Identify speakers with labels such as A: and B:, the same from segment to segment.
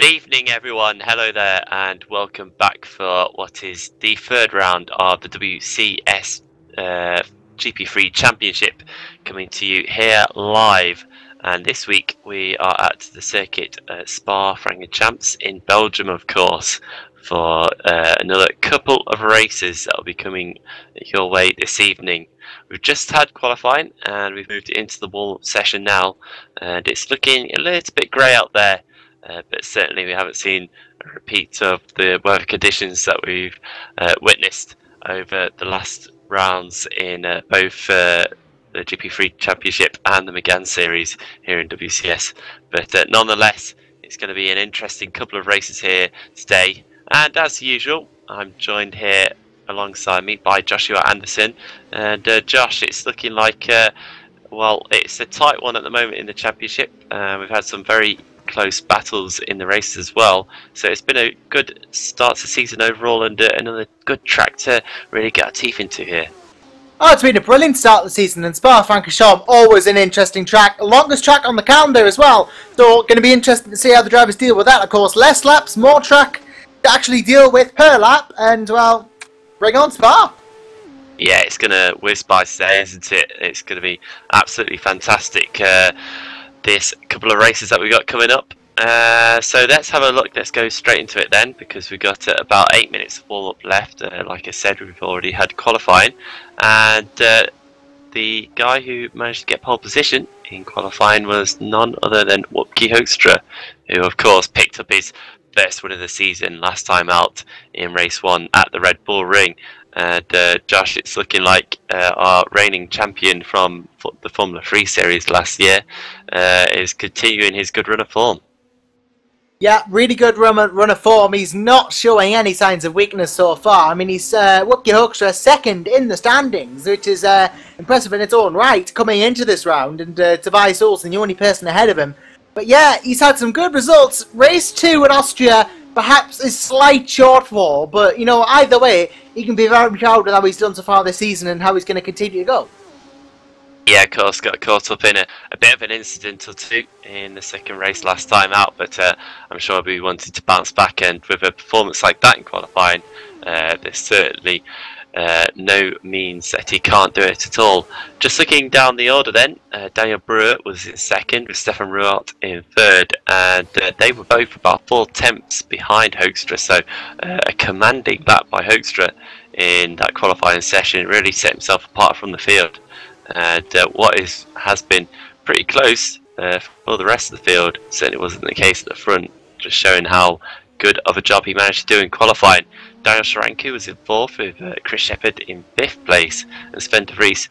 A: Evening everyone, hello there and welcome back for what is the third round of the WCS GP3 Championship, coming to you here live. And this week we are at the circuit Spa-Francorchamps in Belgium, of course, for another couple of races that will be coming your way this evening. We've just had qualifying and we've moved into the warm-up session now, and it's looking a little bit grey out there. But certainly we haven't seen a repeat of the weather conditions that we've witnessed over the last rounds in both the GP3 Championship and the McGann Series here in WCS. But nonetheless, it's going to be an interesting couple of races here today. And as usual, I'm joined here alongside me by Joshua Anderson. And Josh, it's looking like, well, it's a tight one at the moment in the Championship. We've had some very close battles in the race as well, so it's been a good start to the season overall, and another good track to really get our teeth into here.
B: Oh, it's been a brilliant start to the season, and Spa-Francorchamps always an interesting track, longest track on the calendar as well, so going to be interesting to see how the drivers deal with that. Of course, less laps, more track to actually deal with per lap, and well, bring on Spa.
A: Yeah, it's going to whiz by today, isn't it? It's going to be absolutely fantastic. This couple of races that we got coming up. So let's have a look. Let's go straight into it then, because we've got about 8 minutes of warm-up left. Like I said, we've already had qualifying, and the guy who managed to get pole position in qualifying was none other than Wupke Hoekstra, who of course picked up his first win of the season last time out in race 1 at the Red Bull Ring. And Josh, it's looking like our reigning champion from the Formula 3 Series last year is continuing his good run of form.
B: Yeah, really good run of form. He's not showing any signs of weakness so far. I mean, he's Wupke Hoekstra second in the standings, which is impressive in its own right coming into this round, and Tobias Olsen, the only person ahead of him. But yeah, he's had some good results. Race 2 in Austria, perhaps a slight shortfall, but you know, either way, he can be very proud of how he's done so far this season and how he's going to continue to go.
A: Yeah, of course, got caught up in a bit of an incident or two in the second race last time out, but I'm sure we wanted to bounce back, and with a performance like that in qualifying, there's certainly no means that he can't do it at all. Just looking down the order then, Daniel Brewer was in second, with Stefan Ruart in third, and they were both about 4/10 behind Hoekstra, so a commanding lap by Hoekstra in that qualifying session. Really set himself apart from the field, and what has been pretty close for the rest of the field certainly wasn't the case at the front, just showing how good of a job he managed to do in qualifying. Daniel Sharanku was in fourth, with Chris Shepherd in fifth place, and Sven de Vries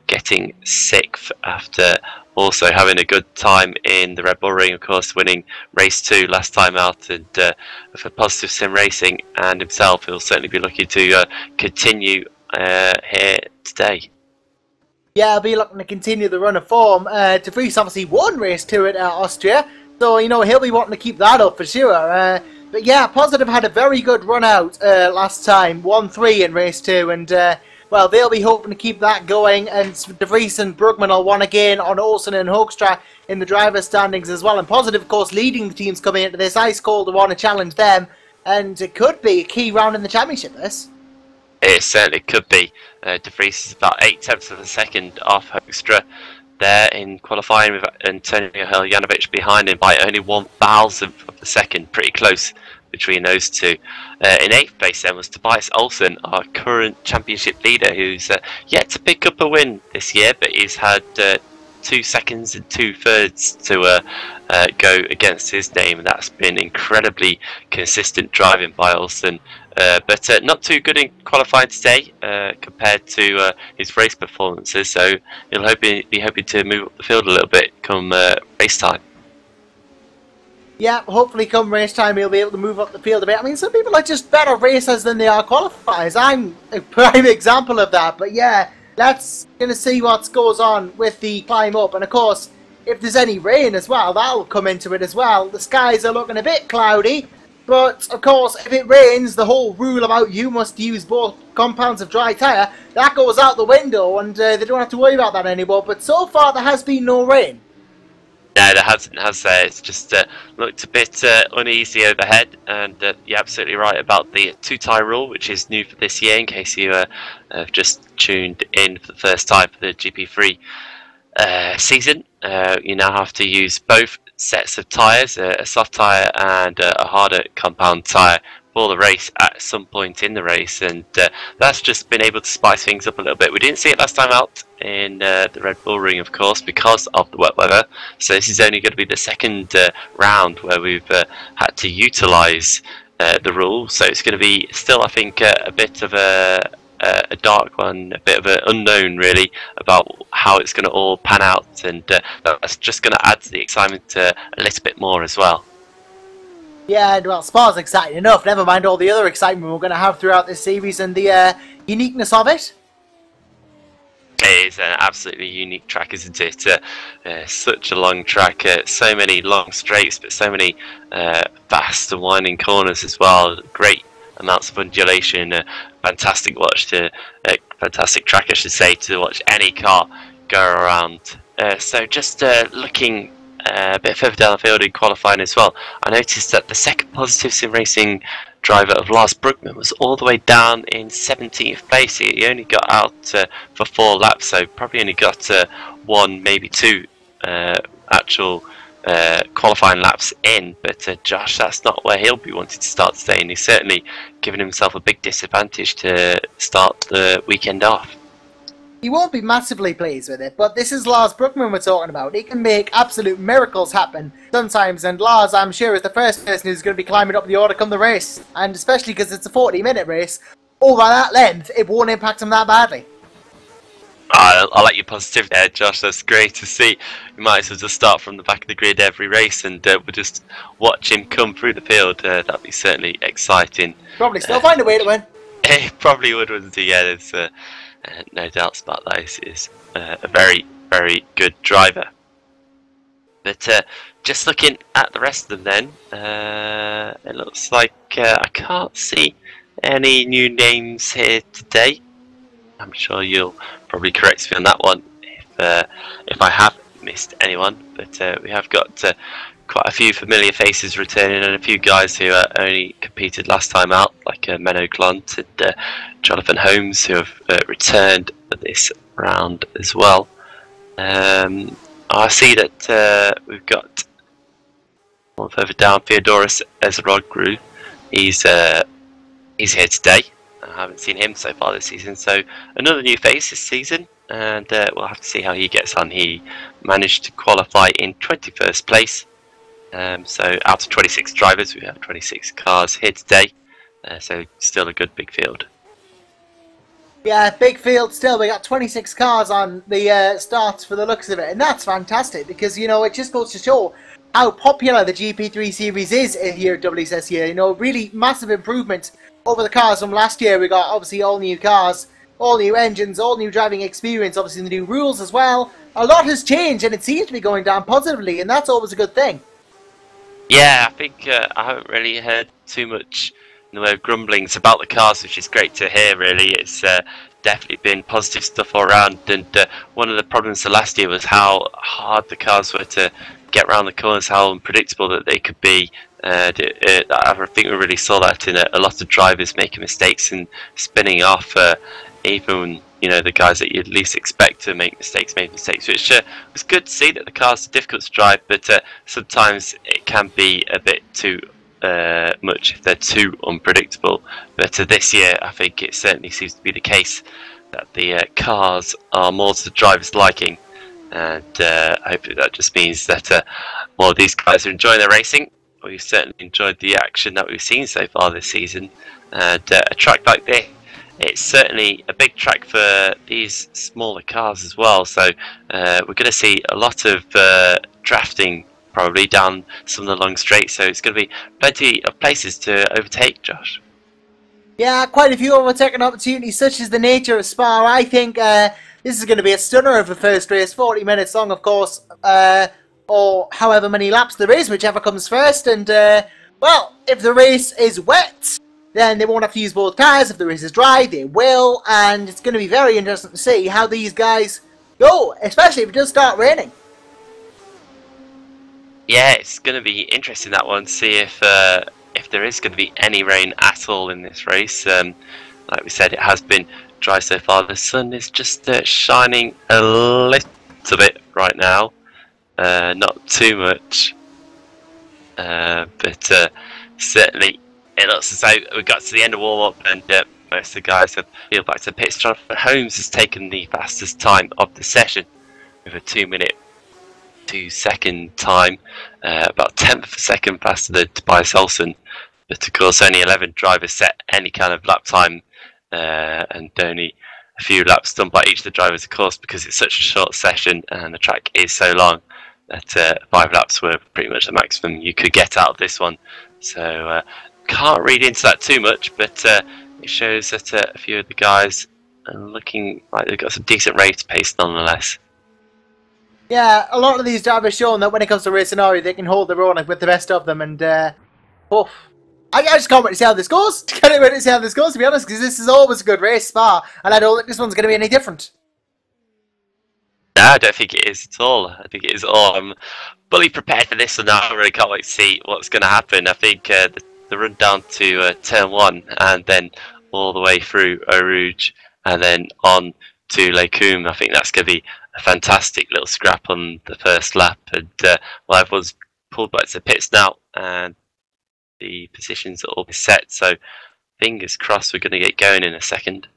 A: getting sixth after also having a good time in the Red Bull Ring, of course, winning race 2 last time out, and for Positive Sim Racing and himself, he'll certainly be looking to continue here today.
B: Yeah, I'll be looking to continue the run of form. De Vries obviously won race 2 at Austria, so you know he'll be wanting to keep that up for sure. But yeah, Positive had a very good run out last time, 1-3 in race 2, and well, they'll be hoping to keep that going, and De Vries and Brugman will won again on Olsen and Hoekstra in the driver's standings as well, and Positive, of course, leading the teams coming into this. Ice Cold to want to challenge them, and it could be a key round in the championship, this.
A: It certainly could be. De Vries is about 0.8 of a second off Hoekstra there in qualifying, with Antonio Heljanovic behind him by only 1/1000th of a second. Pretty close between those two. In 8th place then was Tobias Olsen, our current championship leader, who's yet to pick up a win this year, but he's had 2 seconds and 2/3 to go against his name, and that's been incredibly consistent driving by Olsen. But not too good in qualifying today compared to his race performances, so he'll be hoping to move up the field a little bit come race time.
B: Yeah, hopefully come race time he'll be able to move up the field a bit. I mean, some people are just better racers than they are qualifiers. I'm a prime example of that, but yeah, let's gonna see what goes on with the climb up, and of course, if there's any rain as well, that'll come into it as well. The skies are looking a bit cloudy, but of course, if it rains, the whole rule about you must use both compounds of dry tyre, that goes out the window, and they don't have to worry about that anymore. But so far, there has been no rain.
A: No, there hasn't, has there? It's just looked a bit uneasy overhead, and you're absolutely right about the two-tyre rule, which is new for this year, in case you have just tuned in for the first time for the GP3 season. You now have to use both sets of tyres, a soft tyre and a harder compound tyre, for the race at some point in the race, and that's just been able to spice things up a little bit. We didn't see it last time out in the Red Bull Ring, of course, because of the wet weather, so this is only going to be the second round where we've had to utilise the rule, so it's going to be still, I think, a bit of a dark one, a bit of an unknown really about how it's going to all pan out, and that's just going to add to the excitement a little bit more as well.
B: Yeah, well, Spa's exciting enough, never mind all the other excitement we're going to have throughout this series and the uniqueness of it.
A: It is an absolutely unique track, isn't it? Such a long track, so many long straights, but so many fast and winding corners as well. Great amounts of undulation. Fantastic fantastic track, I should say, to watch any car go around. So just looking a bit further down the field in qualifying as well, I noticed that the second positive sim racing driver of Lars Brookman was all the way down in 17th place. He only got out for 4 laps, so probably only got 1, maybe 2 actual qualifying laps in, but Josh, that's not where he'll be wanting to start today, and he's certainly given himself a big disadvantage to start the weekend off.
B: He won't be massively pleased with it, but this is Lars Brookman we're talking about. He can make absolute miracles happen sometimes, and Lars, I'm sure, is the first person who's going to be climbing up the order come the race, and especially because it's a 40-minute race, over that length, it won't impact him that badly.
A: I'll let you positive there, Josh. That's great to see. We might as well just start from the back of the grid every race, and we'll just watch him come through the field. That'd be certainly exciting.
B: Probably still find a way to win.
A: He probably would, wouldn't he? Yeah, there's no doubts about that. He's a very, very good driver. But just looking at the rest of them then, it looks like I can't see any new names here today. I'm sure you'll probably correct me on that one if I have missed anyone, but we have got quite a few familiar faces returning, and a few guys who only competed last time out, like Menno Glant and Jonathan Holmes, who have returned for this round as well. I see that we've got one further down, Theodoros Ezroglu. He's here today. I haven't seen him so far this season, so another new face this season, and we'll have to see how he gets on. He managed to qualify in 21st place, so out of 26 drivers we have 26 cars here today, so still a good big field.
B: Yeah, big field still. We got 26 cars on the starts for the looks of it, and that's fantastic because, you know, it just goes to show how popular the GP3 Series is here at WCS here. You know, really massive improvement over the cars from last year. We got obviously all new cars, all new engines, all new driving experience, obviously the new rules as well. A lot has changed and it seems to be going down positively, and that's always a good thing.
A: Yeah, I think I haven't really heard too much in the way of grumblings about the cars, which is great to hear really. It's definitely been positive stuff all around, and one of the problems of last year was how hard the cars were to get around the corners, how unpredictable that they could be. I think we really saw that in a lot of drivers making mistakes and spinning off, even the guys that you'd least expect to make mistakes made mistakes, which was good to see that the cars are difficult to drive, but sometimes it can be a bit too much if they're too unpredictable. But this year I think it certainly seems to be the case that the cars are more to the driver's liking, and hopefully that just means that more of these guys are enjoying their racing. We've certainly enjoyed the action that we've seen so far this season, and a track like this, it's certainly a big track for these smaller cars as well, so we're going to see a lot of drafting probably down some of the long straights, so it's going to be plenty of places to overtake, Josh.
B: Yeah, quite a few overtaking opportunities, such as the nature of Spa. I think this is going to be a stunner of the first race, 40 minutes long of course, or however many laps there is, whichever comes first. And well, if the race is wet, then they won't have to use both tyres. If the race is dry, they will, and it's going to be very interesting to see how these guys go, especially if it does start raining.
A: Yeah, it's going to be interesting, that one. See if there is going to be any rain at all in this race. Like we said, it has been dry so far. The sun is just shining a little bit right now, not too much, but certainly it looks as though we got to the end of warm up and most of the guys have peeled back to pits. Jonathan Holmes has taken the fastest time of the session with a 2-minute 2-second time, about 10th of a second faster than Tobias Olsen, but of course only 11 drivers set any kind of lap time, and only a few laps done by each of the drivers, of course, because it's such a short session and the track is so long that 5 laps were pretty much the maximum you could get out of this one. So can't read into that too much, but it shows that a few of the guys are looking like they've got some decent race pace nonetheless.
B: Yeah, a lot of these drivers shown that when it comes to race scenario, they can hold their own with the best of them, and I just can't wait to see how this goes. Can't wait to see how this goes, to be honest, because this is always a good race, Spa, and I don't think this one's going to be any different.
A: No, I don't think it is at all. I think it is all. I'm fully prepared for this, and I really can't wait to see what's going to happen. I think the run down to turn 1, and then all the way through Eau Rouge, and then on to Les Combes, I think that's going to be a fantastic little scrap on the first lap. And well, everyone's pulled back to pits now, and the positions are all set. So fingers crossed we're going to get going in a second.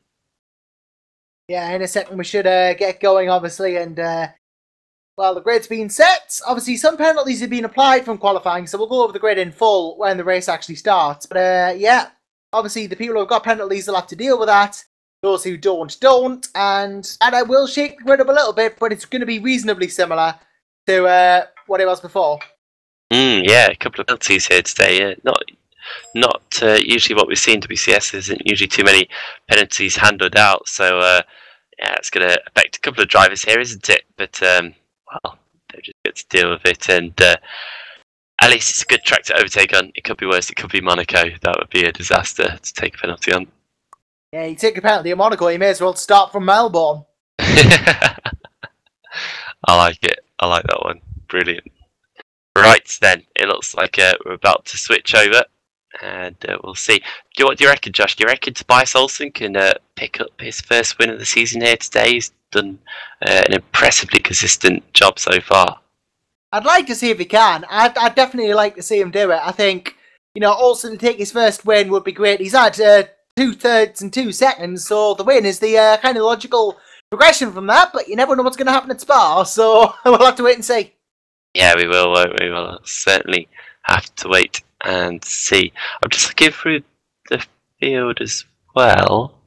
B: Yeah, in a second we should get going, obviously, and well, the grid's been set. Obviously, some penalties have been applied from qualifying, so we'll go over the grid in full when the race actually starts. But yeah, obviously the people who've got penalties will have to deal with that. Those who don't, and I will shake the grid up a little bit, but it's going to be reasonably similar to what it was before.
A: Yeah, a couple of penalties here today. Not usually what we've seen. WCS isn't usually too many penalties handed out, so yeah, it's going to affect a couple of drivers here, isn't it? But well, they're just good to deal with it, and at least it's a good track to overtake on. It could be worse. It could be Monaco. That would be a disaster to take a penalty on.
B: Yeah, you take a penalty at Monaco, you may as well start from Melbourne.
A: I like it. I like that one. Brilliant. Right then, it looks like we're about to switch over, and we'll see. What do you reckon, Josh? Do you reckon Tobias Olsen can pick up his first win of the season here today? He's done an impressively consistent job so far.
B: I'd like to see if he can. I'd definitely like to see him do it. I think, Olsen to take his first win would be great. He's had 2/3 and 2 seconds, so the win is the kind of logical progression from that, but you never know what's going to happen at Spa, so we'll have to wait and see.
A: Yeah, we will, won't we? We'll certainly have to wait and see. I'm just looking through the field as well,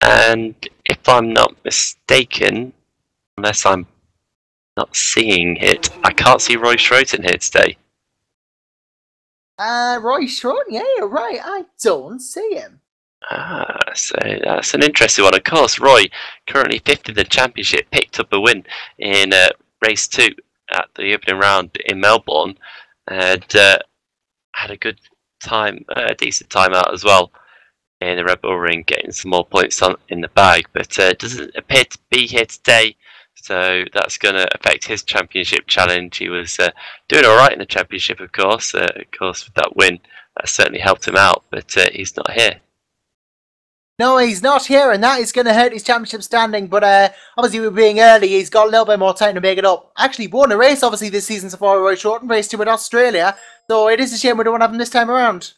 A: and if I'm not mistaken, unless I'm not seeing it, I can't see Roy Schroten here today.
B: Roy Schroten, yeah, you're right, I don't see him.
A: So that's an interesting one. Of course, Roy, currently 5th in the championship, picked up a win in race 2 at the opening round in Melbourne, and had a good time, a decent time out as well in the Red Bull Ring, getting some more points in the bag. But doesn't appear to be here today, so that's going to affect his championship challenge. He was doing all right in the championship, of course. With that win, that certainly helped him out. But he's not here.
B: No, he's not here, and that is going to hurt his championship standing, but obviously with being early, he's got a little bit more time to make it up. Actually won a race, obviously, this season so far, Roy Schroten, race 2 in Australia, so it is a shame we don't have him this time around.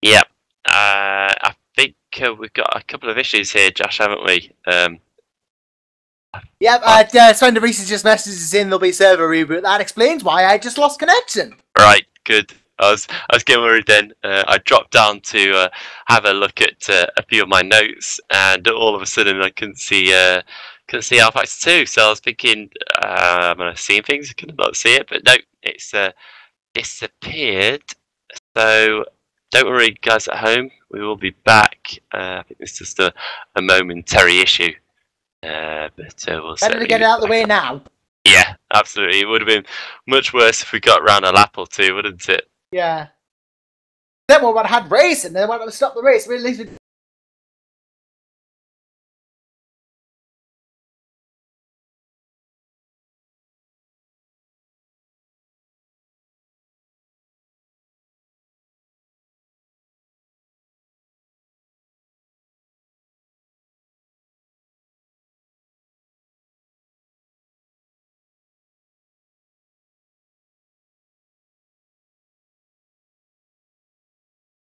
A: Yeah, I think we've got a couple of issues here, Josh, haven't we?
B: Sven Reese has just messaged us in, there'll be server reboot. That explains why I just lost connection.
A: Right, good. I was getting worried then. I dropped down to have a look at a few of my notes, and all of a sudden I couldn't see R-Factor 2. So I was thinking, am I seeing things? I could not see it, but no, it's disappeared. So don't worry, guys at home. We will be back. I think it's just a momentary issue. But we'll
B: better to get it out of the way now.
A: Yeah, absolutely. It would have been much worse if we got around a lap or two, wouldn't it?
B: Yeah. Then we would have had racing, then we would have stopped the race. At least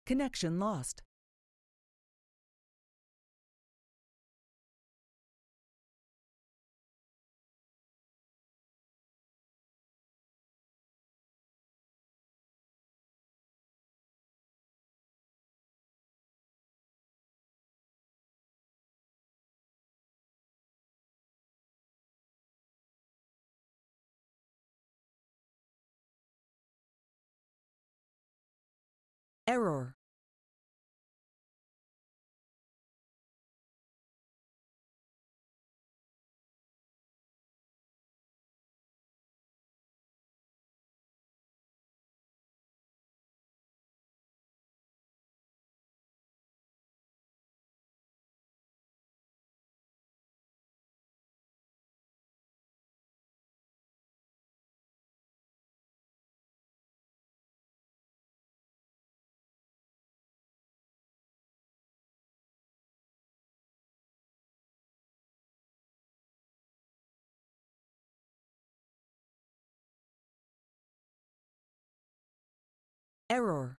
C: Connection lost. Error. Error.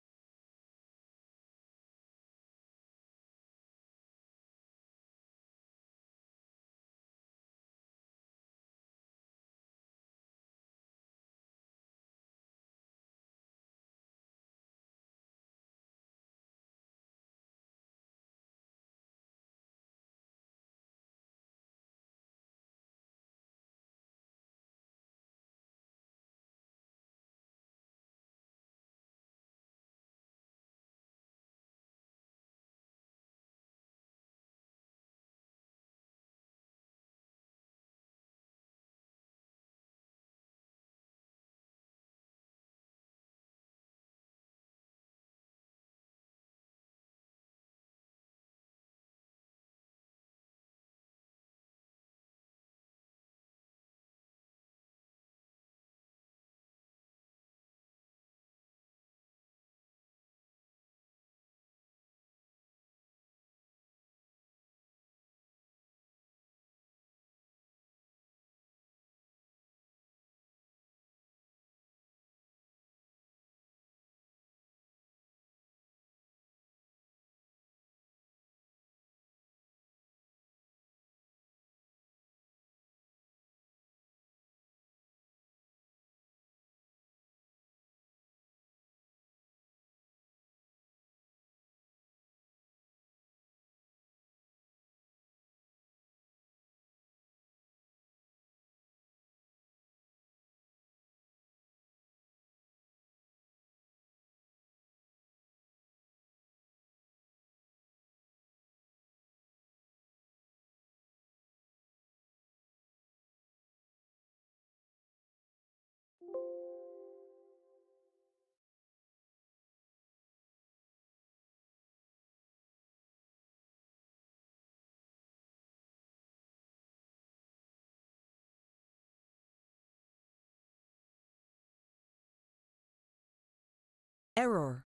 C: Error.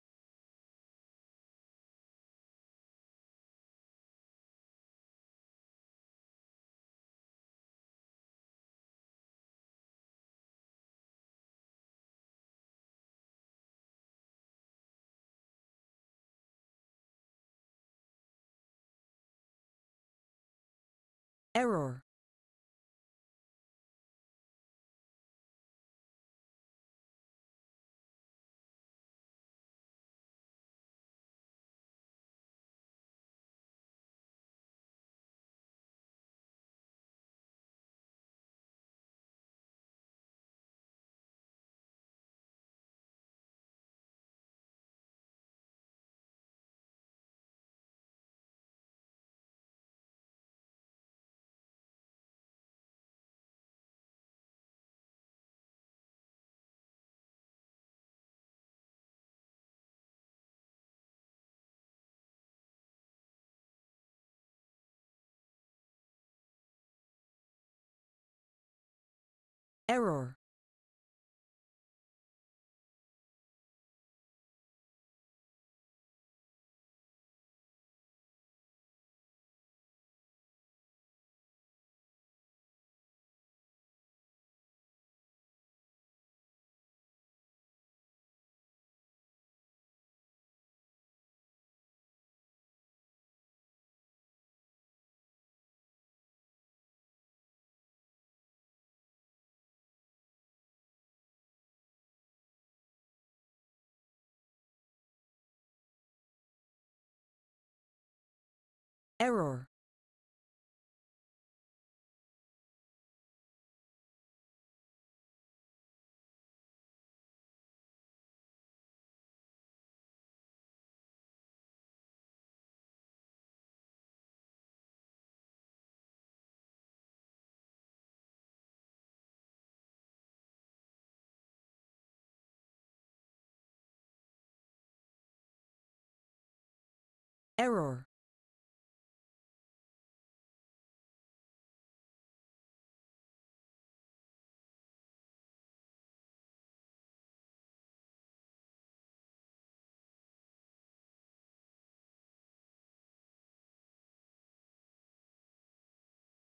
C: Error. Error. Error. Error.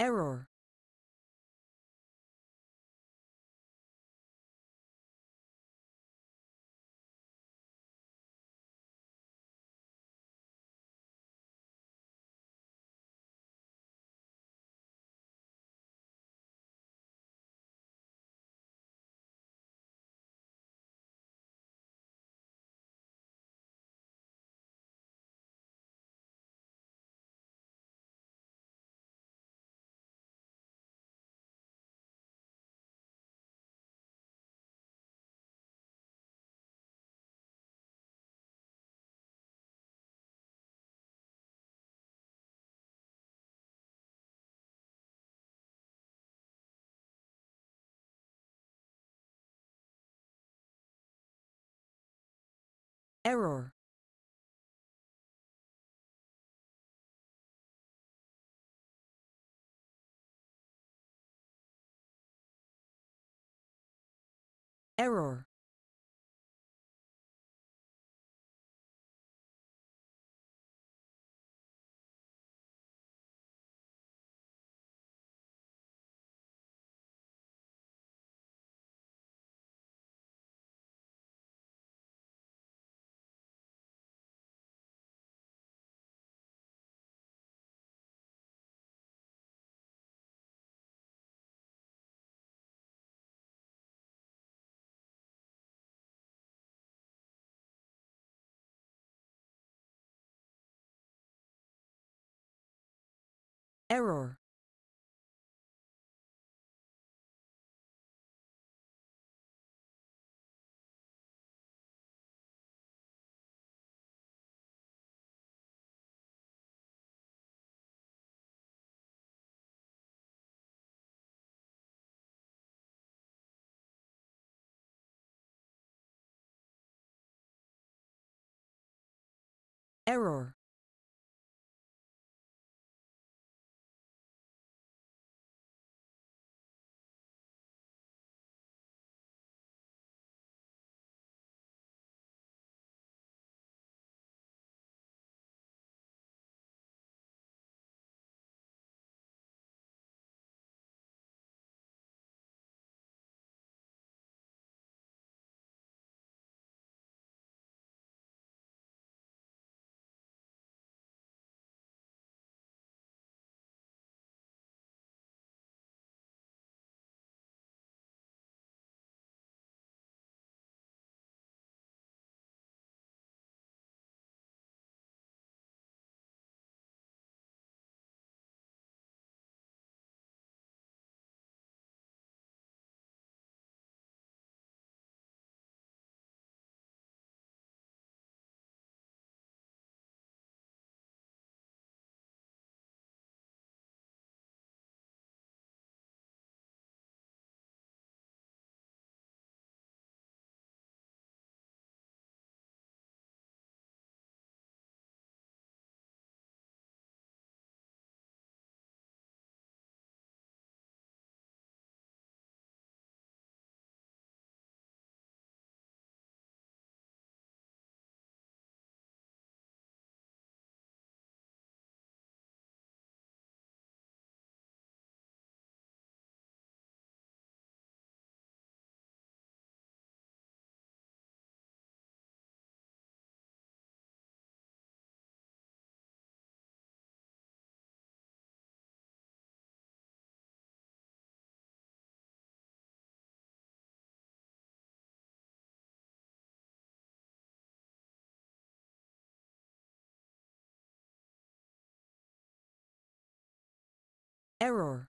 C: Error. Error. Error. Error. Error. error,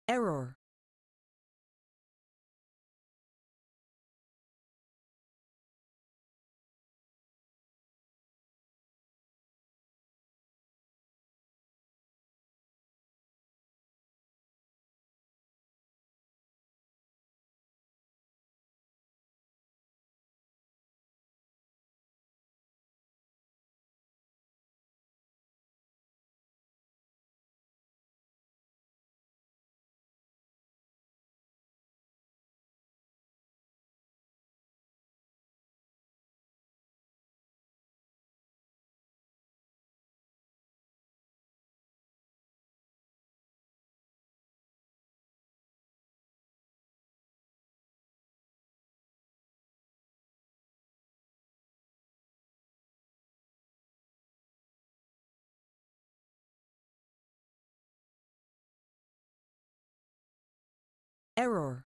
C: error, error,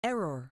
C: error,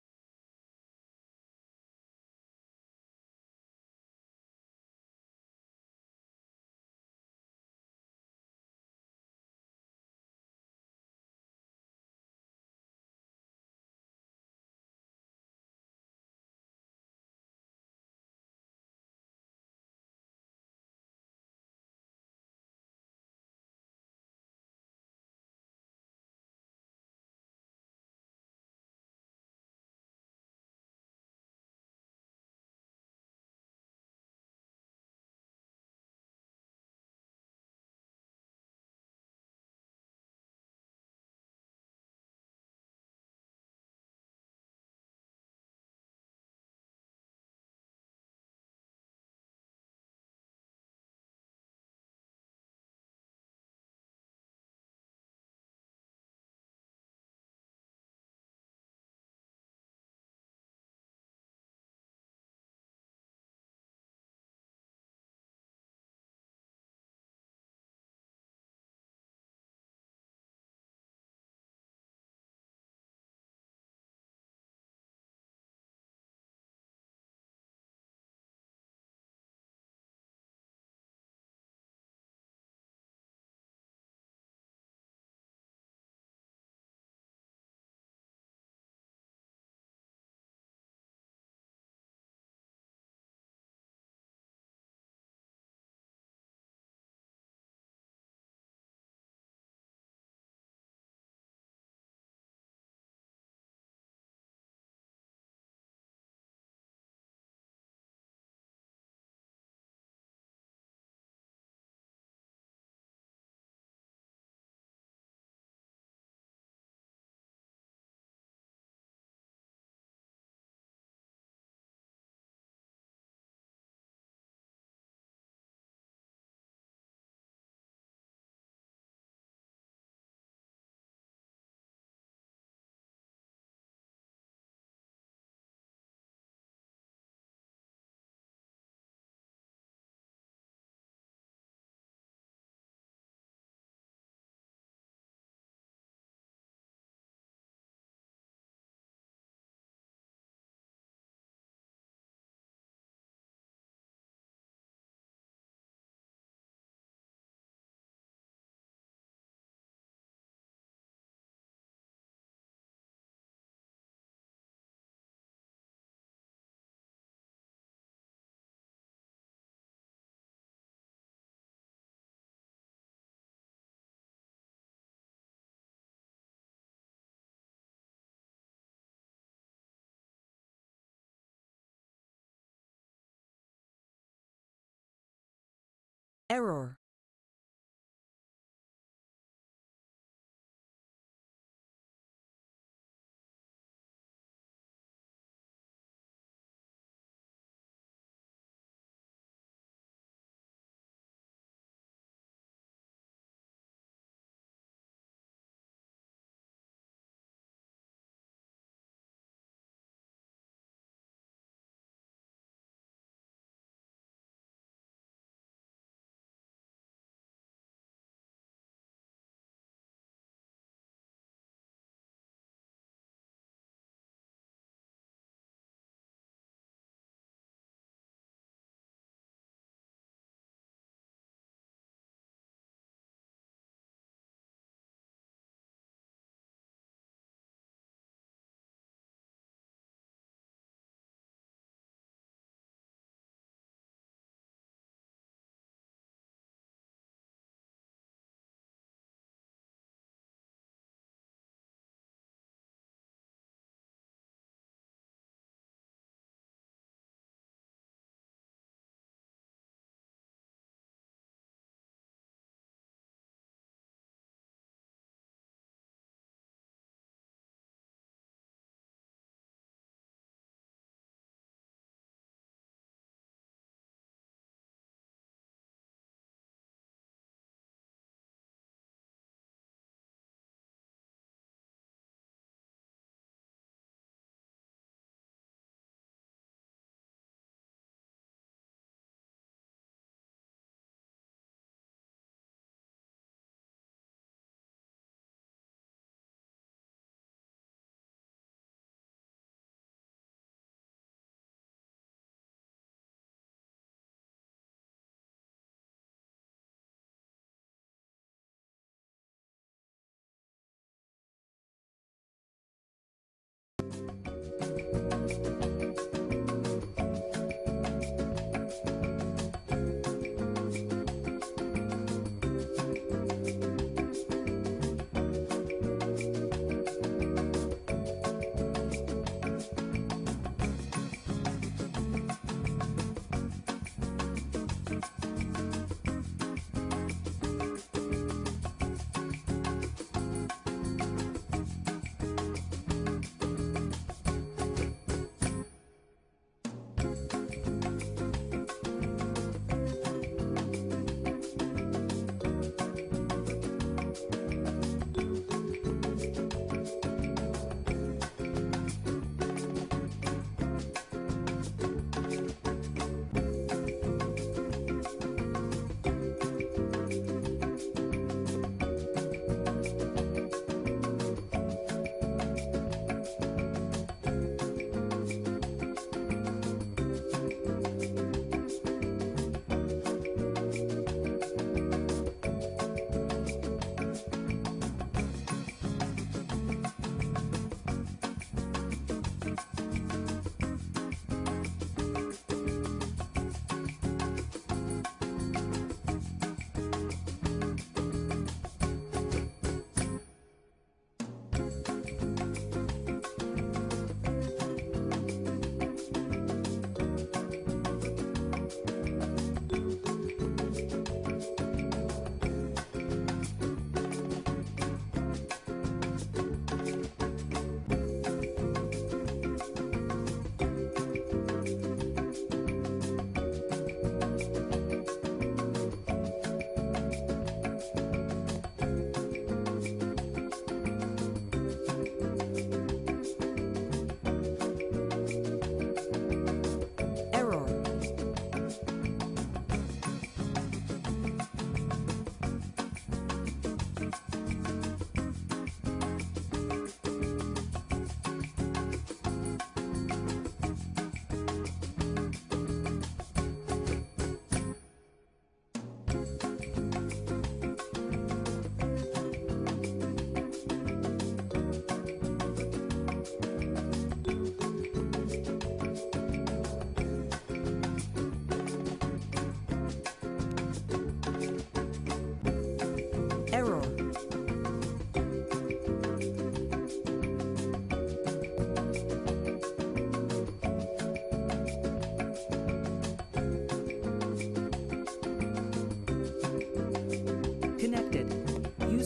C: error,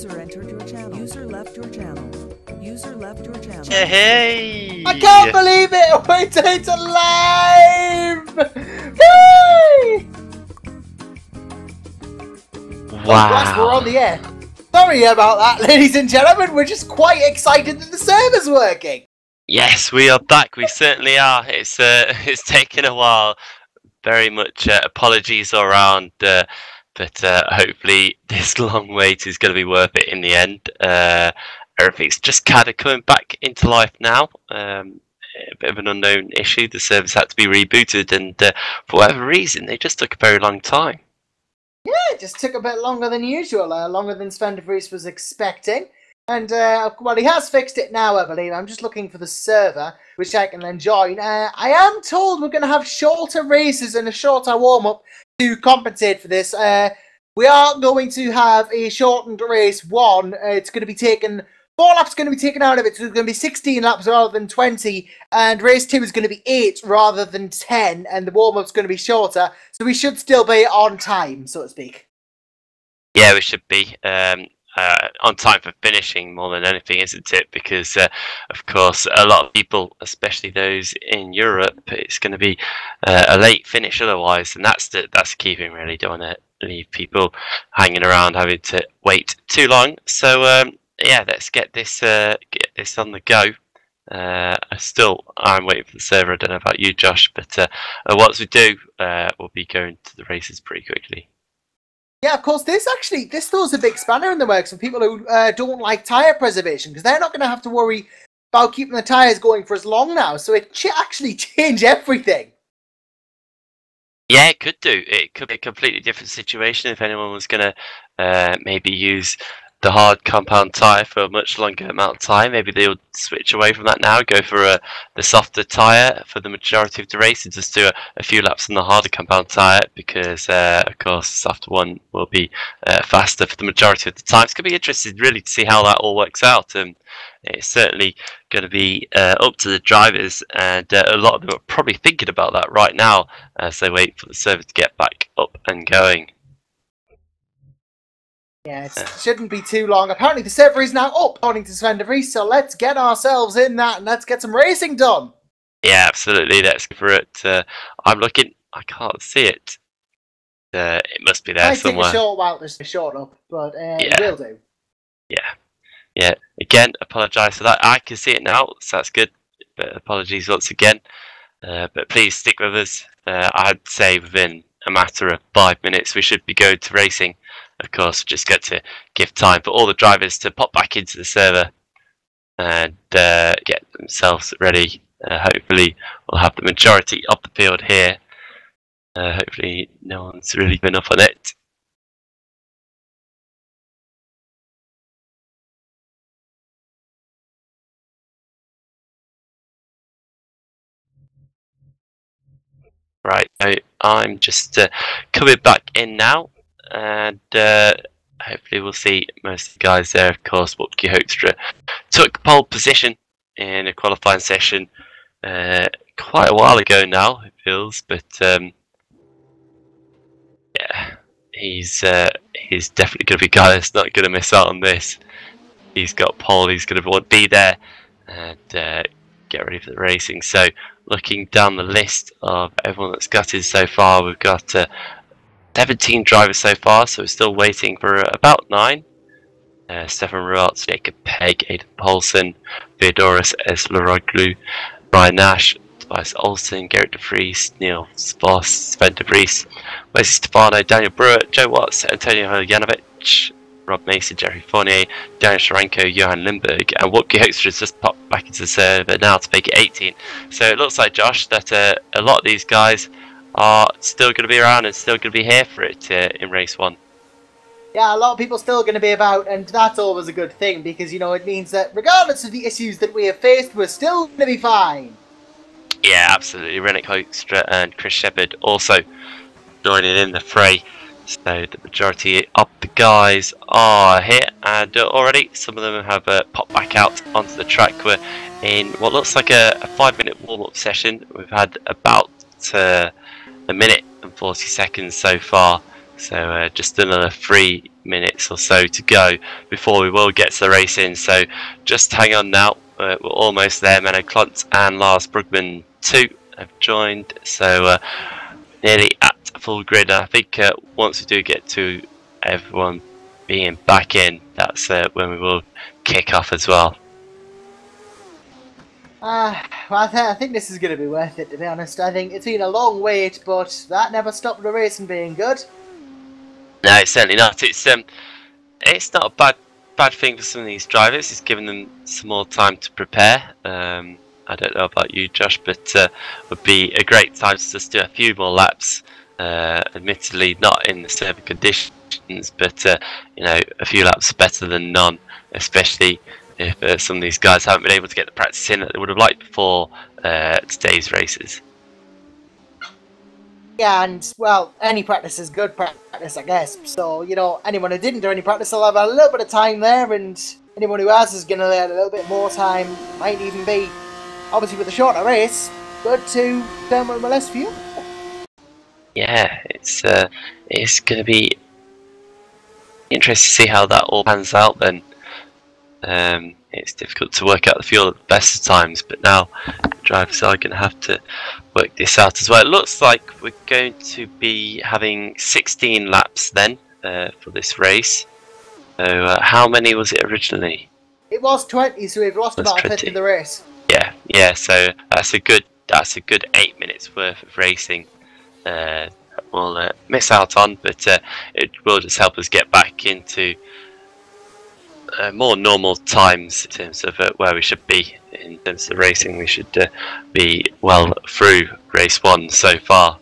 C: User entered your channel. User left your channel. User left your channel.
A: Hey!
B: I can't believe it! It's alive! Yay!
A: Wow.
B: Plus, we're on the air. Sorry about that, ladies and gentlemen. We're just quite excited that the server's working.
A: Yes, we are back. We certainly are. It's taken a while. Very much apologies all around, but hopefully this long wait is going to be worth it in the end. Everything's just kind of coming back into life now. A bit of an unknown issue. The service had to be rebooted, and for whatever reason, they just took a very long time.
B: Yeah, it just took a bit longer than usual, longer than Sven de Vries was expecting. And, well, he has fixed it now, I believe. I'm just looking for the server, which I can then join. I am told we're going to have shorter races and a shorter warm-up to compensate for this. We are going to have a shortened race 1. It's going to be taken... 4 laps going to be taken out of it, so it's going to be 16 laps rather than 20, and race 2 is going to be 8 rather than 10, and the warm-up's going to be shorter, so we should still be on time, so to speak.
A: Yeah, we should be on time for finishing more than anything, isn't it? Because, of course, a lot of people, especially those in Europe, it's going to be a late finish otherwise, and that's the key thing, really. Don't want to leave people hanging around having to wait too long. So, yeah, let's get this on the go. I'm waiting for the server. I don't know about you, Josh, but once we do, we'll be going to the races pretty quickly.
B: Yeah, of course, this throws a big spanner in the works for people who don't like tyre preservation, because they're not going to have to worry about keeping the tyres going for as long now, so it actually changed everything.
A: Yeah, it could do. It could be a completely different situation if anyone was going to maybe use the hard compound tyre for a much longer amount of time. Maybe they would switch away from that now, go for the softer tyre for the majority of the race, and just do a few laps on the harder compound tyre, because of course the softer one will be faster for the majority of the time. It's going to be interesting really to see how that all works out. It's certainly going to be up to the drivers, and a lot of them are probably thinking about that right now as they wait for the server to get back up and going.
B: Yeah, it shouldn't be too long. Apparently the server is now up, according to Sven de Vries, so let's get ourselves in that and let's get some racing done.
A: Yeah, absolutely. Let's go for it. I'm looking. I can't see it. It must be there
B: Might
A: somewhere.
B: take a short while to short up, but it will do.
A: Yeah. Again, apologise for that. I can see it now, so that's good. But apologies once again. But please stick with us. I'd say within a matter of 5 minutes we should be going to racing. Of course, just got to give time for all the drivers to pop back into the server and get themselves ready. Hopefully we'll have the majority of the field here. Hopefully no one's really been up on it. Right, I'm just coming back in now, and hopefully we'll see most of the guys there. Of course, Wopke Hoekstra took pole position in a qualifying session quite a while ago now, it feels, but yeah, he's definitely going to be a guy that's not going to miss out on this. He's got pole, he's going to be there and get ready for the racing. So looking down the list of everyone that's got in so far, we've got 17 drivers so far, so we're still waiting for about 9. Stefan Ruarts, Jacob Pegg, Aidan Paulson, Theodoros Eslaroglu, Brian Nash, Tobias Olsen, Gerrit de Vries, Neil Voss, Sven de Vries, Wesley Stefano, Daniel Brewer, Joe Watts, Antonio Janovic, Rob Mason, Jerry Fournier, Daniel Sharanko, Johan Lindberg, and Wopke Hoekstra has just popped back into the server now to make it 18. So it looks like, Josh, that a lot of these guys are still going to be around and still going to be here for it in race 1.
B: Yeah, a lot of people still going to be about, and that's always a good thing, because, you know, it means that regardless of the issues that we have faced, we're still going to be fine.
A: Yeah, absolutely. Rennick Hoekstra and Chris Shepherd also joining in the fray. So the majority of the guys are here, and already some of them have popped back out onto the track. We're in what looks like a 5-minute warm-up session. We've had about a minute and 40 seconds so far, so just another 3 minutes or so to go before we will get to the racing. So just hang on now. We're almost there. Menno Klontz and Lars Brugman too have joined. So nearly at full grid. I think once we do get to everyone being back in, that's when we will kick off as well.
B: Well, I think this is going to be worth it, to be honest. I think it's been a long wait, but that never stopped the racing being good.
A: No, it's certainly not. It's not a bad thing for some of these drivers. It's given them some more time to prepare. I don't know about you, Josh, but would be a great time to just do a few more laps. Admittedly, not in the same conditions, but you know, a few laps better than none, especially if some of these guys haven't been able to get the practice in that they would have liked before today's races.
B: Yeah, and, well, any practice is good practice, I guess. So, you know, anyone who didn't do any practice will have a little bit of time there, and anyone who has is going to learn a little bit more time. Might even be, obviously with a shorter race, good to turn with less fuel.
A: Yeah, it's going to be interesting to see how that all pans out then. It's difficult to work out the fuel at the best of times, but now drivers are going to have to work this out as well. It looks like we're going to be having 16 laps then for this race. So how many was it originally?
B: It was 20, so we've lost about a fifth of the race.
A: Yeah. So that's a good 8 minutes worth of racing. We'll miss out on, but it will just help us get back into more normal times in terms of where we should be in terms of racing. We should be well through race 1 so far.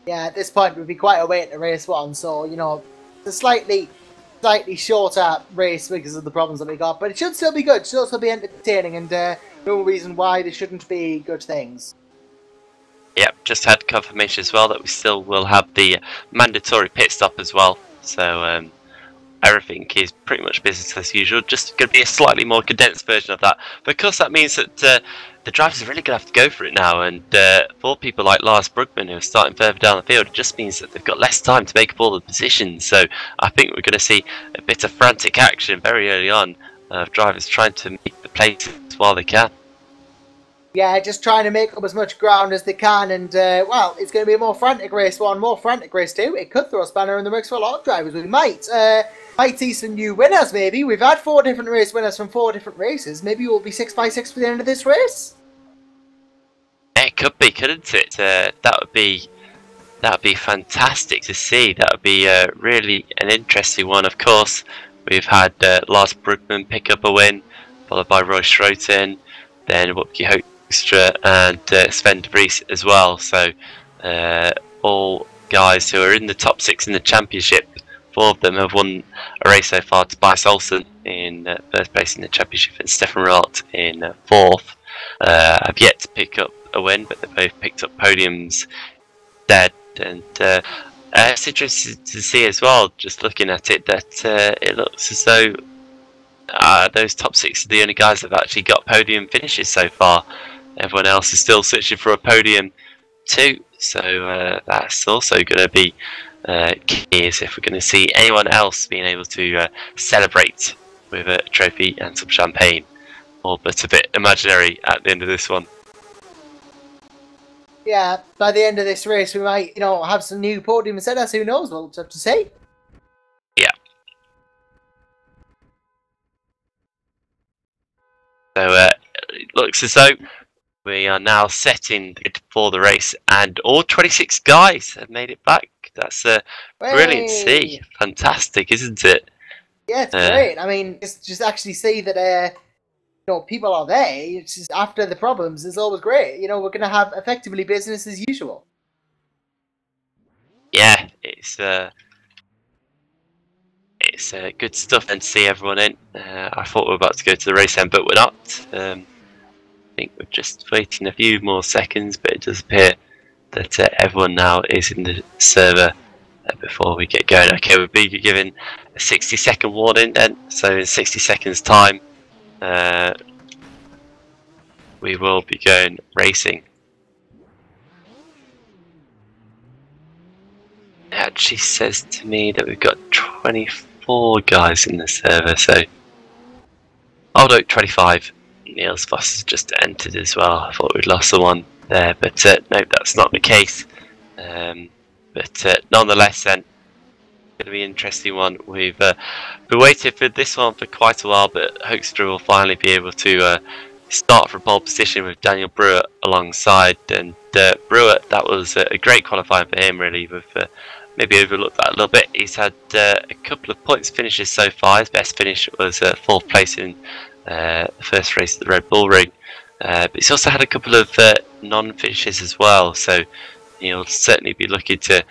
B: Yeah, at this point we'd be quite a wait to race 1, so you know, it's a slightly shorter race because of the problems that we got, but it should still be good, should still be entertaining, and no reason why there shouldn't be good things.
A: Yep, just had confirmation as well that we still will have the mandatory pit stop as well, so everything is pretty much business as usual, just going to be a slightly more condensed version of that. But of course that means that the drivers are really going to have to go for it now, and for people like Lars Brugman who are starting further down the field, it just means that they've got less time to make up all the positions. So I think we're going to see a bit of frantic action very early on of drivers trying to make the places while they can.
B: Yeah, just trying to make up as much ground as they can, and well, it's going to be a more frantic race 1, more frantic race 2. It could throw a spanner in the works for a lot of drivers. We might see some new winners, maybe. We've had 4 different race winners from 4 different races. Maybe we'll be 6x6 for the end of this race.
A: It could be, couldn't it? That would be fantastic to see. That would be really an interesting one. Of course, we've had Lars Brugman pick up a win, followed by Roy Schroten, then Wupke Hoekstra and Sven de Vries as well. So all guys who are in the top 6 in the championship. 4 of them have won a race so far. Tobias Olsen in first place in the championship and Stefan Ralt in 4th. Have yet to pick up a win, but they both picked up podiums instead. And it's interesting to see as well, just looking at it, that it looks as though those top 6 are the only guys that have actually got podium finishes so far. Everyone else is still searching for a podium too. So that's also going to be key, as if we're going to see anyone else being able to celebrate with a trophy and some champagne, all but a bit imaginary at the end of this one.
B: Yeah, by the end of this race we might, you know, have some new podium setters. Who knows? We'll have to see.
A: Yeah. So it looks as though we are now setting for the race, and all 26 guys have made it back. That's brilliant to see. Fantastic, isn't it?
B: Yeah, it's great. I mean, just actually see that you know, people are there. It's just after the problems, it's always great. You know, we're going to have effectively business as usual.
A: Yeah, it's good stuff, and to see everyone in. I thought we were about to go to the race end, but we're not. I think we're just waiting a few more seconds, but it does appear that everyone now is in the server before we get going. Okay, we'll be given a 60-second warning then, so in 60 seconds time we will be going racing. actually says to me that we've got 24 guys in the server, so... Oh no, 25. Niels Voss has just entered as well. I thought we'd lost someone there, but no, that's not the case. But nonetheless, then, going to be an interesting one. We've been waiting for this one for quite a while, but Hoekstra will finally be able to start from pole position with Daniel Brewer alongside. And Brewer, that was a great qualifying for him, really. We've maybe overlooked that a little bit. He's had a couple of points finishes so far. His best finish was 4th place in the first race at the Red Bull Ring. But he's also had a couple of non-finishes as well, so he'll certainly be looking to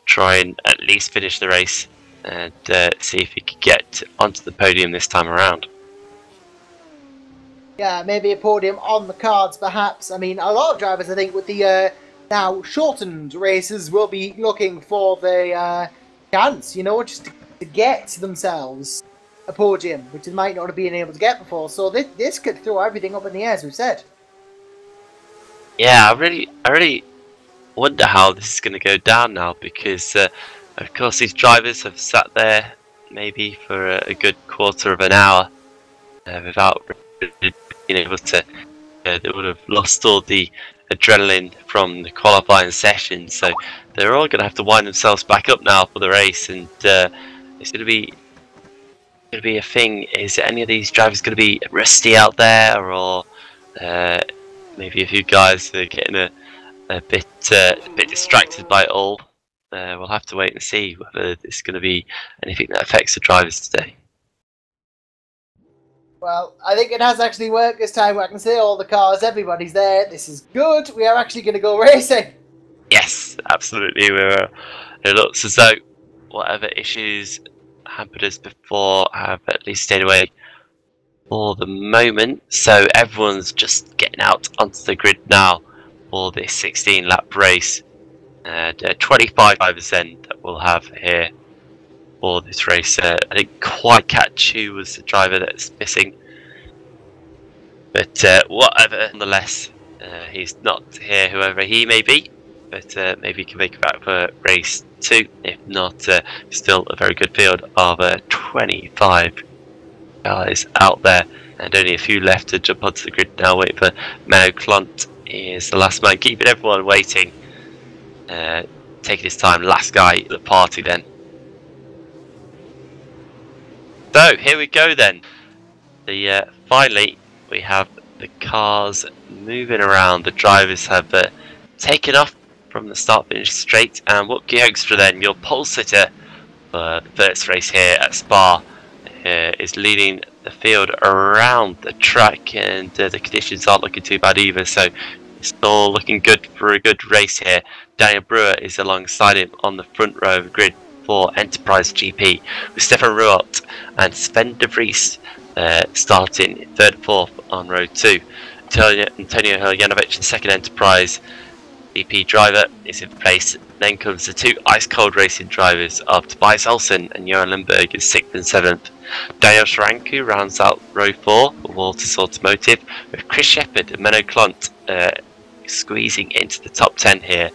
A: try and at least finish the race and see if he could get onto the podium this time around.
B: Yeah, maybe a podium on the cards, perhaps. I mean, a lot of drivers, I think, with the now shortened races will be looking for the chance, you know, just to get themselves a podium, which they might not have been able to get before. So this could throw everything up in the air, as we've said.
A: Yeah, I really wonder how this is going to go down now, because of course these drivers have sat there maybe for a good quarter of an hour without really being able to. They would have lost all the adrenaline from the qualifying session, so they're all going to have to wind themselves back up now for the race, and it's going to be a thing. Is any of these drivers going to be rusty out there, or maybe a few guys are getting a bit distracted by it all? We'll have to wait and see whether there's going to be anything that affects the drivers today.
B: Well, I think it has actually worked this time. I can see all the cars, everybody's there. This is good. We are actually going to go racing.
A: Yes, absolutely. It looks as though whatever issues hampered us before have at least stayed away for the moment. So everyone's just getting out onto the grid now for this 16-lap race. And 25% that we'll have here for this race. I think Kwai Chu was the driver that's missing, but whatever, nonetheless, he's not here, whoever he may be, but maybe he can make it back for race 2. If not, still a very good field of 25 guys out there, and only a few left to jump onto the grid now. Waiting for Menno Klont is the last man, keeping everyone waiting, taking his time, last guy at the party then. So here we go then. Finally we have the cars moving around. The drivers have taken off from the start finish straight, and Wutke Hoekstra, then your pole sitter for the first race here at Spa, is leading the field around the track, and the conditions aren't looking too bad either, so it's all looking good for a good race here. Daniel Brewer is alongside him on the front row of the grid for Enterprise GP, with Stefan Ruot and Sven de Vries starting 3rd and 4th on row 2. Antonio Heljanovic, the second Enterprise GP driver, is in place. Then comes the 2 ice-cold racing drivers of Tobias Olsen and Johan Lundberg is 6th and 7th. Daniel Sharanku rounds out row 4 for Walters Automotive, with Chris Shepherd and Menno Klont squeezing into the top 10 here.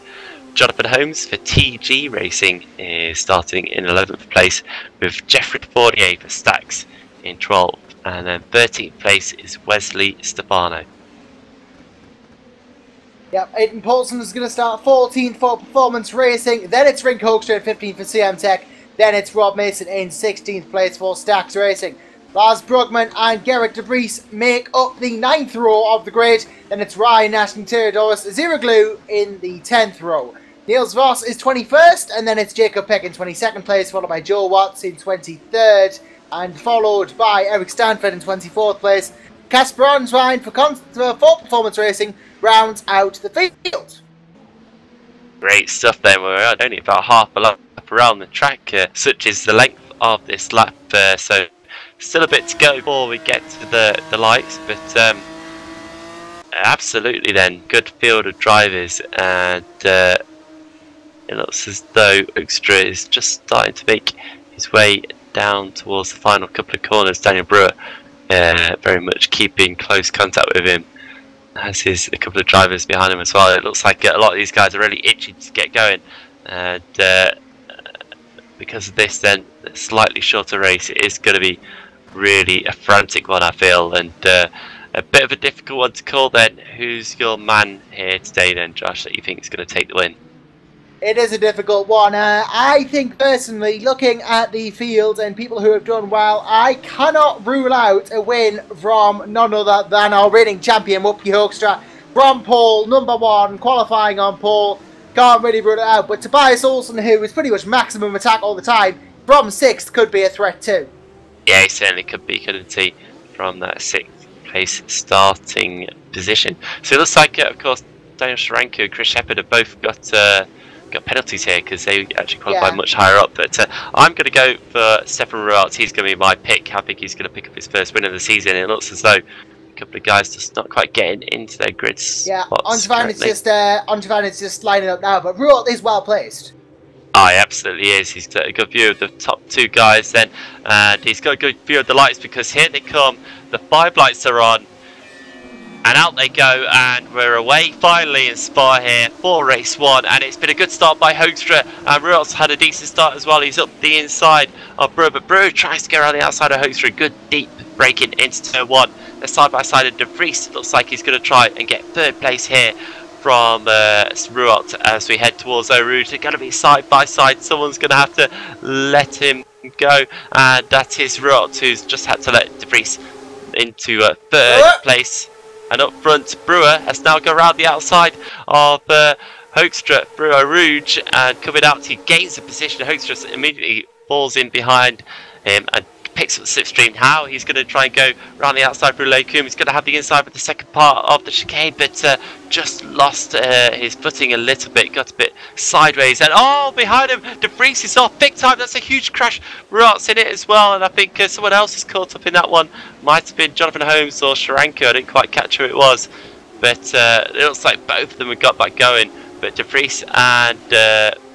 A: Jonathan Holmes for TG Racing is starting in 11th place, with Jeffrey Fortier for Stax in 12th, and then 13th place is Wesley Stefano.
B: Yep, Aiden Paulson is going to start 14th for Performance Racing, then it's Rink Hoekstra in 15th for CM Tech, then it's Rob Mason in 16th place for Stax Racing. Lars Brugman and Gerrit de Vries make up the 9th row of the grid, then it's Ryan Nash and Theodoros Ziroglu in the 10th row. Niels Voss is 21st, and then it's Jacob Peck in 22nd place, followed by Joe Watts in 23rd, and followed by Eric Stanford in 24th place. Casper Onswine for Performance Racing rounds out the field.
A: Great stuff then. We're only about half a lap around the track, such is the length of this lap, so still a bit to go before we get to the lights, but absolutely then, good field of drivers, and it looks as though Hoekstra is just starting to make his way down towards the final couple of corners. Daniel Brewer very much keeping close contact with him, as is a couple of drivers behind him as well. It looks like a lot of these guys are really itching to get going, and because of this, then a slightly shorter race, it is going to be really a frantic one, I feel, and a bit of a difficult one to call then. Who's your man here today then, Josh, that you think is going to take the win?
B: It is a difficult one. I think personally, looking at the field and people who have done well, I cannot rule out a win from none other than our reigning champion, Whoopie Hoekstra, from pole number 1, qualifying on pole. Can't really rule it out, but Tobias Olsen, who is pretty much maximum attack all the time, from 6th could be a threat too.
A: Yeah, he certainly could be, couldn't he, from that 6th place starting position. So it looks like, of course, Daniel Sharanko and Chris Shepherd have both got penalties here because they actually qualified much higher up. But I'm going to go for Stefan Rualt. He's going to be my pick. I think he's going to pick up his first win of the season. It looks as though a couple of guys just not quite getting into their grid spots.
B: Yeah, Antovan is just lining up now, but Rualt is well placed.
A: Oh, he absolutely is. He's got a good view of the top 2 guys then, and he's got a good view of the lights because here they come. The 5 lights are on. And out they go, and we're away finally in Spa here for race 1. And it's been a good start by Hoekstra, and Rualt's had a decent start as well. He's up the inside of Brewer, but Brewer tries to get around the outside of Hoekstra. Good deep braking into turn 1. They're side by side, and De Vries looks like he's going to try and get 3rd place here from Rualt as we head towards Eau Rouge. They're going to be side by side. Someone's going to have to let him go, and that is Rualt, who's just had to let De Vries into 3rd place. And up front, Brewer has now gone around the outside of Hoekstra through Eau Rouge, and coming out, he gains a position. Hoekstra immediately falls in behind him and picks up the slipstream. How he's going to try and go around the outside through Lecum. He's going to have the inside for the second part of the chicane, but just lost his footing a little bit, got a bit sideways, and behind him, De Vries is off big time. That's a huge crash. Ruart's in it as well, and I think someone else is caught up in that one. Might have been Jonathan Holmes or Sharanko. I didn't quite catch who it was, but it looks like both of them have got back going. But De Vries and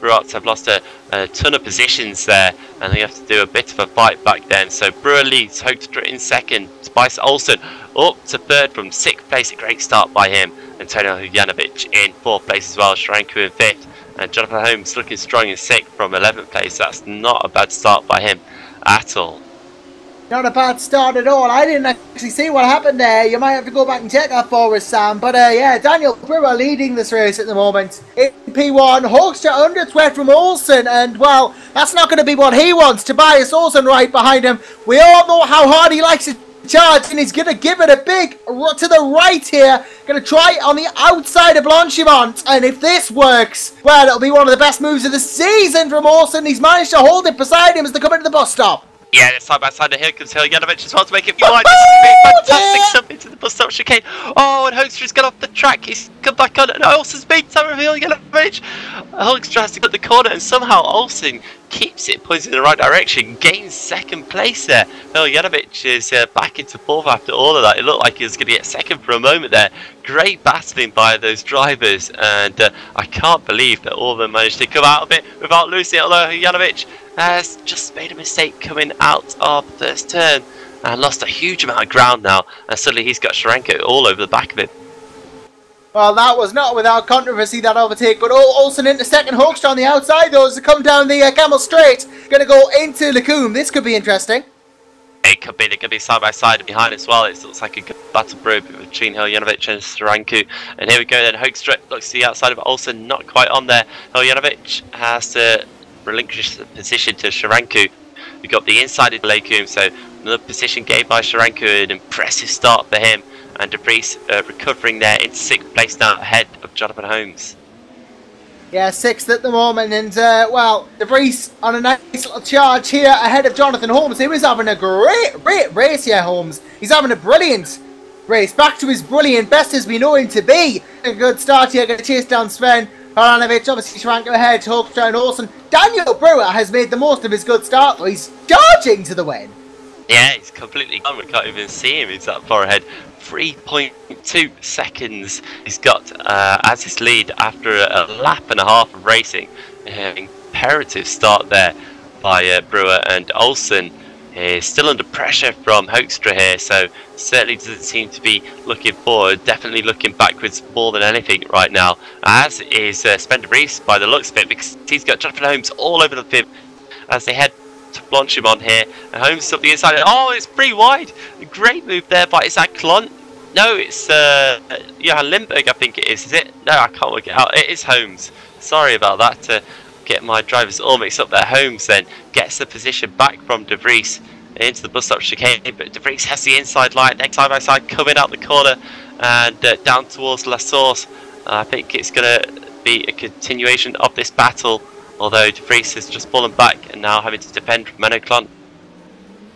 A: Ruart have lost a ton of positions there, and they have to do a bit of a fight back then. So Brewer leads, Hoekstra in 2nd, Tobias Olsen up to 3rd from 6th place. A great start by him. Antonio Janovic in 4th place as well, Sharanko in 5th, and Jonathan Holmes looking strong in 6th from 11th place. That's not a bad start by him at all.
B: Not a bad start at all. I didn't actually see what happened there. You might have to go back and check that for us, Sam. But yeah, Daniel Brewer leading this race at the moment. In P1, Hoekstra under threat from Olsen. And, well, that's not going to be what he wants. Tobias Olsen right behind him. We all know how hard he likes to charge, and he's going to give it a big to the right here. Going to try it on the outside of Blanchimont. And if this works, well, it'll be one of the best moves of the season from Olsen. He's managed to hold it beside him as they come into the bus stop.
A: Yeah, it's side by side, and here comes Janovic as well to make it wide. This is fantastic stuff into the bus stop chicane. Oh, and Hoekstra's got off the track. He's come back on, and Olsen's beat time of Janovic. Hoekstra has to cut the corner, and somehow Olsen keeps it pointing in the right direction, gains 2nd place there. Janovic is back into 4th after all of that. It looked like he was going to get 2nd for a moment there. Great battling by those drivers, and I can't believe that all of them managed to come out of it without losing it, although Janovic has just made a mistake coming out of the first turn and lost a huge amount of ground now, and suddenly he's got Sharanko all over the back of him.
B: Well, that was not without controversy, that overtake, but Olsen into 2nd, Hoekstra on the outside, though, as they come down the Camel Straight. Going to go into Lecum. This could be interesting.
A: It could be. They're going to be side by side and behind as well. It looks like a good battle brew between Janovic and Sharanko. And here we go then. Hoekstra looks to the outside of Olsen, not quite on there. Janovic has to relinquish the position to Sharanko. We got the inside of Lecum, so another position gained by Sharanko. An impressive start for him. And De Vries recovering there in 6th place now, ahead of Jonathan Holmes.
B: Yeah, 6th at the moment, and well, De Vries on a nice little charge here ahead of Jonathan Holmes. He was having a great race here, Holmes. He's having a brilliant race, back to his brilliant best as we know him to be. A good start here, going to chase down Sven Haranovic, obviously Sharanko ahead, Hoekstra and Olsen. Daniel Brewer has made the most of his good start, though. He's charging to the win. Yeah,
A: he's completely gone. We can't even see him. He's that far ahead. 3.2 seconds he's got as his lead after a lap and a half of racing. Imperative start there by Brewer, and Olsen is still under pressure from Hoekstra here, so certainly doesn't seem to be looking forward, definitely looking backwards more than anything right now, as is Sven De Vries by the looks of it, because he's got Jonathan Holmes all over the field as they head to launch him on here. And Holmes is up the inside. Oh, it's pretty wide. Great move there, but is that Klont? No, it's Johan Lindberg, I think it is it? No, I can't work it out. It is Holmes. Sorry about that. Get my drivers all mixed up there. Holmes then gets the position back from De Vries into the bus stop chicane, but De Vries has the inside line, next side by side, coming out the corner and down towards La Source. I think it's going to be a continuation of this battle, although De Vries has just fallen back and now having to defend from Menno Klont.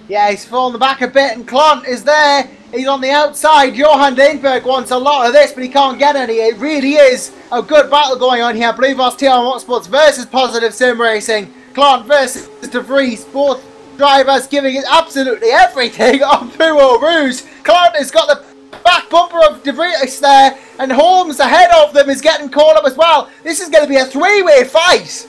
B: Yeah, he's fallen back a bit, and Klont is there. He's on the outside. Johan Lindberg wants a lot of this, but he can't get any. It really is a good battle going on here. Blue Voss TR Motorsports versus Positive Sim Racing. Klont versus De Vries. Both drivers giving it absolutely everything on Bureau Rouge. Klont has got the back bumper of De Vries there, and Holmes ahead of them is getting caught up as well. This is going to be a three-way fight.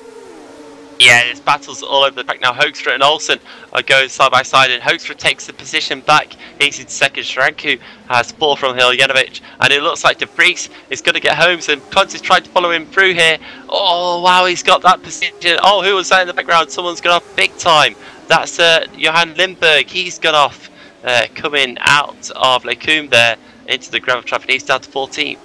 A: Yeah, there's battles all over the track now. Hoekstra and Olsen are going side by side, and Hoekstra takes the position back. He's in second. Shranku has pull from Hiljanovic, and it looks like De Vries is going to get Holmes, and Klont is trying to follow him through here. Oh, wow, he's got that position. Oh, who was that in the background? Someone's gone off big time. That's Johan Lindberg. He's gone off coming out of Lecumbe there into the gravel trap, and he's down to 14th.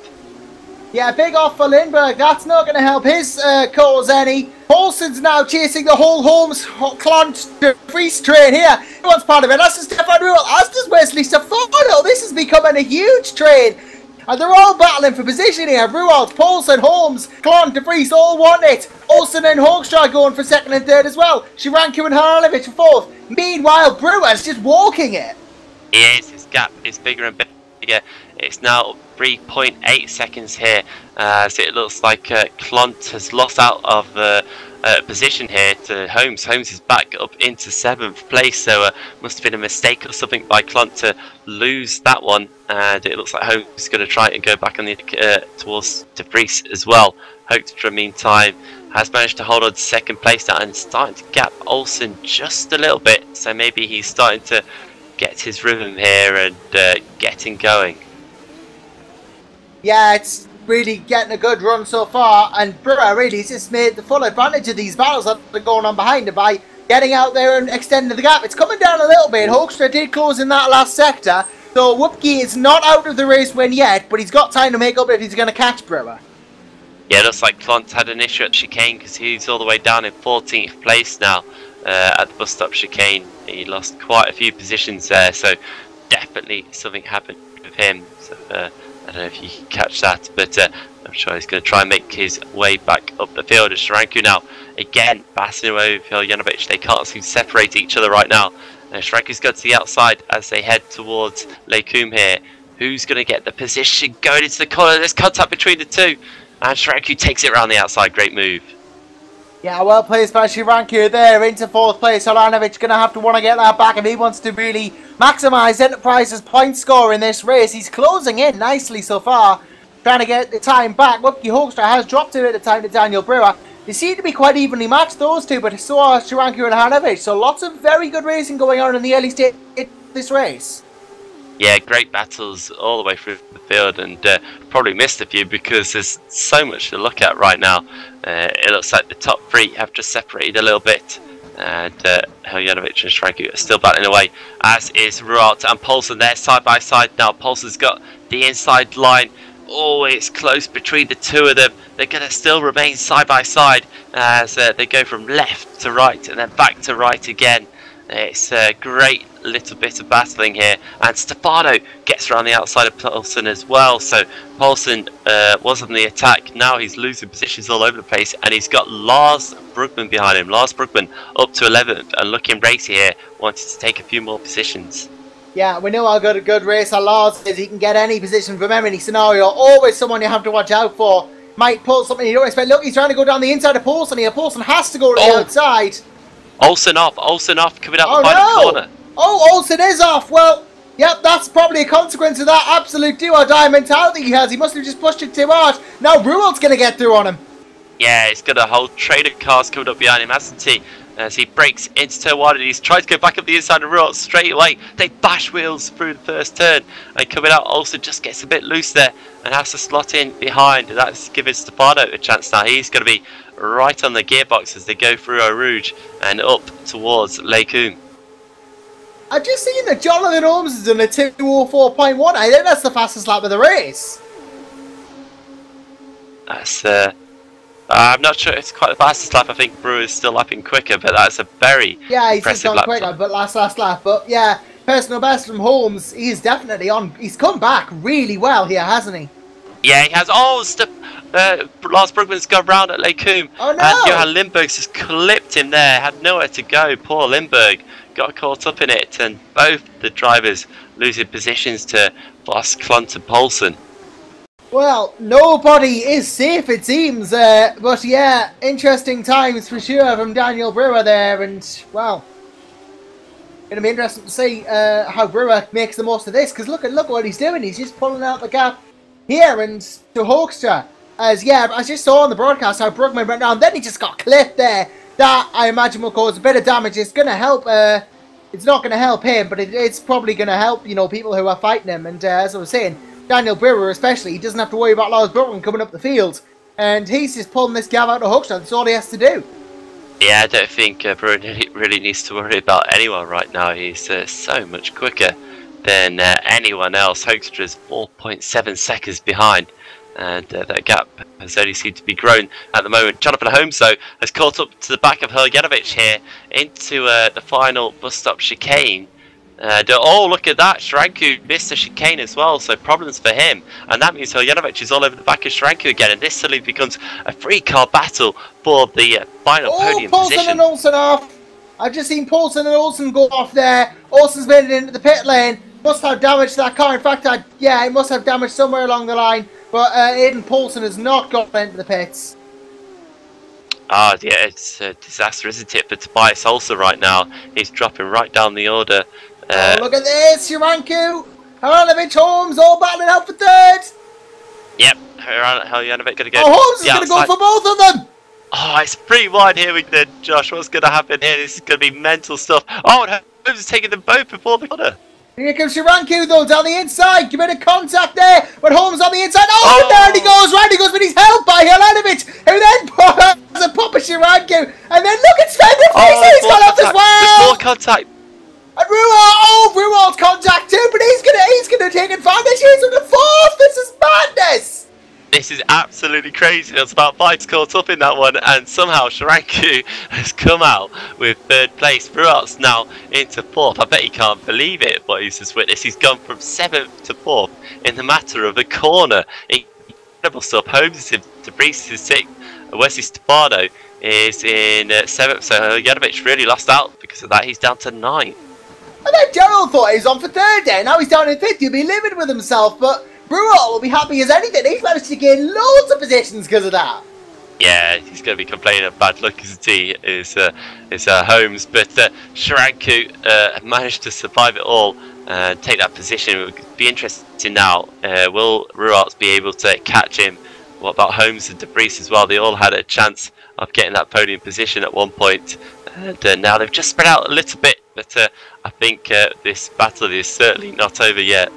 B: Yeah, big off for Lindberg. That's not going to help his cause any. Paulson's now chasing the whole Holmes Klont De Vries train here. He wants part of it. That's Stefan Ruhl, as does Wesley Stefano. This is becoming a huge train. And they're all battling for position here. Ruwald, Paulson, Holmes, Klont, De Vries all want it. Olsen and Hoekstra going for second and third as well. Shranku and Harlovic for fourth. Meanwhile, Brewer's just walking it.
A: He is. His gap is bigger and bigger. It's now 3.8 seconds here, so it looks like Klont has lost out of position here to Holmes. Holmes is back up into 7th place, so must have been a mistake or something by Klont to lose that one, and it looks like Holmes is going to try and go back on the towards De Vries as well. Hoekstra, meantime, has managed to hold on to 2nd place now and starting to gap Olsen just a little bit, so maybe he's starting to get his rhythm here and getting going.
B: Yeah, it's really getting a good run so far, and Brewer really has just made the full advantage of these battles that are going on behind him by getting out there and extending the gap. It's coming down a little bit. Hoekstra did close in that last sector, so Wupke is not out of the race win yet, but he's got time to make up if he's going to catch Brewer.
A: Yeah, it looks like Klont had an issue at chicane because he's all the way down in 14th place now at the bus stop chicane. He lost quite a few positions there, so definitely something happened with him. So I don't know if you can catch that, but I'm sure he's going to try and make his way back up the field. Shranku now again battling away with Hiljanovic. They can't seem to separate each other right now. Shranku's got to the outside as they head towards Lecumbe here. Who's going to get the position going into the corner? There's contact between the two, and Shranku takes it around the outside. Great move. Yeah,
B: well played by Shranku there into 4th place. Hiljanovic going to have to want to get that back if he wants to really maximise Enterprise's point score in this race. He's closing in nicely so far, trying to get the time back. Wupke Hoekstra has dropped a bit of time to Daniel Brewer. They seem to be quite evenly matched, those two, but so are Shranku and Hiljanovic. So lots of very good racing going on in the early stage of this race.
A: Yeah, great battles all the way through the field, and probably missed a few because there's so much to look at right now. It looks like the top 3 have just separated a little bit, and Hiljanovic and Shranku are still battling away, as is Ruwald and Paulson there side by side now. Paulson's got the inside line. Oh, it's close between the two of them. They're going to still remain side by side as they go from left to right and then back to right again. It's a great little bit of battling here, and Stefano gets around the outside of Paulson as well. So Paulson was on the attack. Now he's losing positions all over the place, and he's got Lars Brugman behind him. Lars Brugman up to 11th and looking racy here, wanted to take a few more positions.
B: Yeah, we know how good a good racer Lars is. He can get any position from any scenario. Always someone you have to watch out for. Might pull something you don't expect. Look, he's trying to go down the inside of Paulson here. Paulson has to go to the outside.
A: Olsen off, coming out the final corner.
B: Oh, Olsen is off. Well, yep, that's probably a consequence of that absolute do-or-die mentality he has. He must have just pushed it too hard. Now Ruwald's going to get through on him.
A: Yeah, he's got a whole train of cars coming up behind him, hasn't he? as he breaks into turn 1 and he's tried to go back up the inside and Ruart straight away. They bash wheels through the first turn, and coming out also just gets a bit loose there and has to slot in behind, and that's giving Stefano a chance now. He's going to be right on the gearbox as they go through Eau Rouge and up towards Lake Coombe.
B: I've just seen that Jonathan Holmes has done a 2:04.1. I think that's the fastest lap of the race.
A: That's I'm not sure it's quite the fastest lap. I think Brewer's still lapping quicker, but that's a very
B: yeah, he's just
A: impressive
B: gone
A: lap
B: quicker,
A: time.
B: but last lap. But yeah, personal best from Holmes. He's definitely on. He's come back really well here, hasn't he?
A: Yeah, he has. Oh, Lars Brugman's gone round at Lake Coombe.
B: Oh no!
A: And Johan Lindberg's just clipped him there. Had nowhere to go. Poor Lindberg got caught up in it, and both the drivers losing positions to Voss, Klunt and Poulsen.
B: Well, nobody is safe, it seems. But yeah, interesting times for sure from Daniel Brewer there, and well, it'll be interesting to see how Brewer makes the most of this. Because look what he's doing. He's just pulling out the gap here and to Hoekstra. As yeah, I just saw on the broadcast how Brugman went down. Then he just got clipped there. That I imagine will cause a bit of damage. It's going to help. It's not going to help him, but it's probably going to help people who are fighting him. And as I was saying, Daniel Brewer especially, he doesn't have to worry about Lars Brugman coming up the field, and he's just pulling this gap out of Hoekstra. That's all he has to do. Yeah,
A: I don't think Brewer really needs to worry about anyone right now. He's so much quicker than anyone else. Hoekstra's 4.7 seconds behind, and that gap has only seemed to be grown at the moment. Jonathan Holmes, though, has caught up to the back of Herjanovic here into the final bus stop chicane. Oh, look at that. Shranku missed a chicane as well, so problems for him. And that means Herjanovic is all over the back of Shranku again, and this suddenly becomes a three-car battle for the final podium
B: Poulsen
A: position.
B: And Olsen off. I've just seen Poulsen and Olsen go off there. Olsen's made it into the pit lane. Must have damaged that car. In fact, yeah, it must have damaged somewhere along the line. But Aidan Poulsen has not got into the pits.
A: Ah, yeah, it's a disaster, isn't it, for Tobias also right now. He's dropping right down the order.
B: Look at this, Shranku, Herjanovic, Holmes, all battling out for third.
A: Yep, Herjanovic going to go.
B: Oh, Holmes is going to go for both of them.
A: Oh, it's pretty wide here with Josh. What's going to happen here? This is going to be mental stuff. Oh, and Holmes is taking them both before the corner.
B: Here comes Shranku though, down the inside. Give it a contact there, but Holmes on the inside. Oh, and there he goes, right he goes, but he's held by Herjanovic, who then has a pop of Shranku. And then look at Sven de Vries, he's gone off as well.
A: There's more contact.
B: And Ruart's contact too, but he's gonna take advantage. He's on the fourth. This is madness.
A: This is absolutely crazy. There's about 5 caught up in that one, and somehow Shranku has come out with third place. Ruart's now into fourth. I bet he can't believe it, what he's just witnessed. He's gone from 7th to 4th in the matter of a corner. Incredible stuff. Holmes is in de Vries is 6th. Wesley Stefano is in 7th. So Herjanovic really lost out because of that. He's down to 9th.
B: And then Gerald thought he was on for third there. Now he's down in 5th. He'll be living with himself, but Ruart will be happy as anything. He's managed to gain loads of positions because of that.
A: Yeah, he's going to be complaining of bad luck, isn't he? Is Holmes, but Shranku managed to survive it all and take that position. It would be interesting now. Will Ruart be able to catch him? What about Holmes and de Vries as well? They all had a chance of getting that podium position at one point, and now they've just spread out a little bit. But I think this battle is certainly not over yet.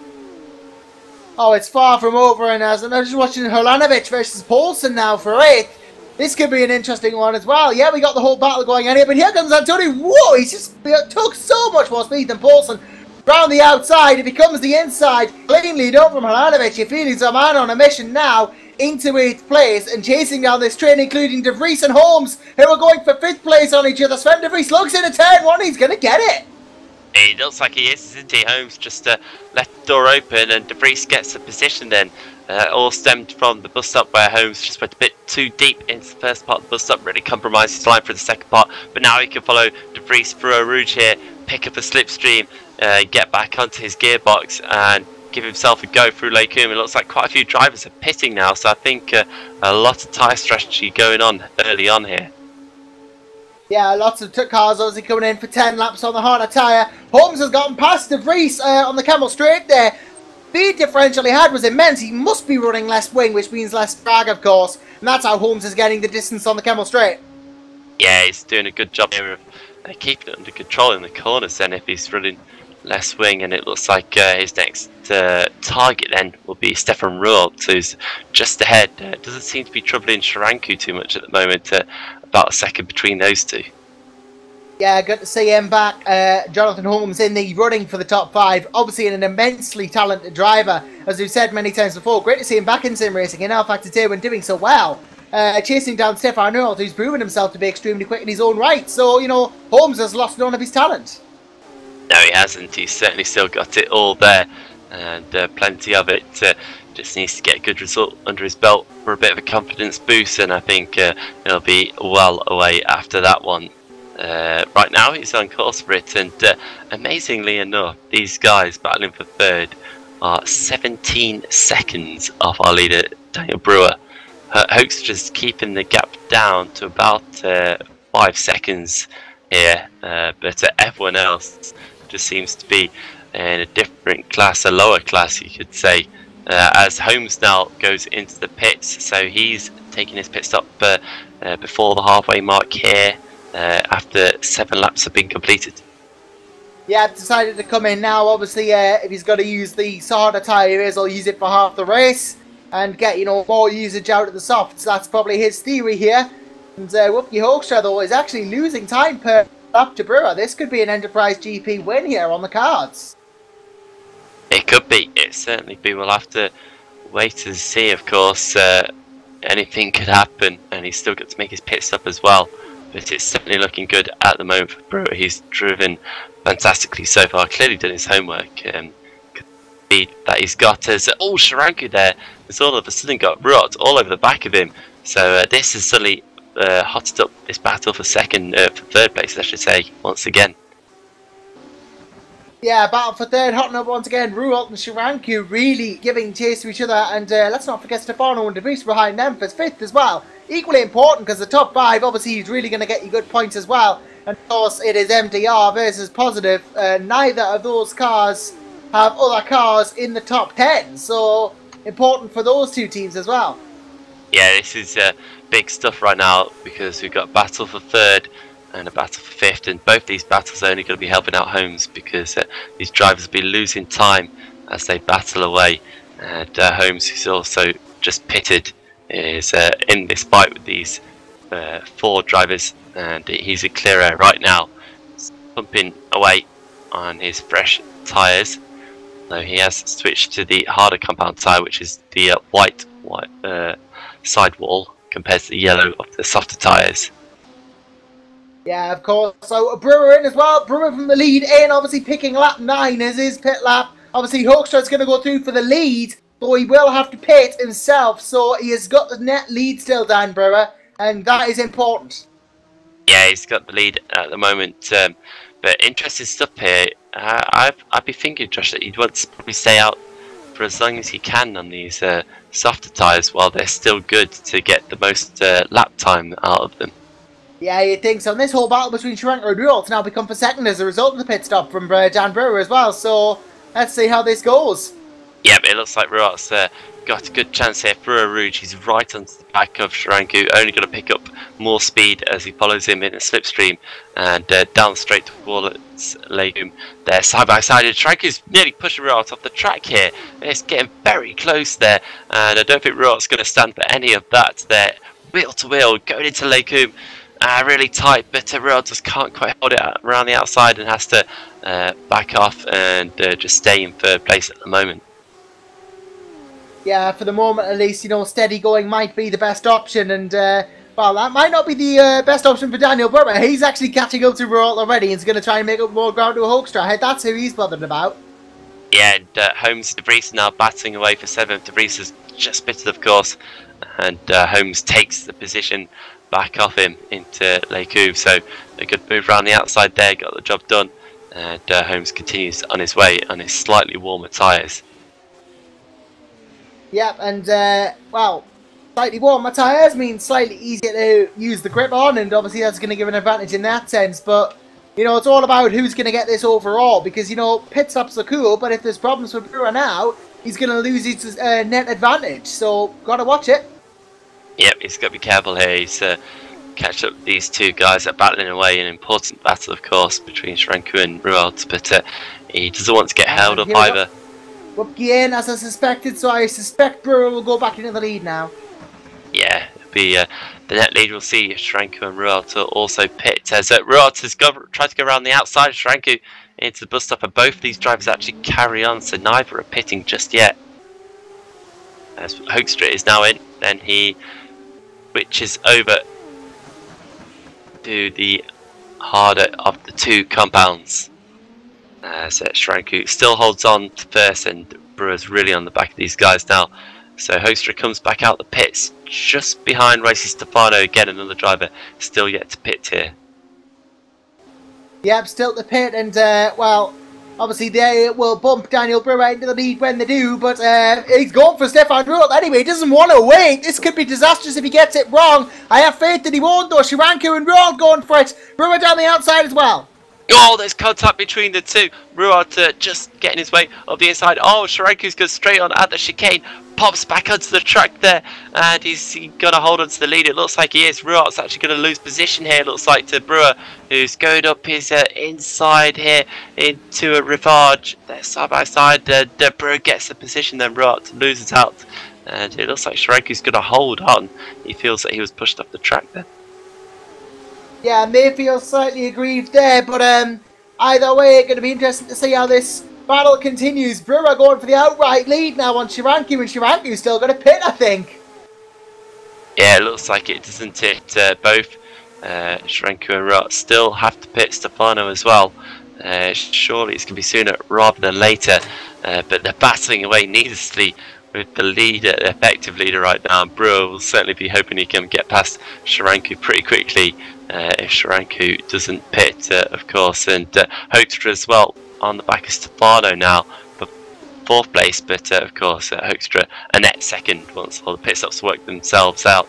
B: Oh, it's far from over, and as I'm just watching Herjanovic versus Poulsen now for 8th. This could be an interesting one as well. Yeah, we got the whole battle going on here, but here comes Antoni. Whoa, he's just took so much more speed than Poulsen. Round the outside, it becomes the inside. Cleanly done from Herjanovic. You feel he's a man on a mission now into 8th place and chasing down this train, including de Vries and Holmes, who are going for 5th place on each other. Sven de Vries looks in a turn 1, he's going to get it.
A: It looks like he is, isn't he? Holmes just left the door open, and de Vries gets a position then. All stemmed from the bus stop where Holmes just went a bit too deep into the first part of the bus stop, really compromised his line for the second part. But now he can follow de Vries through Eau Rouge here, pick up a slipstream, get back onto his gearbox and give himself a go through Lake Coombe. It looks like quite a few drivers are pitting now, so I think a lot of tyre strategy going on early on here.
B: Yeah, lots of cars obviously coming in for 10 laps on the harder tyre. Holmes has gotten past de Vries on the Camel Straight there. Speed differential he had was immense. He must be running less wing, which means less drag, of course. And that's how Holmes is getting the distance on the Camel Straight.
A: Yeah, he's doing a good job here of keeping it under control in the corners then if he's running less wing, and it looks like his next target then will be Stefan Ruolt, who's just ahead. Doesn't seem to be troubling Sharanku too much at the moment, about a second between those two.
B: Yeah, good to see him back. Jonathan Holmes in the running for the top 5. Obviously an immensely talented driver, as we've said many times before. Great to see him back in sim racing in Alpha Teder when doing so well. Chasing down Stefan Ruolt, who's proven himself to be extremely quick in his own right. So, you know, Holmes has lost none of his talent.
A: No, he hasn't. He's certainly still got it all there, and plenty of it. Just needs to get a good result under his belt for a bit of a confidence boost, and I think he'll be well away after that one. Right now he's on course for it, and amazingly enough, these guys battling for third are 17 seconds off our leader Daniel Brewer. Hoax just keeping the gap down to about 5 seconds here, but everyone else just seems to be in a different class, a lower class you could say, as Holmes now goes into the pits. So he's taking his pit stop before the halfway mark here, after 7 laps have been completed.
B: Yeah, I've decided to come in now. Obviously, if he's got to use the harder tyres, I'll use it for half the race and get, you know, more usage out of the softs. That's probably his theory here. And Whoopie Hoekstra, though, is actually losing time per lap to Brewer. This could be an Enterprise GP win here on the cards.
A: It could be. It certainly be. We'll have to wait and see, of course. Anything could happen, and he's still got to make his pit stop as well. But it's certainly looking good at the moment for Brewer. He's driven fantastically so far, clearly done his homework. Speed that he's got as Sharanku there has all of a sudden got Ruolt all over the back of him. So this has suddenly hotted up this battle for third place, I should say, once again.
B: Yeah, battle for third, hotting up once again. Ruolt and Sharanku really giving chase to each other, and let's not forget Stefano and De Vries behind them for 5th as well. Equally important, because the top 5, obviously, he's really going to get you good points as well. And of course, it is MDR versus Positive. Neither of those cars have other cars in the top 10, so important for those two teams as well.
A: Yeah, this is big stuff right now, because we've got a battle for third and a battle for 5th, and both these battles are only going to be helping out Holmes, because these drivers will be losing time as they battle away. And Holmes, who's also just pitted, is in this fight with these 4 drivers, and he's a clear air right now, pumping away on his fresh tyres. So he has switched to the harder compound tyre, which is the white sidewall compared to the yellow of the softer tyres.
B: Yeah, of course. So Brewer in as well. Brewer from the lead in, obviously picking lap 9 as his pit lap. Obviously Hoekstra's going to go through for the lead, but he will have to pit himself, so he has got the net lead still, Dan Brewer, and that is important.
A: Yeah, he's got the lead at the moment, but interesting stuff here. I'd be thinking, Josh, that he'd want to probably stay out for as long as he can on these softer tyres while they're still good, to get the most lap time out of them.
B: Yeah, you'd think so. And this whole battle between Sharanku and Ruolt now become for second as a result of the pit stop from Dan Brewer as well, so let's see how this goes.
A: Yeah, but it looks like Ruot's got a good chance here. Brewer Rouge, he's right onto the back of Sharanku, only going to pick up more speed as he follows him in a slipstream, and down straight towards Legum. They're side by side, and Sharanku's nearly pushing Ruot off the track here. It's getting very close there, and I don't think Ruot's going to stand for any of that. They're wheel to wheel going into Legum. Really tight, but Ruot just can't quite hold it around the outside and has to back off and just stay in third place at the moment.
B: Yeah, for the moment at least, you know, steady going might be the best option, and well, that might not be the best option for Daniel Brewer. He's actually catching up to Ruolt already and is going to try and make up more ground to Hoekstra. That's who he's bothered about. Yeah,
A: and Holmes and De Vries now battling away for 7th. De Vries has just pitted, of course, and Holmes takes the position back off him into Legum, so a good move around the outside there, got the job done, and Holmes continues on his way on his slightly warmer tyres.
B: Yep, and well, slightly warmer tyres means slightly easier to use the grip on, and obviously that's going to give an advantage in that sense, but you know, it's all about who's going to get this overall, because you know, pit stops are cool, but if there's problems with Brewer now, he's going to lose his net advantage, so gotta watch it.
A: Yep, he's got to be careful here. He's catch up with these two guys that are battling away. An important battle, of course, between Shranku and Rualt, but he doesn't want to get held up either.
B: Whoopkie in, as I suspected, so I suspect Brewer will go back into the lead now.
A: Yeah, it'll be the net lead. We'll see Shranku and Rualt also pit, as Rualt has tried to go around the outside of Shranku into the bus stop, and both of these drivers actually carry on, so neither are pitting just yet. As Hoekstra is now in, then he switches over to the harder of the two compounds. So Shranku still holds on to first, and Brewer's really on the back of these guys now. So Hoekstra comes back out the pits just behind Racing Stefano. Again, another driver still yet to pit here.
B: Yep, still at the pit, and well, obviously they will bump Daniel Brewer into the lead when they do, but he's going for Stefan Rualt anyway. He doesn't want to wait. This could be disastrous if he gets it wrong. I have faith that he won't, though. Shranku and Rualt going for it. Brewer down the outside as well.
A: Oh, there's contact between the two. Rualt just getting his way up the inside. Oh, Shranku's goes straight on at the chicane. Pops back onto the track there, and he's going to hold on to the lead. It looks like he is. Rualt's actually going to lose position here, it looks like, to Brewer, who's going up his inside here into a rivage. They're side by side. Brewer gets the position, then Rualt loses out. And it looks like Shranku's going to hold on. He feels that he was pushed off the track there.
B: Yeah, Mayfield slightly aggrieved there, but either way, it's going to be interesting to see how this battle continues. Brewer going for the outright lead now on Shranku, and Shranku's still going to pit, I think.
A: Yeah, it looks like it, doesn't it? Both Shranku and Rualt still have to pit Stefano as well. Surely it's going to be sooner rather than later, but they're battling away needlessly with the leader, the effective leader right now. And Brewer will certainly be hoping he can get past Shranku pretty quickly if Shranku doesn't pit, of course. And Hoekstra as well on the back of Stefano now for 4th place, but of course Hoekstra a net second once all the pit stops work themselves out.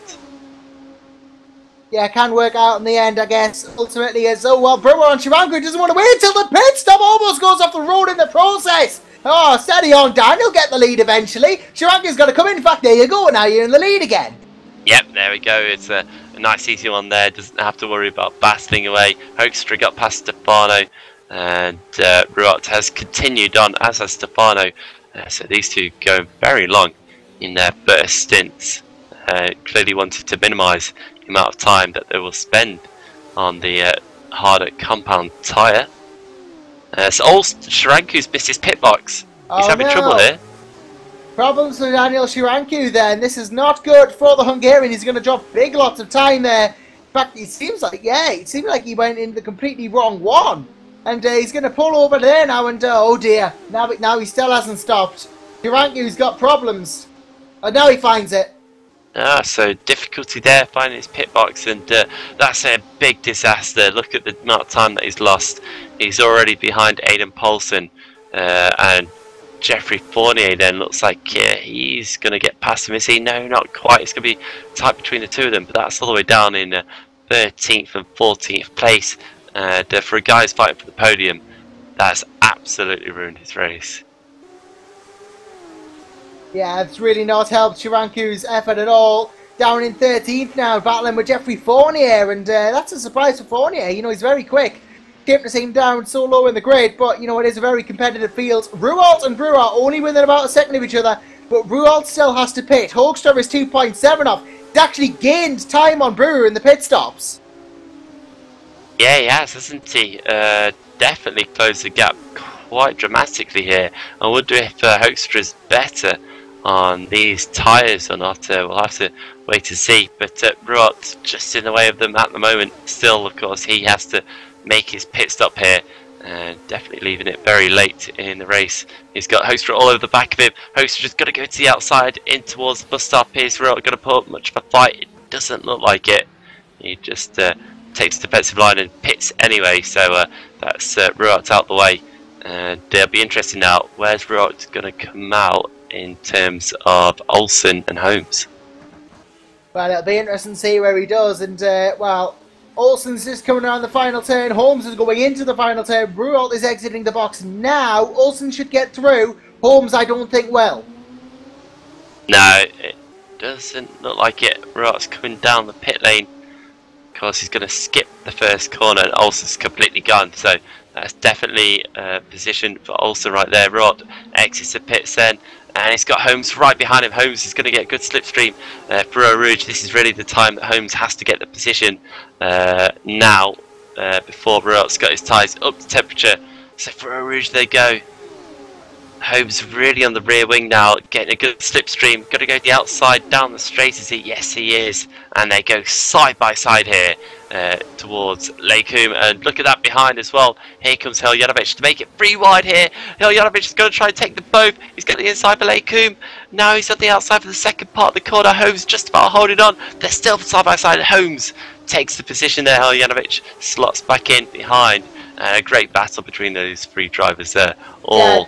B: Yeah, it can work out in the end, I guess, ultimately. As well, Brewer on Shranku doesn't want to wait until the pit stop almost goes off the road in the process. Oh, steady on, Dan. You'll get the lead eventually. Shranku's got to come in. In fact, there you go. Now you're in the lead again.
A: Yep, there we go. It's a nice easy one there. Doesn't have to worry about battling away. Hoekstra got past Stefano, and Rualt has continued on, as has Stefano. So these two going very long in their first stints. Clearly wanted to minimise the amount of time that they will spend on the harder compound tyre. So Shranku's missed his pit box. He's having trouble here.
B: Problems for Daniel Shranku then. This is not good for the Hungarian. He's going to drop big lots of time there. In fact, it seems like, yeah, it seemed like he went into the completely wrong one. And he's going to pull over there now, and oh dear, now he still hasn't stopped. Shranku's got problems. And now he finds it.
A: So difficulty there finding his pit box, and that's a big disaster. Look at the amount of time that he's lost. He's already behind Aidan Poulsen, and Jeffrey Fournier then looks like he's going to get past him. Is he? No, not quite. It's going to be tight between the two of them, but that's all the way down in 13th and 14th place. And for a guy who's fighting for the podium, that's absolutely ruined his race.
B: Yeah, it's really not helped Shranku's effort at all. Down in 13th now, battling with Jeffrey Fournier, and that's a surprise for Fournier. You know, he's very quick. Shame to see him down so low in the grid, but you know, it is a very competitive field. Rualt and Brewer only within about a second of each other, but Rualt still has to pit. Hoekstra is 2.7 off. He's actually gained time on Brewer in the pit stops.
A: Yeah, he has, hasn't he? Definitely closed the gap quite dramatically here. I wonder if Hoekstra is better on these tyres or not. We'll have to wait to see. But Rualt just in the way of them at the moment. Still, of course, he has to make his pit stop here, and definitely leaving it very late in the race. He's got Hoekstra all over the back of him. Hoekstra's got to go to the outside in towards the bus stop. He's Rualt going to put up much of a fight. It doesn't look like it. He just takes the defensive line and pits anyway, so that's Rualt out the way. And it'll be interesting now, where's Rualt going to come out in terms of Olsen and Holmes?
B: Well, it'll be interesting to see where he does, and well, Olsen's just coming around the final turn. Holmes is going into the final turn. Rualt is exiting the box now. Olsen should get through. Holmes, I don't think will.
A: No, it doesn't look like it. Rualt's coming down the pit lane. course, he's going to skip the first corner, and Olsen's completely gone. So that's definitely a position for Olsen right there. Rod exits the pits then, and he's got Holmes right behind him. Holmes is going to get a good slipstream for Eau Rouge. This is really the time that Holmes has to get the position now before Ruart's got his tyres up to temperature. So for Eau Rouge they go. Holmes really on the rear wing now, getting a good slipstream. Got to go the outside down the straight, is he? Yes, he is. And they go side by side here towards Lekum. And look at that behind as well. Here comes Heljanovic to make it free wide here. Heljanovic is going to try and take them both. He's got the inside for Lekum. Now he's on the outside for the second part of the corner. Holmes just about holding on. They're still side by side. Holmes takes the position there. Heljanovic slots back in behind. Great battle between those three drivers there. All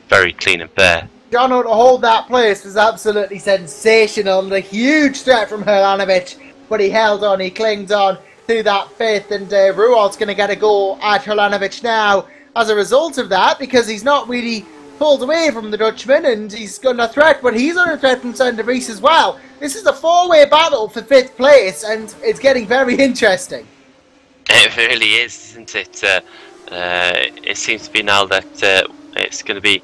A: very clean and fair.
B: Jono, to hold that place was absolutely sensational, and a huge threat from Heljanovic, but he held on, he clinged on through that fifth, and Ruart's going to get a go at Heljanovic now as a result of that, because he's not really pulled away from the Dutchman, and he's under threat, but he's under threat from Saint de Vries as well. This is a four-way battle for fifth place, and it's getting very interesting.
A: It really is, isn't it? It seems to be now that it's going to be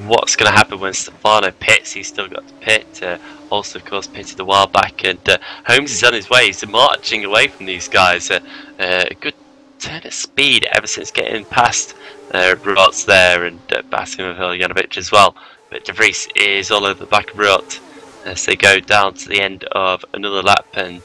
A: what's going to happen when Stefano pits. He's still got to pit. Also, of course, pitted a while back, and Holmes is on his way. He's marching away from these guys. A good turn of speed ever since getting past Ruart's there, and passing with Heljanovic as well. But de Vries is all over the back of Ruart as they go down to the end of another lap, and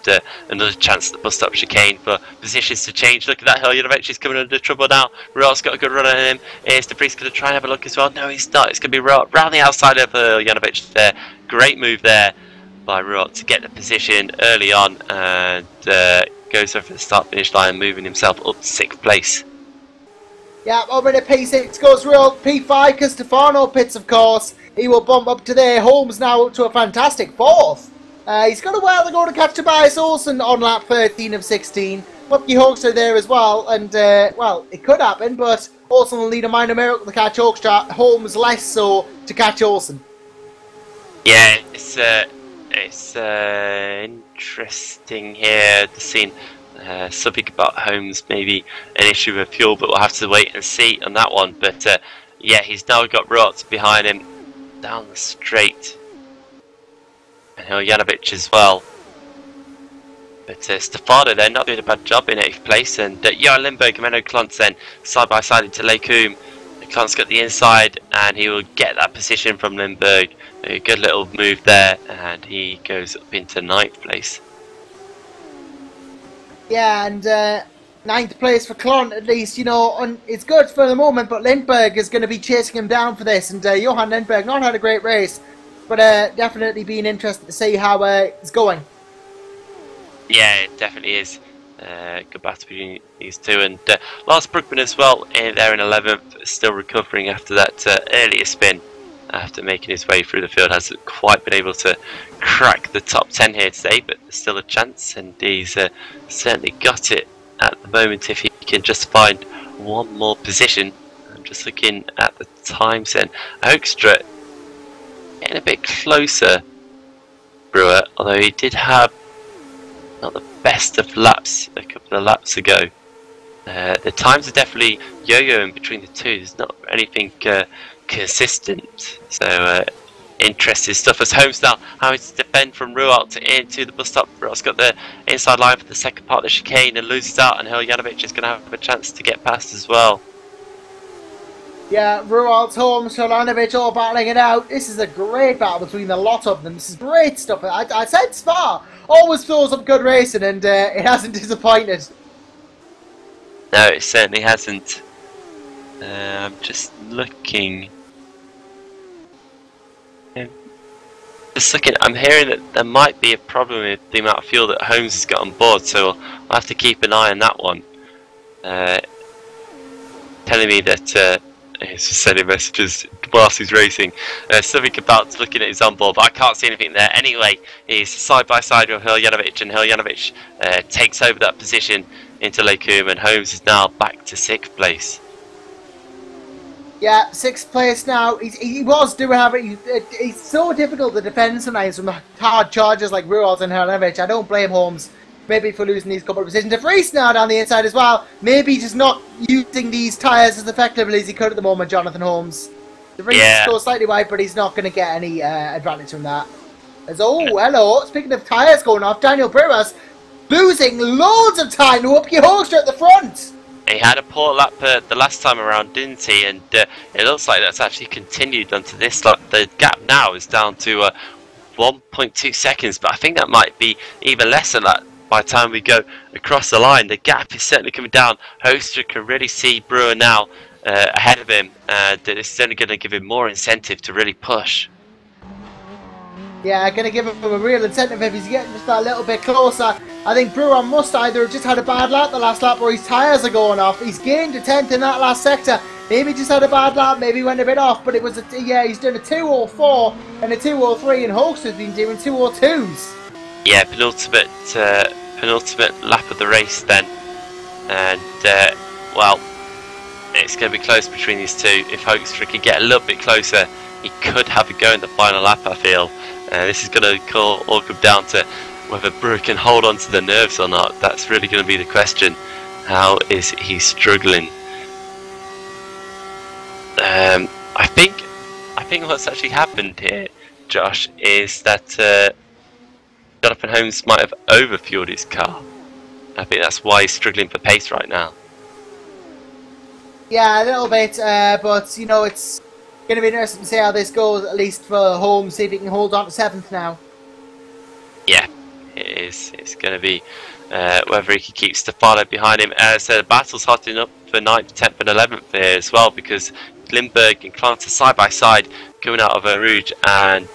A: another chance at the bus stop chicane for positions to change. Look at that, Heljanovic is coming under trouble now. Ruart's got a good run on him. Is de Vries going to try and have a look as well? No, he's not. It's going to be Ruart round the outside of Heljanovic there. Great move there by Ruart to get the position early on, and goes over the start finish line, moving himself up to 6th place.
B: Yeah, over to P6 goes Ruart. P5 because Stefano pits, of course. He will bump up to there. Holmes now up to a fantastic 4th. He's got a while to go to catch Tobias Olsen on lap 13 of 16. Lucky Hoekstra there as well, and well, it could happen, but Olsen will need a minor miracle to catch Hoekstra. Holmes less so to catch Olsen.
A: Yeah, it's interesting here to see something about Holmes, maybe an issue with fuel, but we'll have to wait and see on that one. But yeah, he's now got Ruart behind him down the straight, and Heljanovic as well. But Stefano, they're not doing a bad job in 8th place, and Johan Lindberg and Menno Klantz then side by side into Lekum. Klantz got the inside, and he will get that position from Lindberg. A good little move there, and he goes up into 9th place.
B: Yeah, and 9th place for Klont, at least, you know, it's good for the moment, but Lindberg is going to be chasing him down for this, and Johan Lindberg not had a great race, but definitely being interested to see how it's going. Yeah,
A: it definitely is. Good battle between these two, and Lars Brugman as well, there in 11th, still recovering after that earlier spin. After making his way through the field, hasn't quite been able to crack the top 10 here today, but there's still a chance, and he's certainly got it at the moment if he can just find one more position. I'm just looking at the times then. Hoekstra getting a bit closer, Brewer, although he did have not the best of laps a couple of laps ago. The times are definitely yo-yoing between the two. There's not anything consistent, so interesting stuff. As Holmes now having to defend from Ruart into the bus stop. Ruart's got the inside line for the second part of the chicane and loses out, and Heljanovic is going to have a chance to get past as well.
B: Yeah, Ruart, Holmes, Heljanovic all battling it out. This is a great battle between the lot of them. This is great stuff. I said Spa always throws up good racing, and it hasn't disappointed.
A: No, it certainly hasn't. I'm just looking. I'm hearing that there might be a problem with the amount of fuel that Holmes has got on board, so I'll have to keep an eye on that one. Telling me that he's just sending messages whilst he's racing. Something about looking at his onboard, but I can't see anything there. Anyway, he's side by side with Heljanovic, and Heljanovic takes over that position into Lekum, and Holmes is now back to 6th place.
B: Yeah, 6th place now. He was doing it. It's so difficult to defend sometimes from the hard charges like Ruart and Heljanovic. I don't blame Holmes. maybe for losing these couple of positions. De Vries now down the inside as well. Maybe just not using these tyres as effectively as he could at the moment, Jonathan Holmes. De Vries goes slightly wide, but he's not going to get any advantage from that. Hello. Speaking of tyres going off, Daniel Brewer's losing loads of time to Whoopie Hoekstra at the front.
A: He had a poor lap the last time around, didn't he? And it looks like that's actually continued onto this lap. The gap now is down to 1.2 seconds, but I think that might be even less than that by the time we go across the line. The gap is certainly coming down. Hoekstra can really see Brewer now ahead of him. This is only going to give him more incentive to really push.
B: Yeah, going to give him a real incentive if he's getting just a little bit closer. I think Brewer must either have just had a bad lap the last lap or his tyres are going off. He's gained a 10th in that last sector. Maybe just had a bad lap, maybe went a bit off, but it was he's done a 2:04 and a 2:03, and Hoekstra's been doing 2:02s. Yeah,
A: penultimate lap of the race then. And, well, it's going to be close between these two. If Hoekstra could get a little bit closer, he could have a go in the final lap, I feel. This is going to all come down to whether Brewer can hold on to the nerves or not. That's really going to be the question. How is he struggling? I think what's actually happened here, Josh, is that Jonathan Holmes might have overfueled his car. I think that's why he's struggling for pace right now.
B: Yeah, a little bit, but you know, it's going to be interesting to see how this goes, at least for Holmes, see if he can hold on to 7th now.
A: Yeah, it is. It's going to be whether he can keep Stefano behind him. So the battle's hotting up for 9th, 10th and 11th here as well, because Lindbergh and Clance are side by side coming out of Eau Rouge, and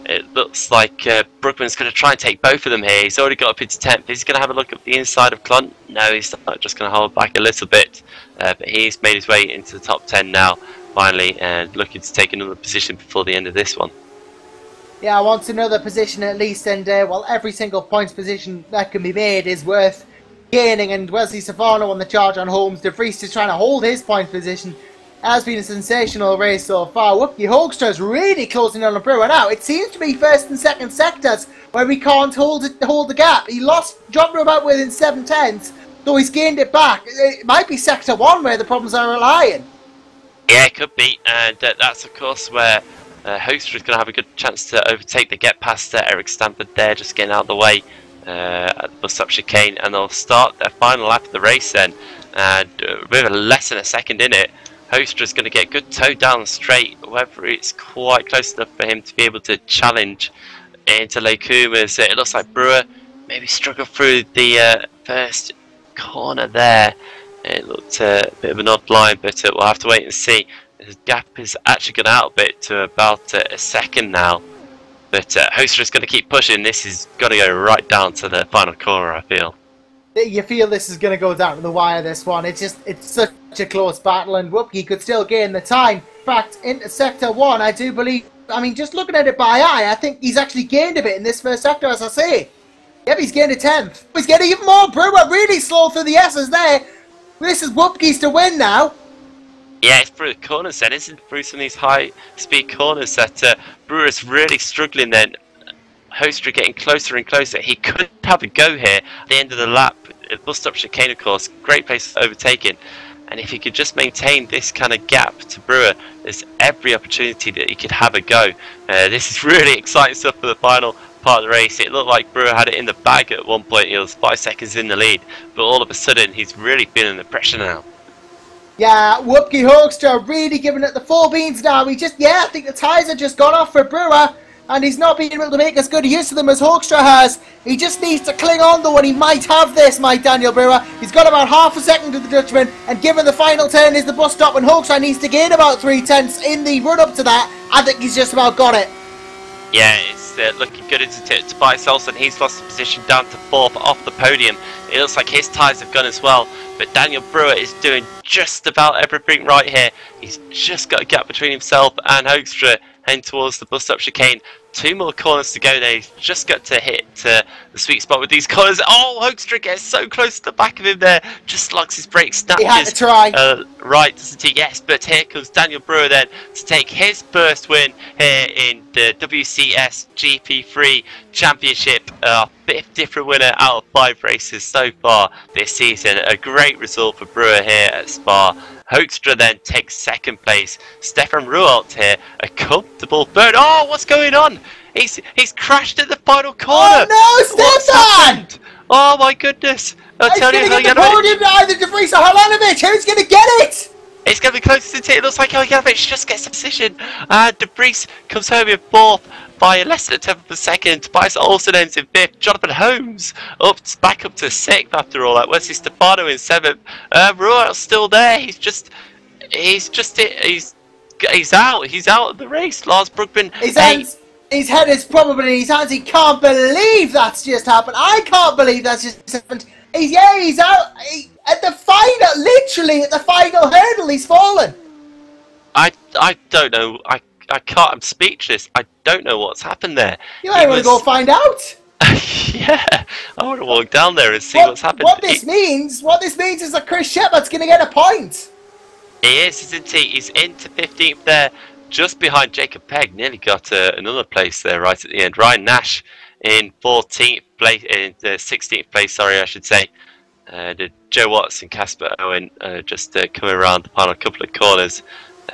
A: it looks like Brookman's going to try and take both of them here. He's already got up into 10th. He's going to have a look at the inside of Clunt. No, he's not, just going to hold back a little bit, but he's made his way into the top 10 now, finally, and looking to take another position before the end of this one.
B: Yeah, I want another position at least, and well, every single points position that can be made is worth gaining, and Wesley Stefano on the charge on Holmes. De Vries is trying to hold his points position. Has been a sensational race so far. Whoopie Hoekstra's really closing on the Brewer now. It seems to be first and second sectors where we can't hold the gap. He dropped about within 7/10, so he's gained it back. It might be sector 1 where the problems are lying.
A: Yeah, it could be, and that's of course where Hoekstra is going to have a good chance to overtake the get past Eric Stanford there, just getting out of the way at the bus stop chicane, and they'll start their final lap of the race then, and with less than a second in it. Hoekstra's going to get a good toe down the straight, whether it's quite close enough for him to be able to challenge into Les Coomers. It looks like Brewer maybe struggled through the first corner there. It looked a bit of an odd line, but we'll have to wait and see. The gap is actually gone out a bit to about a second now. But Hoekstra's going to keep pushing. This is going to go right down to the final corner, I feel.
B: You feel this is going to go down to the wire, this one. It's such a close battle, and Whoopie could still gain the time. In fact, into sector 1, I do believe, I mean, just looking at it by eye, I think he's actually gained a bit in this first sector, as I say. Yep, he's gained a 10th. He's getting even more. Brewer really slow through the S's there. This is Whoopie's to win now.
A: Yeah, it's through the corners then, isn't it? Through some of these high-speed corners that Brewer's really struggling then. Hoekstra getting closer and closer. He could have a go here at the end of the lap. Bus stop chicane, of course, great place for overtaking. And if he could just maintain this kind of gap to Brewer, there's every opportunity that he could have a go. This is really exciting stuff for the final part of the race. It looked like Brewer had it in the bag at one point. He was 5 seconds in the lead, but all of a sudden he's really feeling the pressure now.
B: Yeah, Whoopie Hoekstra really giving it the full beans now. I think the tyres have just gone off for Brewer, and he's not being able to make as good use of them as Hoekstra has. He just needs to cling on though, and he might have this, Daniel Brewer. He's got about half a second to the Dutchman, and given the final turn is the bus stop, and Hoekstra needs to gain about 3/10 in the run up to that, I think he's just about got it.
A: Yeah, it's looking good, isn't it? Tobias Olsen, he's lost the position down to 4th off the podium. It looks like his tyres have gone as well, but Daniel Brewer is doing just about everything right here. He's just got a gap between himself and Hoekstra, heading towards the bus stop chicane. 2 more corners to go there. He's just got to hit the sweet spot with these corners. Oh, Hoekstra gets so close to the back of him there. Just slugs his brakes, snatches.
B: He had to try.
A: Right, doesn't he? Yes, but here comes Daniel Brewer then to take his first win here in the WCS GP3 Championship. A bit different winner out of 5 races so far this season. A great result for Brewer here at Spa. Hoekstra then takes 2nd place. Stefan Rualt here, a comfortable 3rd. Oh, what's going on? He's crashed at the final corner.
B: Oh no, Stefan!
A: Oh my goodness! I'll
B: He's
A: tell
B: going
A: you,
B: to get the podium behind the De Vries or Helenovic. Who's going to get it?
A: it's going to be close to it. It looks like Helenovic just gets a position. De Vries comes home in 4th by less than a tenth of a second. Tobias Olsen ends in 5th. Jonathan Holmes back up to 6th after all that. Wesley Stefano in 7th. Ruart's still there. He's out. He's out of the race. Lars Brugman.
B: His head is probably in his hands. He can't believe that's just happened. I can't believe that's just happened. He's out at the final, literally at the final hurdle. He's fallen.
A: I don't know. I can't. I'm speechless. I don't know what's happened there.
B: You might want to go find out.
A: Yeah, I want to walk down there and see what's happened.
B: What this means is that Chris Shepard's going to get a point.
A: He is, isn't he? He's into 15th there, just behind Jacob Pegg. Nearly got another place there right at the end. Ryan Nash in 14th place, in 16th place. Sorry, I should say. Joe Watts and Casper Owen just coming around the final couple of corners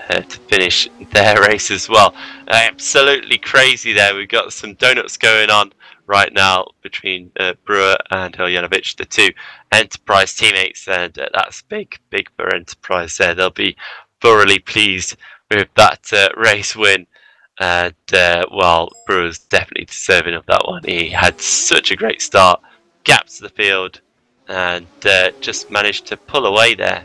A: to finish their race as well. Absolutely crazy there. We've got some donuts going on right now between Brewer and Helenovic, the 2 Enterprise teammates, and that's big for Enterprise there. They'll be thoroughly pleased with that race win, and well, Brewer's definitely deserving of that one. He had such a great start, gaps to the field, and just managed to pull away there.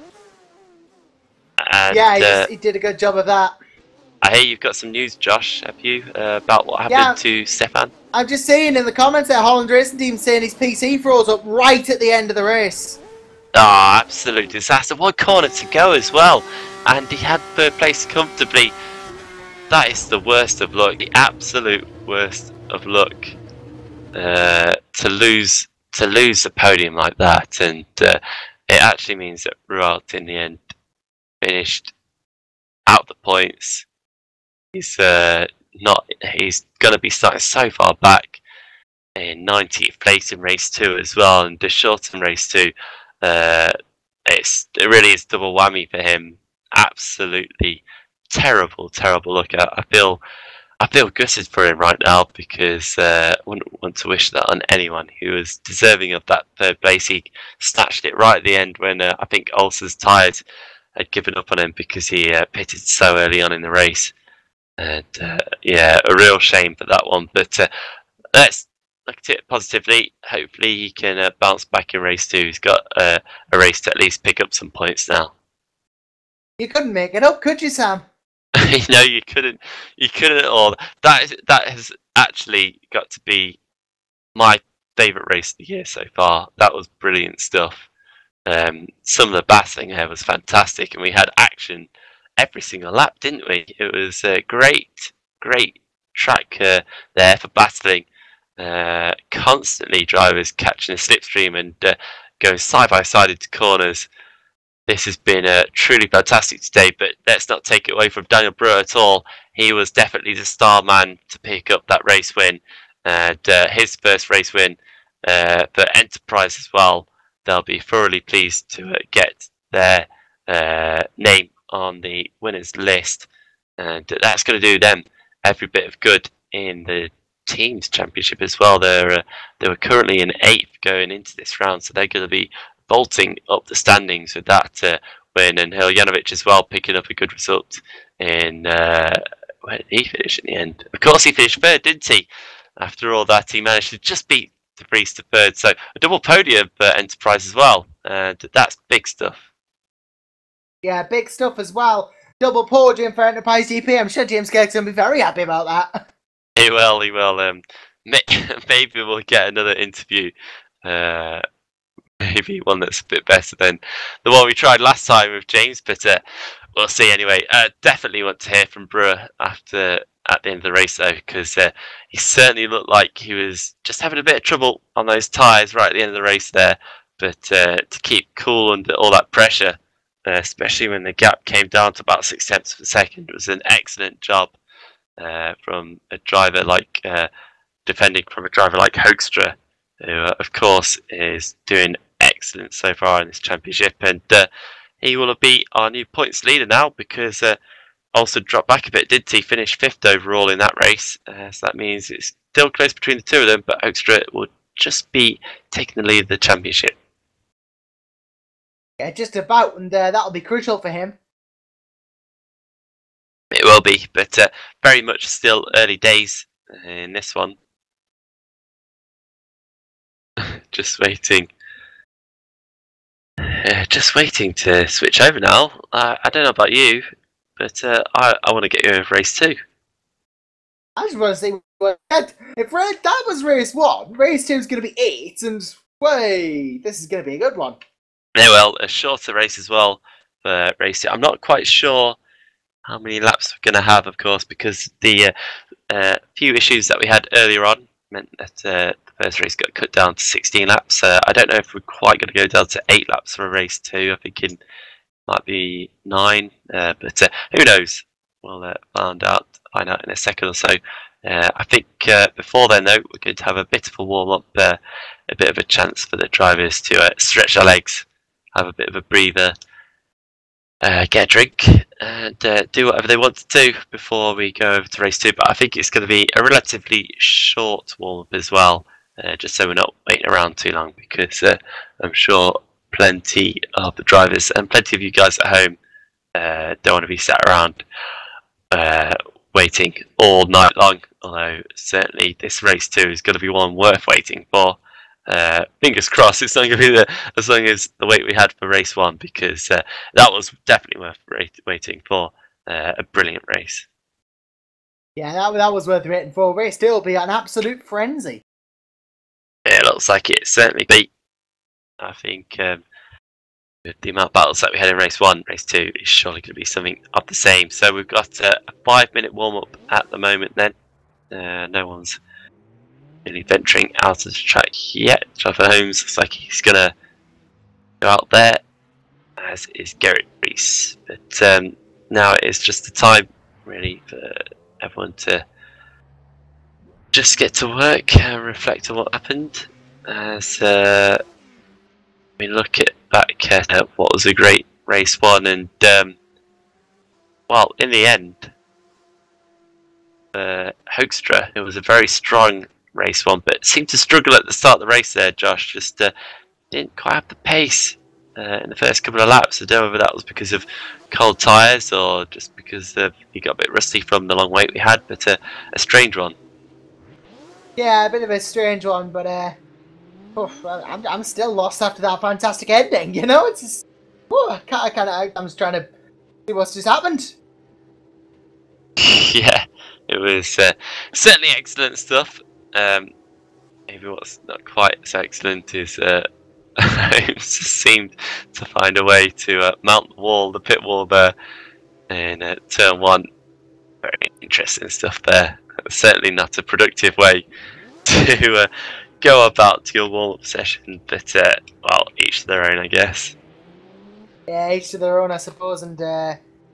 A: And,
B: yeah, he did a good job of that.
A: I hear you've got some news, Josh, have you, about what happened to Stefan?
B: I'm just seeing in the comments that Holland Racing Team saying his PC froze up right at the end of the race.
A: Ah, absolute disaster. 1 corner to go as well, and he had 3rd place comfortably. That is the worst of luck, the absolute worst of luck. To lose the podium like that, and it actually means that Rualt in the end finished out the points. He's going to be starting so far back in 19th place in race 2 as well, and the Shorten race 2. It really is double whammy for him. Absolutely terrible luck. I feel gutted for him right now, because I wouldn't want to wish that on anyone who was deserving of that 3rd place. He snatched it right at the end when I think Olsen's tyres had given up on him because he pitted so early on in the race. And yeah, a real shame for that one. But let's look at it positively. Hopefully he can bounce back in race 2. He's got a race to at least pick up some points now.
B: You couldn't make it up, could you, Sam?
A: No, you couldn't. You couldn't at all. That has actually got to be my favourite race of the year so far. That was brilliant stuff. Some of the battling here was fantastic, and we had action every single lap, didn't we? It was a great track there for battling. Constantly drivers catching a slipstream and going side by side into corners. This has been truly fantastic today, but let's not take it away from Daniel Brewer at all. He was definitely the star man to pick up that race win, and his first race win for Enterprise as well. They'll be thoroughly pleased to get their name on the winners list, and that's going to do them every bit of good in the teams championship as well. They were currently in 8th going into this round, so they're going to be bolting up the standings with that win, and Helenovic as well picking up a good result in where did he finish in the end? Of course he finished 3rd, didn't he? After all that, he managed to just beat De Vries to 3rd, so a double podium for Enterprise as well, and that's big stuff.
B: Yeah, big stuff as well. Double podium for Enterprise GP. I'm sure James Kirk's going to be very happy about that. He
A: will. Maybe we'll get another interview. Maybe one that's a bit better than the one we tried last time with James, but we'll see anyway. Definitely want to hear from Brewer at the the end of the race though, because he certainly looked like he was just having a bit of trouble on those tyres right at the end of the race there. But to keep cool under all that pressure, especially when the gap came down to about 0.6 of a second, was an excellent job from a driver like defending from a driver like Hoekstra, who of course is doing excellent so far in this championship, and he will be our new points leader now, because also dropped back a bit, did he? Finish 5th overall in that race, so that means it's still close between the two of them, but Hoekstra will just be taking the lead of the championship.
B: Yeah, just about, and that'll be crucial for him.
A: It will be, but very much still early days in this one. Just waiting to switch over now. I don't know about you, but I want to get you over race 2.
B: I just want to say, if that was race 1, race 2 is going to be 8, and wait, this is going to be a good one.
A: Yeah, well, a shorter race as well for race 2. I'm not quite sure how many laps we're going to have, of course, because the few issues that we had earlier on meant that the first race got cut down to 16 laps. I don't know if we're quite going to go down to 8 laps for a race 2. I think it might be 9, but who knows? We'll find out in a second or so. I think before then, though, we're going to have a bit of a warm-up, a bit of a chance for the drivers to stretch their legs, have a bit of a breather, get a drink, and do whatever they want to do before we go over to race 2. But I think it's going to be a relatively short warm-up as well, just so we're not waiting around too long, because I'm sure plenty of the drivers and plenty of you guys at home don't want to be sat around waiting all night long, although certainly this race 2 is going to be one worth waiting for. Fingers crossed it's not going to be as long as the wait we had for race 1, because that was definitely worth waiting for. A brilliant race.
B: Yeah, that was worth waiting for. Race 2 will be an absolute frenzy.
A: Yeah, it looks like it certainly beat. I think with the amount of battles that we had in race 1, race 2 is surely going to be something of the same. So we've got a 5-minute warm-up at the moment then. No one's really venturing out of the track yet. Jonathan Holmes looks like he's going to go out there, as is Garrett Rees. But now it is just the time, really, for everyone to just get to work and reflect on what happened. As we look back at what was a great race 1, and well, in the end, Hoekstra, it was a very strong race 1, but seemed to struggle at the start of the race there. Josh just didn't quite have the pace in the first couple of laps. I don't know whether that was because of cold tyres or just because he got a bit rusty from the long wait we had, but a strange one.
B: Yeah, a bit of a strange one, but I'm still lost after that fantastic ending. You know, it's just, I'm just trying to see what's just happened.
A: Yeah, it was certainly excellent stuff. Maybe what's not quite so excellent is it seemed to find a way to mount the wall, the pit wall there in turn 1. Very interesting stuff there. Certainly not a productive way to go about your warm-up session, but well, each to their own, I guess.
B: Yeah, each to their own, I suppose, and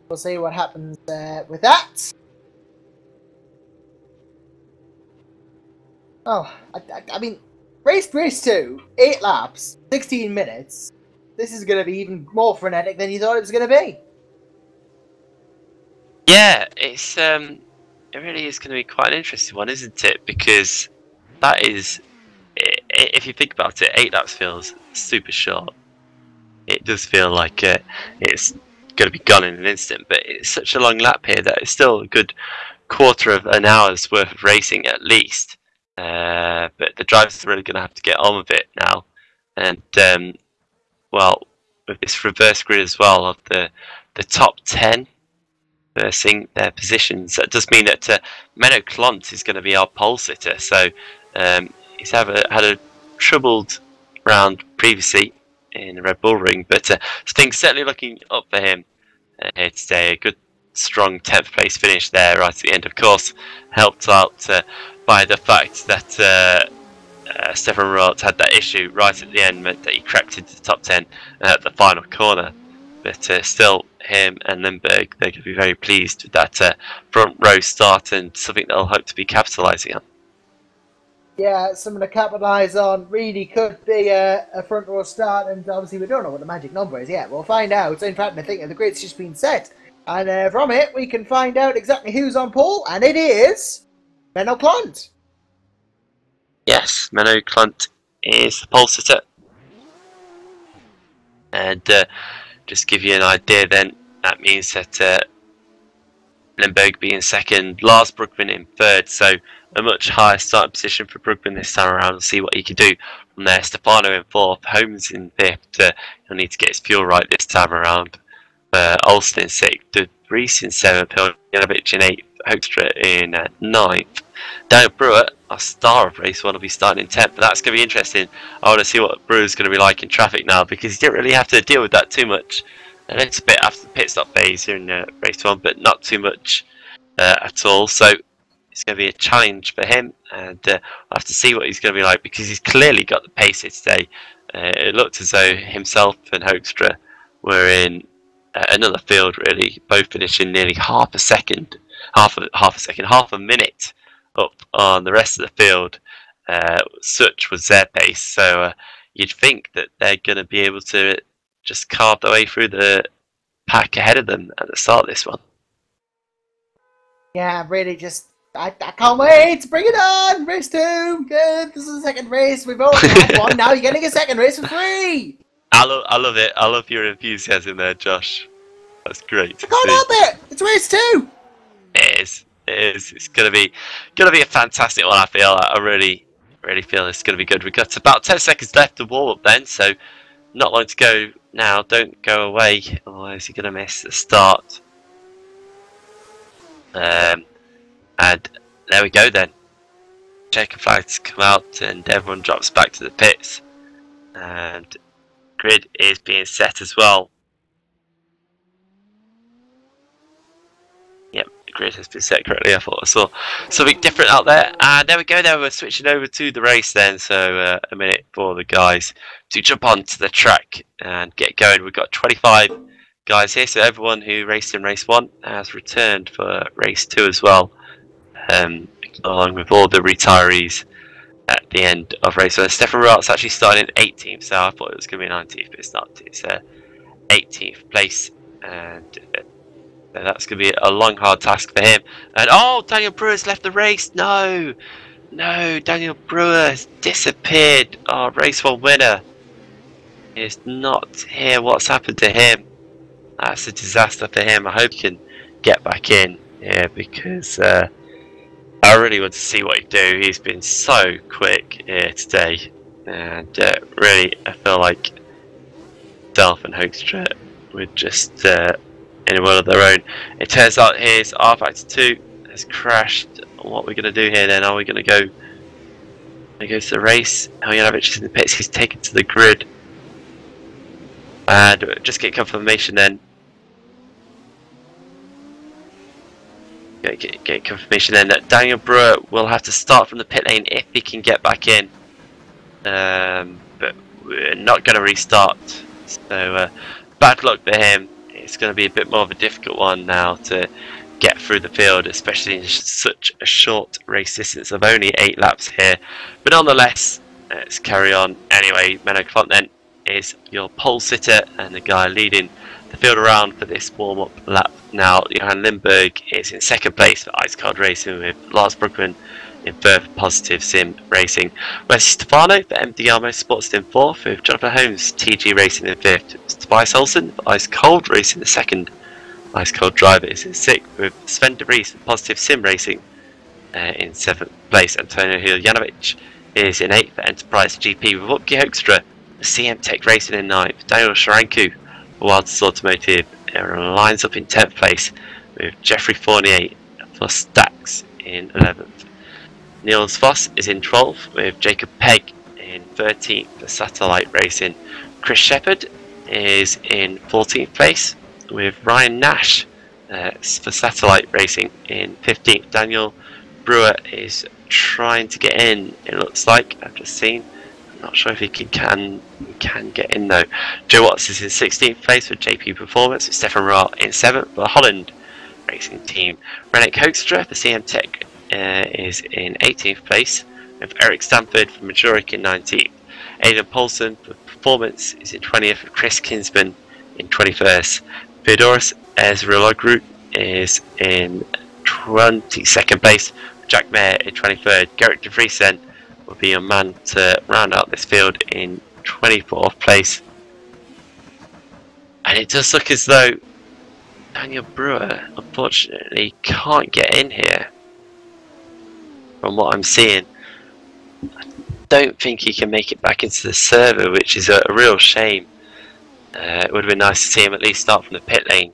B: we'll see what happens with that. Oh, I mean, race 2, 8 laps, 16 minutes. This is going to be even more frenetic than you thought it was going to be.
A: Yeah, it's it really is going to be quite an interesting one, isn't it? Because that is, if you think about it, 8 laps feels super short. It does feel like it's going to be gone in an instant, but it's such a long lap here that it's still a good quarter of an hour's worth of racing at least. But the drivers are really going to have to get on with it now, and well, with this reverse grid as well of the top 10 versing their positions, that does mean that Menno Klont is going to be our pole sitter. So he's had a troubled round previously in the Red Bull Ring, but things certainly looking up for him here today. A good strong 10th place finish there right at the end, of course, helped out by the fact that Stefan Rot had that issue right at the end, meant that he crept into the top 10 at the final corner. But still, him and Lindberg, they're going to be very pleased with that front row start, and something they'll hope to be capitalising on.
B: Yeah, something to capitalise on. Really could be a front row start, and obviously we don't know what the magic number is yet. We'll find out. In fact, I think the grid's just been set. And from it, we can find out exactly who's on pole, and it is Menno Klunt.
A: Yes, Menno Klunt is the pole sitter. And just give you an idea then, that means that Lindberg being second, Lars Brugman in third, so a much higher starting position for Brugman this time around. We'll see what he can do from there. Stefano in fourth, Holmes in fifth. He'll need to get his fuel right this time around. Olsen in sixth, De Vries in seventh, Janovic in eighth, Hoekstra in ninth. Daniel Brewer, our star of race one, will be starting in 10th, but that's going to be interesting. I want to see what Brewer's going to be like in traffic now, because he didn't really have to deal with that too much. A little bit after the pit stop phase here in race one, but not too much at all. So it's going to be a challenge for him, and we'll have to see what he's going to be like, because he's clearly got the pace here today. It looked as though himself and Hoekstra were in another field, really, both finishing nearly half a minute up on the rest of the field. Such was their pace, so you'd think that they're going to be able to just carve their way through the pack ahead of them at the start of this one.
B: Yeah, really just... I can't wait to bring it on! Race 2! Good, this is the second race. We've already had one, now you're getting a second race for free!
A: I love it. I love your enthusiasm there, Josh. That's great.
B: I can't help it! It's race 2!
A: It is. It's gonna be a fantastic one. I feel. I really feel it's gonna be good. We've got about 10 seconds left to warm up then, so not long to go now. Don't go away, otherwise you're gonna miss the start. And there we go then. Checkered flags come out and everyone drops back to the pits. And grid is being set as well. Yep, the grid has been set correctly. I thought I saw something different out there. And there we go then, we're switching over to the race then. So a minute for the guys to jump onto the track and get going. We've got 25 guys here, so everyone who raced in race 1 has returned for race 2 as well. Along with all the retirees at the end of race 1. Stefan Rot's actually started in 18th, so I thought it was going to be 19th, but it's not. It's 18th place, and that's going to be a long, hard task for him. And oh, Daniel Brewer's left the race. No, Daniel Brewer has disappeared. Our race 1 winner is not here. What's happened to him? That's a disaster for him. I hope he can get back in here, because I really want to see what he do. He's been so quick here today, and really I feel like Delph and Hoekstra were just in one of their own. It turns out his R Factor 2 has crashed. What are we going to do here then? Are we going to go to the race? Janovic is in the pits. He's taken to the grid, and just get confirmation then. Get confirmation then that Daniel Brewer will have to start from the pit lane if he can get back in, but we're not going to restart, so bad luck for him. It's going to be a bit more of a difficult one now to get through the field, especially in such a short race distance of only 8 laps here, but nonetheless, let's carry on. Anyway, Menno Klunt then is your pole sitter and the guy leading the field around for this warm-up lap. Now, Johan Lindberg is in second place for Ice Card Racing, with Lars Brugman in third for Positive Sim Racing. Wesley Stefano for MD Armo Sports in fourth, with Jonathan Holmes TG Racing in fifth. Tobias Olsen for Ice Cold Racing the second. Ice Cold Driver is in sixth, with Sven de Vries for Positive Sim Racing in seventh place. Antonio Janovic is in eighth for Enterprise GP, with Upke Hoekstra for CM Tech Racing in ninth. Daniel Sharanku for Wildest Automotive lines up in 10th place, with Jeffrey Fournier for Stax in 11th. Niels Voss is in 12th, with Jacob Pegg in 13th for Satellite Racing. Chris Shepherd is in 14th place, with Ryan Nash for Satellite Racing in 15th. Daniel Brewer is trying to get in, it looks like. I've just seen. I'm not sure if he can get in though. Joe Watts is in 16th place with JP Performance, with Stefan Rahr in 7th for the Holland Racing Team. Rennick Hoekstra for CM Tech is in 18th place, with Eric Stanford for Majoric in 19th. Aidan Poulsen for Performance is in 20th, with Chris Kinsman in 21st. Theodoros Ezraloglu is in 22nd place, with Jack Mayer in 23rd. Gerrit de Vries then will be a man to round out this field in 24th place. And it does look as though Daniel Brewer unfortunately can't get in here from what I'm seeing. I don't think he can make it back into the server, which is a real shame. It would have been nice to see him at least start from the pit lane.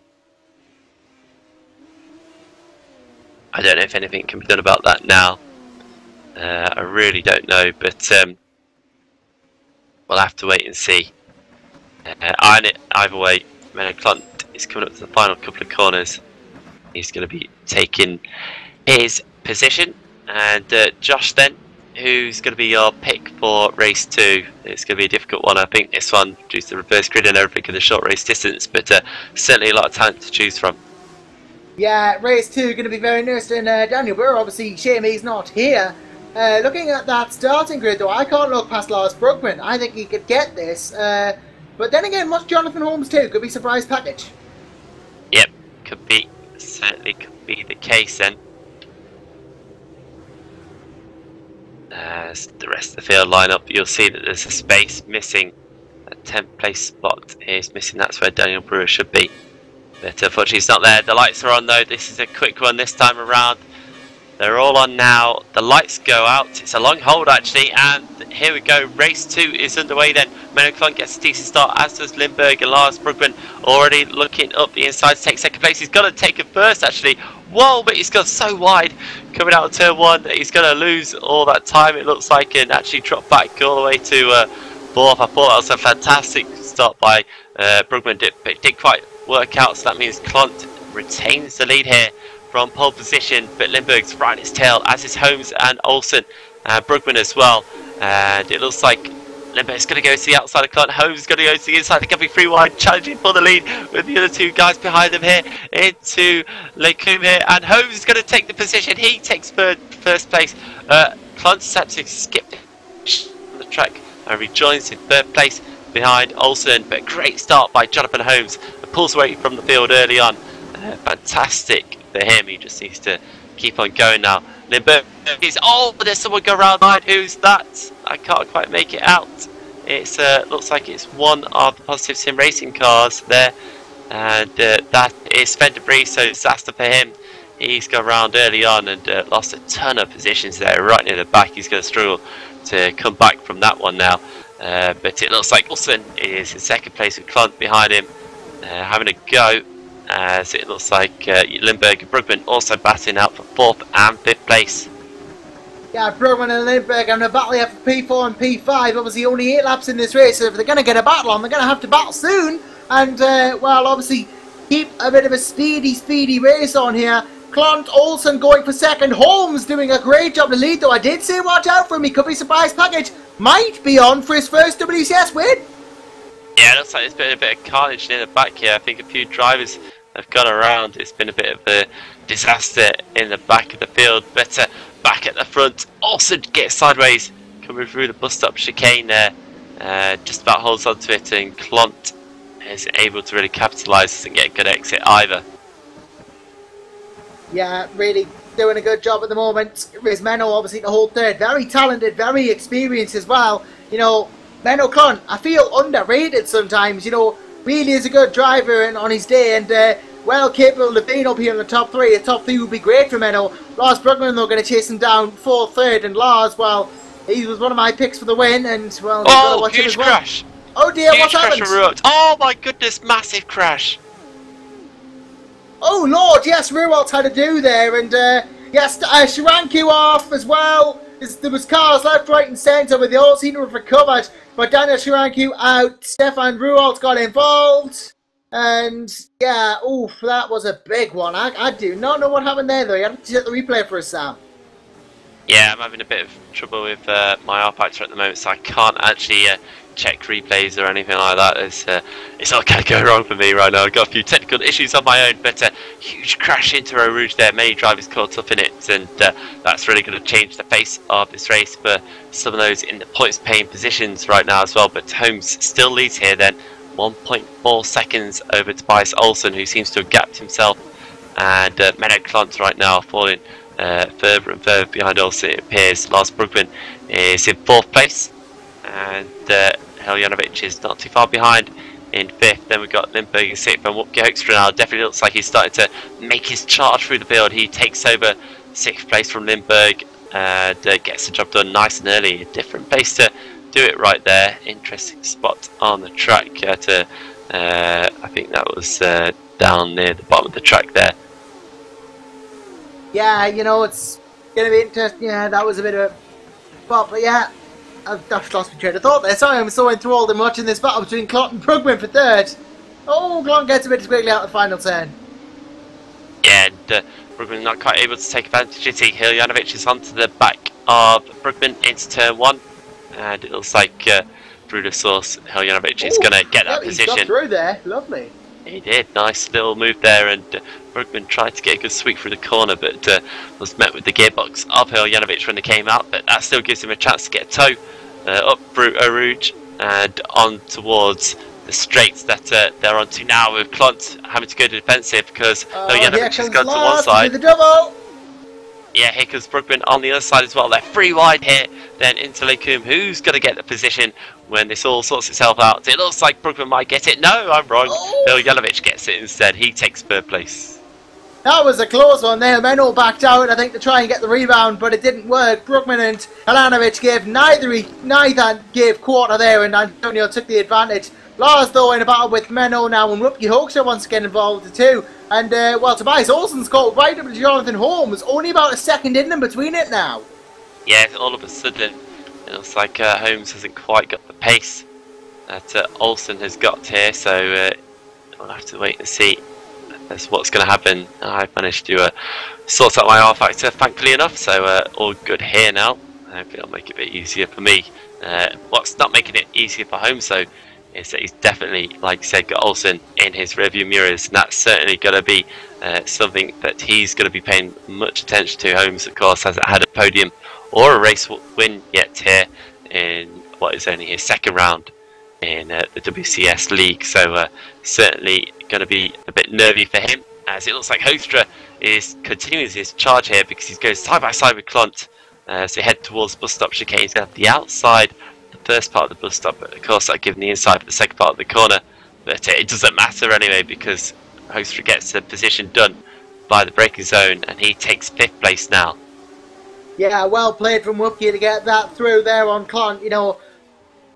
A: I don't know if anything can be done about that now. I really don't know, but we'll have to wait and see. Either way, Menno Klont is coming up to the final couple of corners. He's going to be taking his position, and Josh then, who's going to be your pick for race 2. It's going to be a difficult one, I think, this one, due to the reverse grid and everything in the short race distance, but certainly a lot of talent to choose from.
B: Yeah, race 2 going to be very interesting. Daniel Brewer, obviously, shame he's not here. Looking at that starting grid though, I can't look past Lars Brugman. I think he could get this. But then again, must Jonathan Holmes too? Could be surprise package.
A: Yep, could be. Certainly could be the case then. As the rest of the field line up, you'll see that there's a space missing. A 10th place spot is missing. That's where Daniel Brewer should be. But unfortunately he's not there. The lights are on though. This is a quick one this time around. They're all on now. The lights go out. It's a long hold actually, and here we go. Race 2 is underway then. Menno Klont gets a decent start, as does Lindberg, and Lars Brugman already looking up the inside to take second place. He's got to take it first actually. Whoa, but he's gone so wide coming out of turn 1 that he's going to lose all that time, it looks like, and actually drop back all the way to 4th. I thought that was a fantastic start by Brugman, but it didn't quite work out, so that means Klont retains the lead here from pole position, but Lindberg's right on his tail, as is Holmes and Olsen, Brugman as well. And it looks like Lindberg's going to go to the outside of Klont. Holmes is going to go to the inside. They're going to be 3 wide, challenging for the lead with the other 2 guys behind them here into Lecombe here. And Holmes is going to take the position. He takes first place. Klont's actually skipped on the track and rejoins in 3rd place behind Olsen. But great start by Jonathan Holmes. Pulls away from the field early on. Fantastic for him. He just needs to keep on going now. Lindberg is, oh, but there's someone going around behind. Who's that? I can't quite make it out. It's looks like it's one of the Positive Sim Racing cars there, and that is Sven de Vries, so disaster for him. He's gone around early on and lost a ton of positions there right near the back. He's going to struggle to come back from that one now, but it looks like Olsen is in 2nd place with Klont behind him, having a go. As it looks like Lindberg and Brugman also batting out for 4th and 5th place.
B: Yeah, Brugman and Lindberg having a battle here for P4 and P5. Obviously only 8 laps in this race, so if they're going to get a battle on, they're going to have to battle soon. And, well, obviously keep a bit of a speedy race on here. Klont, Olsen going for 2nd. Holmes doing a great job to lead, though I did say watch out for him. He could be surprise package. Might be on for his first WCS win.
A: Yeah, it looks like there's been a bit of carnage near the back here. I think a few drivers have gone around. It's been a bit of a disaster in the back of the field, but back at the front, Olsen gets sideways, coming through the bus stop chicane there, just about holds on to it, and Klont is able to really capitalise, doesn't get a good exit either.
B: Yeah, really doing a good job at the moment. There's Menno obviously to hold 3rd, very talented, very experienced as well. You know, Menno Klont, I feel underrated sometimes, you know, really is a good driver and on his day, and well capable of being up here in the top 3. The top 3 would be great for Menno. Lars Brugman though going to chase him down 4th, 3rd, and Lars, well, he was one of my picks for the win, and well,
A: oh,
B: watch
A: huge
B: him as well.
A: crash!
B: Oh dear,
A: huge
B: what's happened?
A: Oh my goodness, massive crash!
B: Oh lord, yes, Ruwalt's had to do there, and yes, Shiranku off as well. There was cars left, right and centre, but they all seem to have recovered. But Daniel Shiranku out, Stefan Ruwalt got involved. And yeah, oof, that was a big one. I do not know what happened there though. You have to check the replay for us, Sam.
A: Yeah, I'm having a bit of trouble with my R-Factor at the moment, so I can't actually check replays or anything like that. It's all kind of going wrong for me right now. I've got a few technical issues on my own, but huge crash into Eau Rouge there. Many drivers caught up in it, and that's really going to change the face of this race for some of those in the points-paying positions right now as well. But Holmes still leads here then, 1.4 seconds over Tobias Olsen, who seems to have gapped himself, and Menno Klont right now falling further and further behind Olsen, it appears. Lars Brugman is in 4th place, and Heljanovic is not too far behind in 5th. Then we've got Lindberg in 6th, and Wupke Hoekstra now definitely looks like he's starting to make his charge through the field. He takes over 6th place from Lindberg and gets the job done nice and early. A different place to do it right there. Interesting spot on the track. I think that was down near the bottom of the track there.
B: Yeah, you know, it's going to be interesting. Yeah, that was a bit of a... But yeah, I've lost my train of thought there. Sorry, I'm so enthralled in watching this battle between Klont and Brugman for 3rd. Oh, Klont gets a bit quickly out the final turn. Yeah,
A: and Brugman not quite able to take advantage of it. Heljanovic is onto the back of Brugman into turn 1. And it looks like through the source, Heljanovic is going to get that position.
B: He got through there. Lovely.
A: He did. Nice little move there, and Brugman tried to get a good sweep through the corner, but was met with the gearbox of Heljanovic when they came out. But that still gives him a chance to get a tow up through Eau Rouge and on towards the straights that they're onto now, with Klont having to go to defensive because Heljanovic has gone to one side.
B: The double.
A: Yeah, here comes Brugman on the other side as well. They're 3 wide here, then into Lecum, who's going to get the position when this all sorts itself out. It looks like Brugman might get it. No, I'm wrong. Heljanovic gets it instead. He takes 3rd place.
B: That was a close one there. Menno backed out, I think, to try and get the rebound, but it didn't work. Brugman and Heljanovic gave neither gave quarter there, and Antonio took the advantage. Lars, though, in a battle with Menno now, and Wupke Hoekstra once again involved too. And, well, Tobias Olsen's caught right up to Jonathan Holmes. Only about a second in them between it now.
A: Yeah, all of a sudden, it looks like Holmes hasn't quite got the pace that Olsen has got here. So we'll have to wait and see as what's going to happen. I've managed to sort out my R-Factor, thankfully enough. So all good here now. Hopefully it'll make it a bit easier for me. What's not making it easier for Holmes, though, is that he's definitely, like I said, got Olsen in his rearview mirrors, and that's certainly going to be something that he's going to be paying much attention to. Holmes, of course, hasn't had a podium or a race win yet here in what is only his 2nd round in the WCS League, so certainly going to be a bit nervy for him, as it looks like Hoekstra is continuing his charge here because he's going side by side with Klont. So head towards bus stop chicane. He's going to have the outside, the first part of the bus stop, but of course that giving the inside for the 2nd part of the corner. But it doesn't matter anyway because Hoekstra gets the position done by the braking zone, and he takes 5th place now.
B: Yeah, well played from Wupke to get that through there on Klont. You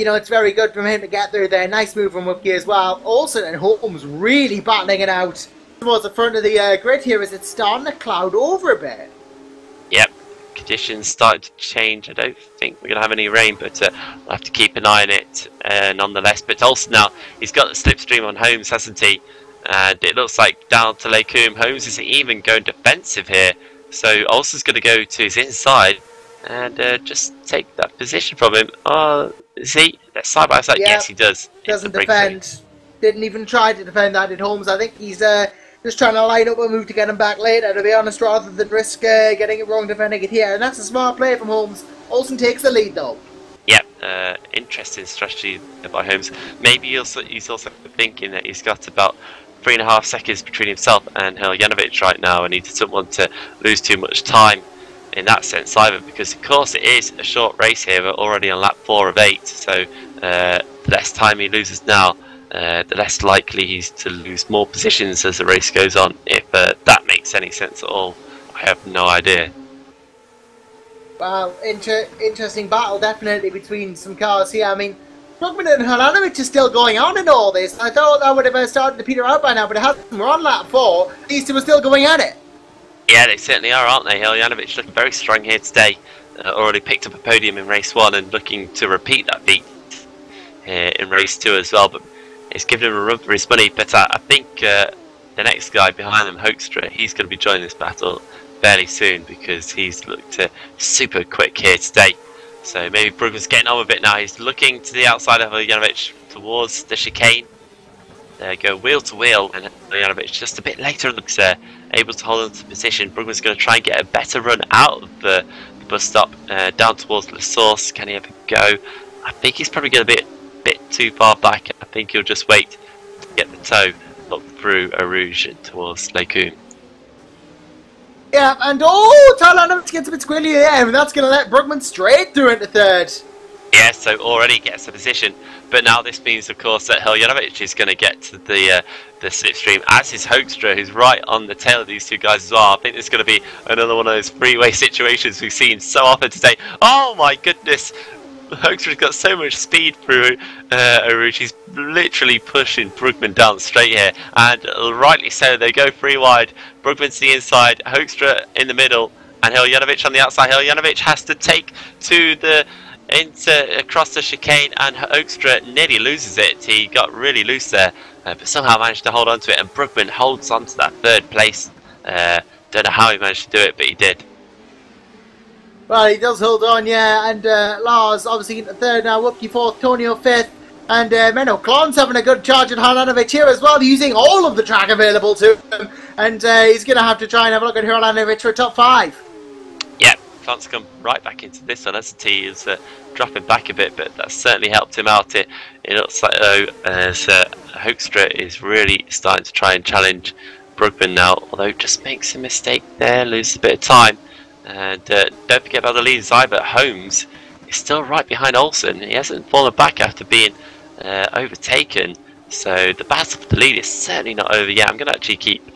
B: know, it's very good from him to get through there. Nice move from Wupke as well. Olsen and Holmes really battling it out towards the front of the grid here as it's starting to cloud over a bit.
A: Yep. Conditions started to change. I don't think we're going to have any rain, but we'll have to keep an eye on it nonetheless. But Olsen now, he's got the slipstream on Holmes, hasn't he? And it looks like down to Lecum. Holmes isn't even going defensive here. So Olsen's going to go to his inside and just take that position from him. Oh, is he? That's side by side. Yep. Yes, he does.
B: Doesn't defend. Didn't even try to defend that, did Holmes. I think he's just trying to line up a move to get him back later, to be honest, rather than risk getting it wrong defending it here. And that's a smart play from Holmes. Olsen takes the lead, though.
A: Yep, interesting strategy by Holmes. Maybe he's also thinking that he's got about 3.5 seconds between himself and Heljanovic right now, and he doesn't want to lose too much time in that sense either, because of course it is a short race here. We're already on lap 4 of 8, so the less time he loses now, the less likely he's to lose more positions as the race goes on, if that makes any sense at all. I have no idea.
B: Well, interesting battle definitely between some cars here. I mean, Brugman and Heljanovic is still going on in all this. I thought that would have started to peter out by now, but it hasn't. We're on lap 4. These two are still going at it.
A: Yeah, they certainly are, aren't they? Heljanovic looking very strong here today. Already picked up a podium in race 1 and looking to repeat that feat in race 2 as well. But it's given him a run for his money. But I think the next guy behind him, Hoekstra, he's going to be joining this battle fairly soon because he's looked super quick here today. So maybe Brugman's getting on with it now. He's looking to the outside of Janovic towards the chicane. There go, wheel to wheel, and Janovic just a bit later looks able to hold on to position. Brugman's going to try and get a better run out of the bus stop down towards the source. Can he ever go? I think he's probably going to be a bit too far back. I think he'll just wait to get the toe up through Rouge towards Lecoum.
B: Yeah, and Thailand gets a bit squirrely there, and that's going to let Brugman straight through into third.
A: Yeah, so already gets a position, but now this means, of course, that Janovic is going to get to the slipstream, as is Hoekstra, who's right on the tail of these two guys as well. I think there's going to be another one of those freeway situations we've seen so often today. Oh my goodness! Hoekstra's got so much speed through Rouge. He's literally pushing Brugman down straight here, and rightly so. They go free wide. Brugman's to the inside, Hoekstra in the middle, and Janovic on the outside. Janovic has to take to the across the chicane, and Hoekstra nearly loses it. He got really loose there, but somehow managed to hold on to it, and Brugman holds on to that third place. Don't know how he managed to do it, but he did.
B: Well, he does hold on, yeah, and Lars obviously into third now, Whoopie fourth, Tonio fifth, and Menno Klon's having a good charge at Janovic here as well, using all of the track available to him, and he's going to have to try and have a look at Janovic for a top 5.
A: Yeah, Klon's come right back into this one as he is dropping back a bit, but that certainly helped him out. It looks like though as Hoekstra is really starting to try and challenge Brugman now, although just makes a mistake there, loses a bit of time. And don't forget about the leaders either. Holmes is still right behind Olsen. He hasn't fallen back after being overtaken. So the battle for the lead is certainly not over yet. I'm going to actually keep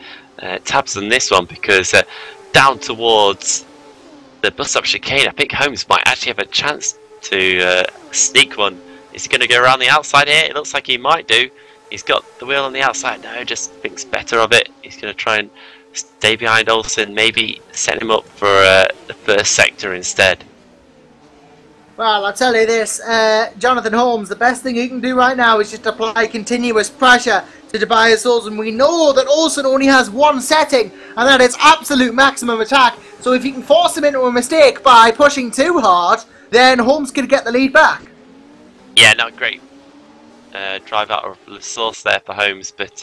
A: tabs on this one because down towards the bus stop chicane, I think Holmes might actually have a chance to sneak one. Is he going to go around the outside here? It looks like he might do. He's got the wheel on the outside. No, just thinks better of it. He's going to try and stay behind Olsen, maybe set him up for the first sector instead.
B: Well, I'll tell you this, Jonathan Holmes, the best thing he can do right now is just apply continuous pressure to Tobias Olsen. We know that Olsen only has one setting, and that is absolute maximum attack. So if you can force him into a mistake by pushing too hard, then Holmes can get the lead back.
A: Yeah, not great drive out of the source there for Holmes, but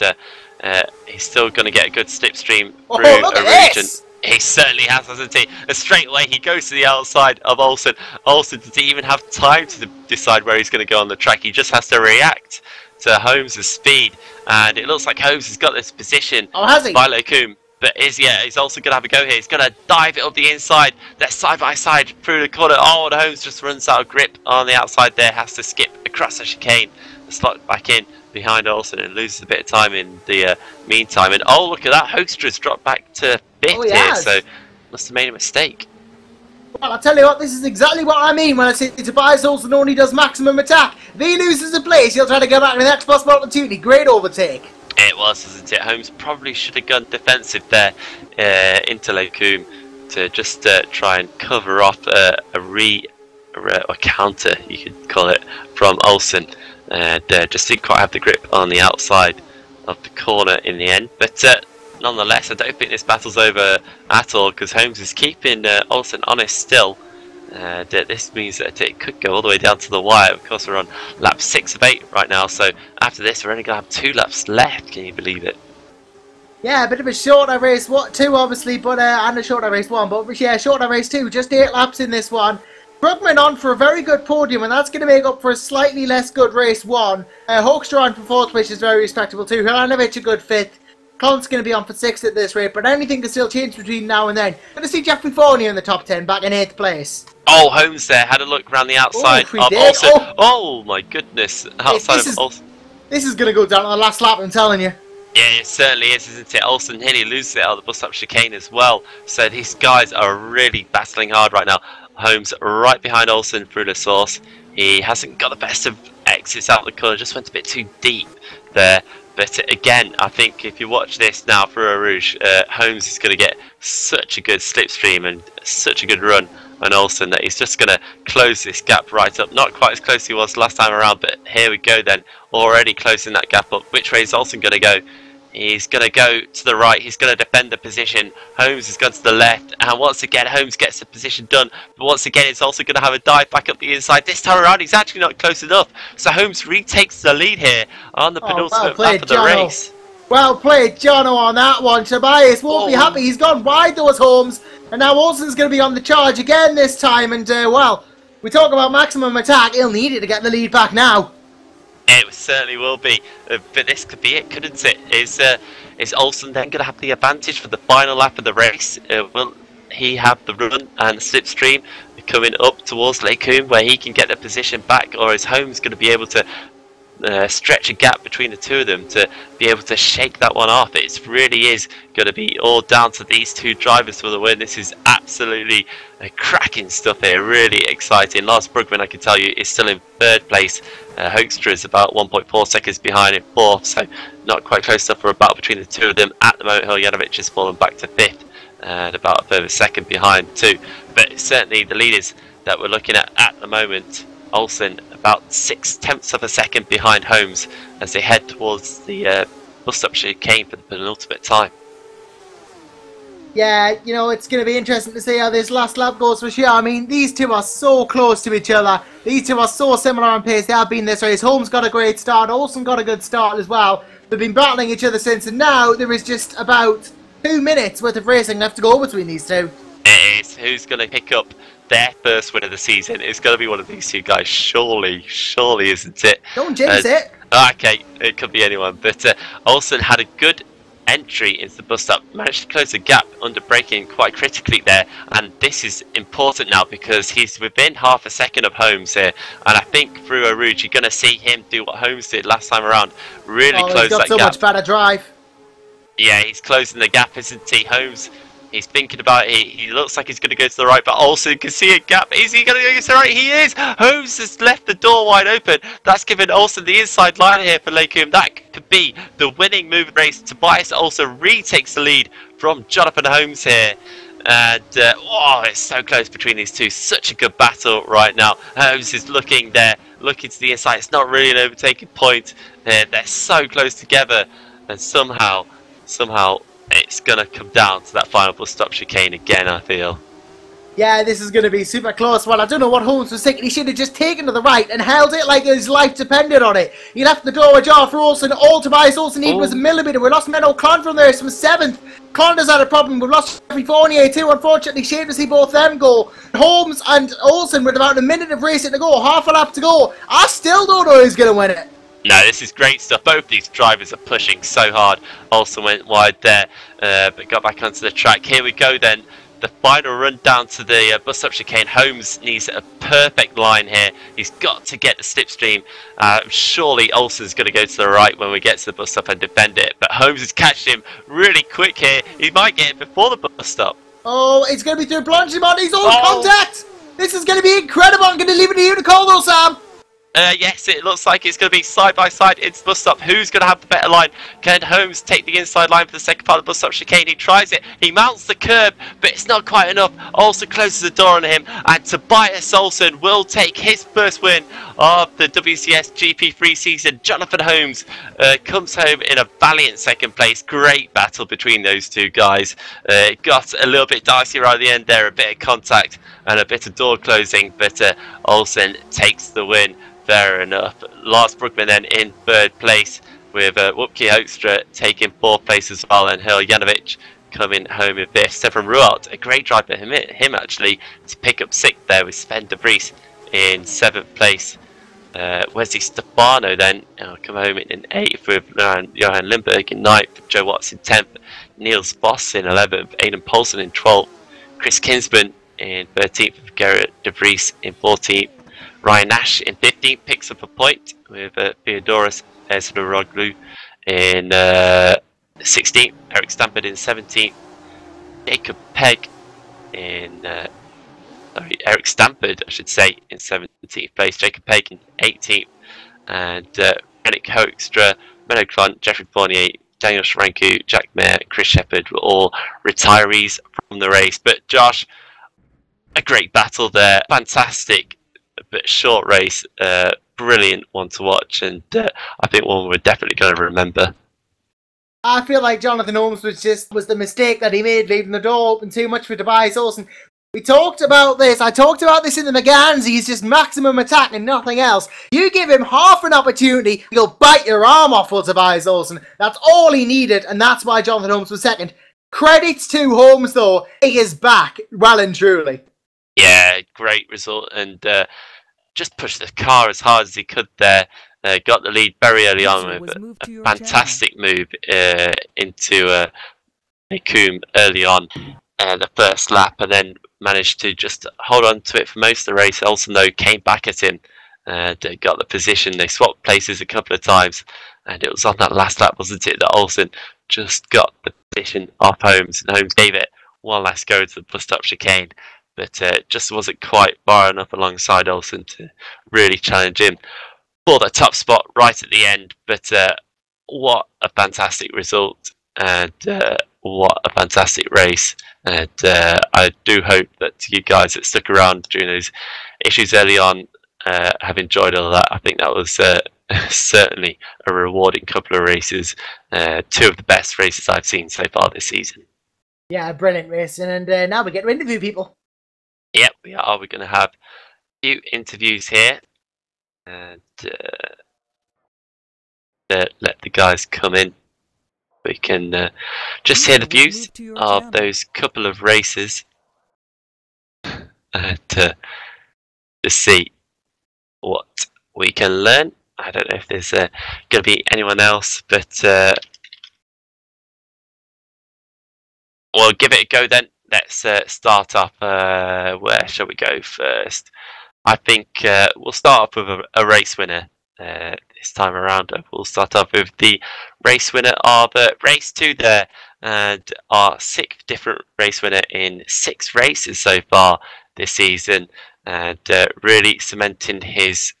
A: he's still going to get a good slipstream through a region. He certainly has, hasn't he? And straight away he goes to the outside of Olsen. Olsen doesn't even have time to decide where he's going to go on the track. He just has to react to Holmes' speed, and it looks like Holmes has got this position by Lecoum. But he's also going to have a go here. He's going to dive it up the inside. They're side by side through the corner. Oh, and Holmes just runs out of grip on the outside there. Has to skip across the chicane. Slot back in behind Olsen and loses a bit of time in the meantime. And oh, look at that. Hoekstra's dropped back to 5th here. So must have made a mistake.
B: Well, I'll tell you what, this is exactly what I mean when I say Tobias Olsen only does maximum attack. If he loses a place, he'll try to go back to the next possible opportunity. Great overtake.
A: It was, isn't it? Holmes probably should have gone defensive there into Lecoum to just try and cover off a counter, you could call it, from Olsen. Just didn't quite have the grip on the outside of the corner in the end. But nonetheless, I don't think this battle's over at all because Holmes is keeping Olsen honest still. This means that it could go all the way down to the wire. Of course, we're on lap 6 of 8 right now, so after this we're only going to have 2 laps left. Can you believe it?
B: Yeah, a bit of a shorter race 2 obviously, but and a shorter race 1, but yeah, shorter race 2, just 8 laps in this one. Brugman on for a very good podium, and that's going to make up for a slightly less good race 1. Hoekstra on for 4th, which is very respectable too. Janovic a good 5th. Klon's going to be on for 6th at this rate, but anything can still change between now and then. Going to see Jeffrey Fournier in the top 10, back in 8th place.
A: Oh, Holmes there had a look around the outside of Olsen. Oh my goodness, outside of Olsen.
B: This is going to go down on the last lap, I'm telling you.
A: Yeah, it certainly is, isn't it? Olsen nearly loses it out of the bus stop chicane as well. So these guys are really battling hard right now. Holmes right behind Olsen through the source. He hasn't got the best of exits out of the corner, just went a bit too deep there. But again, I think if you watch this now for Eau Rouge, Holmes is going to get such a good slipstream and such a good run on Olsen that he's just going to close this gap right up. Not quite as close as he was last time around, but here we go then. Already closing that gap up. Which way is Olsen going to go? He's going to go to the right. He's going to defend the position. Holmes has gone to the left. And once again, Holmes gets the position done. But once again, it's also going to have a dive back up the inside. This time around, he's actually not close enough. So Holmes retakes the lead here on the penultimate lap of the race.
B: Well played, Jono, on that one. Tobias won't be happy. He's gone wide, those Holmes. And now Olsen's going to be on the charge again this time. And, well, we talk about maximum attack. He'll need it to get the lead back now.
A: It certainly will be, but this could be it, couldn't it? Is Olsen then going to have the advantage for the final lap of the race? Will he have the run and the slipstream coming up towards Lake Coombe where he can get the position back, or is Holmes going to be able to stretch a gap between the two of them to be able to shake that one off? It really is going to be all down to these two drivers for the win. This is absolutely cracking stuff here, really exciting. Lars Brugman, I can tell you, is still in third place. Hoekstra is about 1.4 seconds behind in fourth, so not quite close enough for a battle between the two of them. At the moment, Hiljanovic has fallen back to fifth and about a further second behind too. But certainly the leaders that we're looking at the moment, Olsen about 0.6 of a second behind Holmes as they head towards the bus stop chicane for the penultimate time.
B: Yeah, you know, it's going to be interesting to see how this last lap goes for sure. I mean, these two are so close to each other. These two are so similar on pace. They have been this race. Holmes got a great start. Olsen got a good start as well. They've been battling each other since, and now there is just about 2 minutes worth of racing left to go between these two.
A: It is. Who's going to pick up their first win of the season? It's going to be one of these two guys, surely, isn't it?
B: Don't jinx it.
A: Okay, it could be anyone, but Olsen had a good entry into the bus stop, managed to close the gap under braking quite critically there, and this is important now because he's within half a second of Holmes here, and I think through Eau Rouge you're going to see him do what Holmes did last time around, really close that gap.
B: He's got so much better drive.
A: Yeah, he's closing the gap, isn't he? Holmes, he's thinking about it. He looks like he's going to go to the right, but also can see a gap. Is he going to go to the right? He is! Holmes has left the door wide open. That's given Olsen the inside line here for Lake Coombe. That could be the winning move in the race. Tobias also retakes the lead from Jonathan Holmes here. And, oh, it's so close between these two. Such a good battle right now. Holmes is looking there, looking to the inside. It's not really an overtaking point. They're so close together. And somehow, it's going to come down to that final bus stop chicane again, I feel.
B: Yeah, this is going to be super close. Well, I don't know what Holmes was thinking. He should have just taken to the right and held it like his life depended on it. He left the door ajar for Olsen. All Tobias Olsen needed was a millimetre. We lost Menno Klon from there from 7th. Klonder's had a problem. We've lost Jeffrey Fournier too. Unfortunately, shame to see both them go. Holmes and Olsen with about a minute of racing to go, half a lap to go. I still don't know who's going to win it.
A: No, this is great stuff. Both these drivers are pushing so hard. Olsen went wide there, but got back onto the track. Here we go then. The final run down to the bus stop chicane. Holmes needs a perfect line here. He's got to get the slipstream. Surely Olsen's going to go to the right when we get to the bus stop and defend it. But Holmes is catching him really quick here. He might get it before the bus stop.
B: Oh, it's going to be through Blanchimont. He's on contact. This is going to be incredible. I'm going to leave it to you to call though, Sam.
A: Yes, it looks like it's going to be side by side into the bus stop. Who's going to have the better line? Can Holmes take the inside line for the second part of the bus stop chicane? He tries it. He mounts the curb, but it's not quite enough. Olsen closes the door on him, and Tobias Olsen will take his first win of the WCS GP3 season. Jonathan Holmes comes home in a valiant second place. Great battle between those two guys. It got a little bit dicey right at the end there, a bit of contact and a bit of door closing, but Olsen takes the win. Fair enough. Lars Brugman then in third place with Wupke Hoekstra taking fourth place as well, and Hiljanovic coming home in fifth. Stefan Ruart, a great drive for him actually to pick up sixth there with Sven de Vries in seventh place. Wesley Stefano then come home in eighth with Johan Lindberg in ninth, Joe Watts in 10th, Niels Voss in 11th, Aidan Poulsen in 12th, Chris Kinsman in 13th with Gerrit de Vries in 14th. Ryan Nash in 15th picks up a point with Theodoros Ezraroglu in 16th. Eric Stampert in 17th. Jacob Pegg in Eric Stampert, I should say, in 17th place. Jacob Pegg in 18th, and Henrik Hoekstra Menno Clont, Jeffrey Fournier, Daniel Schranku, Jack Mayer, Chris Shepherd were all retirees from the race. But Josh, a great battle there, fantastic but short race, brilliant one to watch, and I think one we're definitely going to remember.
B: I feel like Jonathan Holmes was the mistake that he made, leaving the door open too much for Tobias Olsen. We talked about this. I talked about this in the McGanns. He's just maximum attack and nothing else. You give him half an opportunity, he'll bite your arm off for Tobias Olsen. That's all he needed, and that's why Jonathan Holmes was second. Credits to Holmes, though. He is back, well and truly.
A: Yeah, great result, and just pushed the car as hard as he could there. Got the lead very early on with a fantastic move into Nikoom early on the first lap, and then managed to just hold on to it for most of the race. Olsen, though, came back at him and got the position. They swapped places a couple of times, and it was on that last lap, wasn't it, that Olsen just got the position off Holmes, and Holmes gave it one last go to the bus-stop chicane, but just wasn't quite far enough alongside Olsen to really challenge him for the top spot right at the end. But what a fantastic result, and what a fantastic race. And I do hope that you guys that stuck around during those issues early on have enjoyed all that. I think that was certainly a rewarding couple of races. Two of the best races I've seen so far this season.
B: Yeah, brilliant racing. And now we get to interview people.
A: Yep, we are. We're going to have a few interviews here. And let the guys come in. We can just hear the views of those couple of races and to see what we can learn. I don't know if there's going to be anyone else, but we'll give it a go then. Let's start off. Where shall we go first? I think we'll start off with a race winner this time around. We'll start off with the race winner of race 2 there, and our 6th different race winner in 6 races so far this season, and really cementing his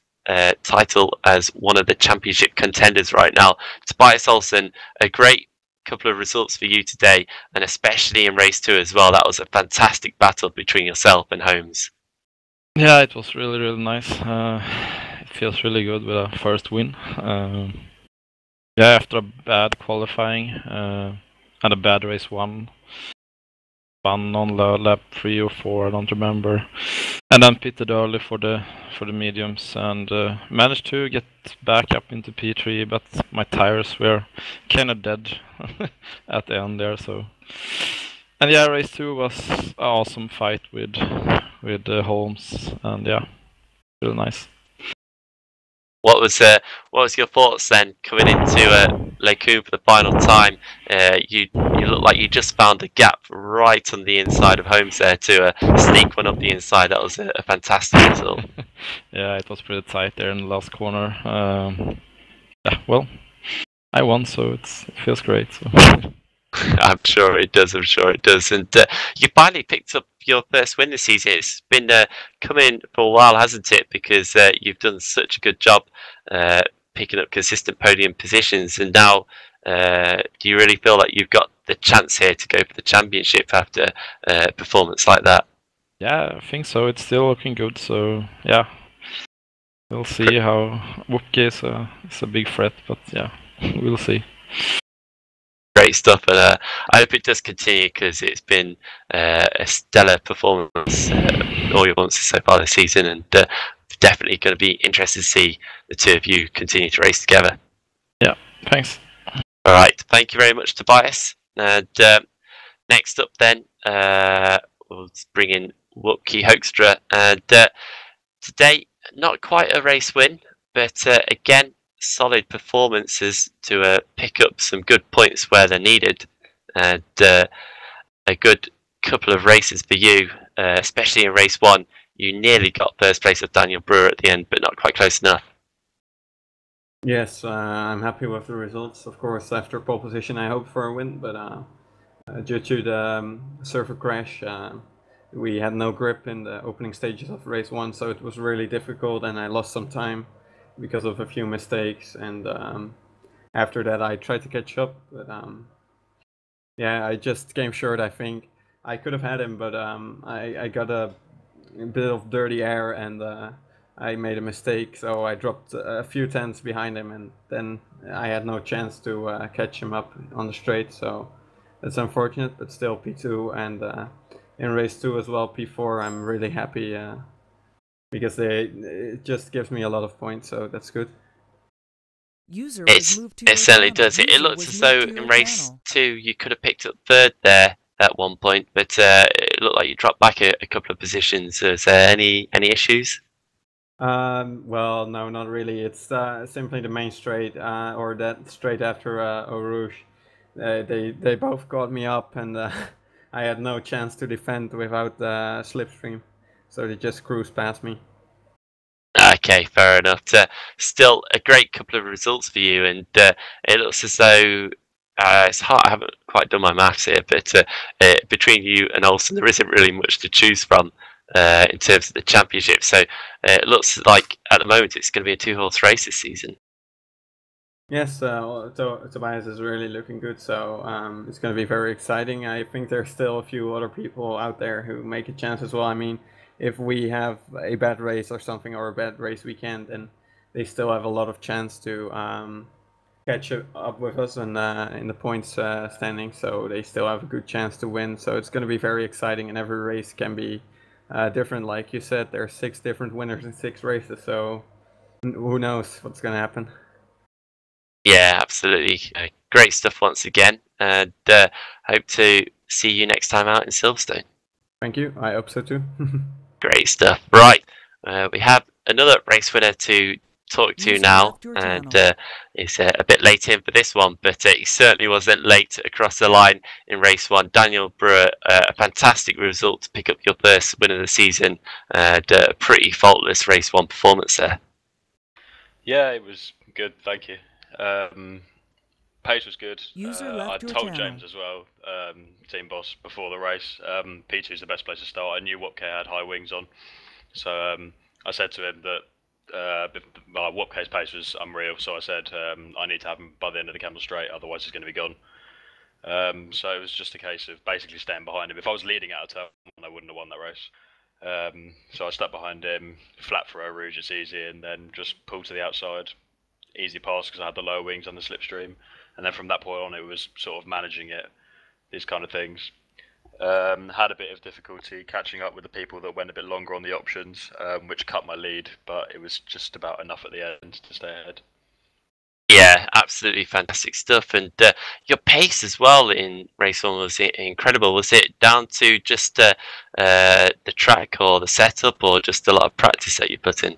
A: title as one of the championship contenders right now. Tobias Olsen, a great couple of results for you today, and especially in race 2 as well. That was a fantastic battle between yourself and Holmes.
D: Yeah, it was really, really nice. It feels really good with a first win. Yeah, after a bad qualifying and a bad race 1 on lap 3 or 4, I don't remember, and then pitted early for the mediums, and managed to get back up into P3, but my tires were kind of dead at the end there. So, and yeah, race 2 was an awesome fight with Holmes, and yeah, really nice.
A: What was your thoughts then coming into Nikoom for the final time? You look like you just found a gap right on the inside of Holmes there to sneak one up the inside. That was a fantastic result.
D: Yeah, it was pretty tight there in the last corner. Yeah, well, I won, so it feels great. So.
A: I'm sure it does. And you finally picked up your first win this season. It's been coming for a while, hasn't it? Because you've done such a good job picking up consistent podium positions. And now, do you really feel like you've got the chance here to go for the championship after a performance like that?
D: Yeah, I think so. It's still looking good. So yeah, we'll see how Whoopke is a big threat, but yeah, we'll see.
A: Great stuff, and I hope it does continue, because it's been a stellar performance all your performances so far this season, and definitely going to be interested to see the two of you continue to race together.
D: Yeah, thanks.
A: All right, thank you very much, Tobias. And next up, then we'll bring in Whoopke Hoekstra, and today not quite a race win, but again, solid performances to pick up some good points where they're needed, and a good couple of races for you, especially in race 1. You nearly got first place of Daniel Brewer at the end, but not quite close enough.
E: Yes, I'm happy with the results. Of course, after pole position I hoped for a win, but due to the server crash, we had no grip in the opening stages of race 1, so it was really difficult, and I lost some time because of a few mistakes, and after that I tried to catch up, but yeah, I just came short. I think I could have had him, but I got a bit of dirty air and I made a mistake, so I dropped a few tenths behind him, and then I had no chance to catch him up on the straight. So that's unfortunate, but still P2, and in race 2 as well, P4. I'm really happy because it just gives me a lot of points, so that's good.
C: User was moved to
A: It
C: your
A: certainly
C: channel.
A: does. It
C: User
A: looks
C: was
A: as though
C: moved to
A: in
C: your
A: race
C: channel.
A: 2 you could have picked up third there at one point, but it looked like you dropped back a couple of positions. Is there any issues?
E: Well, no, not really. It's simply the main straight, or that straight after Eau Rouge. They both got me up, and I had no chance to defend without slipstream, so they just cruised past me.
A: Okay, fair enough. Still a great couple of results for you, and it looks as though it's hard. I haven't quite done my maths here, but between you and Olsen, there isn't really much to choose from in terms of the championship. So it looks like at the moment it's going to be a 2-horse race this season.
E: Yes, Tobias is really looking good, so it's going to be very exciting. I think there's still a few other people out there who make a chance as well. I mean, if we have a bad race or something, or a bad race weekend, then they still have a lot of chance to catch up with us in the points standing, so they still have a good chance to win. So it's going to be very exciting, and every race can be different. Like you said, there are 6 different winners in 6 races, so who knows what's going to happen.
A: Yeah, absolutely. Great stuff once again, and hope to see you next time out in Silverstone.
E: Thank you. I hope so too.
A: Great stuff. Right, we have another race winner to talk to
C: User
A: now,
C: left your
A: and
C: channel.
A: it's a bit late in for this one, but he certainly wasn't late across the line in race 1. Daniel Brewer, a fantastic result to pick up your first win of the season, and a pretty faultless race 1 performance there.
F: Yeah, it was good, thank you. Pace was good.
C: User
F: I
C: left your
F: told
C: channel.
F: James as well, team boss, before the race, P2 is the best place to start. I knew Wopke had high wings on, so I said to him that Wopke's pace was unreal, so I said I need to have him by the end of the Campbell Straight, otherwise he's going to be gone. So it was just a case of basically staying behind him. If I was leading out of turn, I wouldn't have won that race. So I stuck behind him, flat for Eau Rouge, it's easy, and then just pulled to the outside. Easy pass because I had the lower wings on the slipstream, and then from that point on it was sort of managing it, these kind of things. Had a bit of difficulty catching up with the people that went a bit longer on the options, which cut my lead, but it was just about enough at the end to stay ahead.
A: Yeah, absolutely fantastic stuff, and your pace as well in race 1 was incredible. Was it down to just the track or the setup, or just a lot of practice that you put in?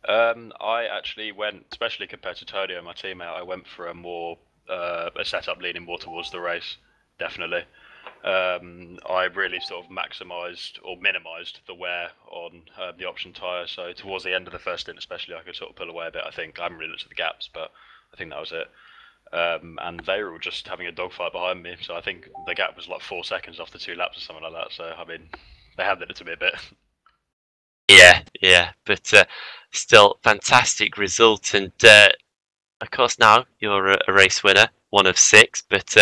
F: I actually went, especially compared to Todio, my teammate, I went for a more a setup leaning more towards the race, definitely. I really sort of maximised or minimised the wear on the option tyre, so towards the end of the first stint especially I could sort of pull away a bit. I think I haven't really looked at the gaps, but I think that was it. And they were all just having a dogfight behind me, so I think the gap was like 4 seconds after 2 laps or something like that, so I mean, they handed it to me a bit.
A: Yeah, but still fantastic result, and of course now you're a race winner, 1 of 6, but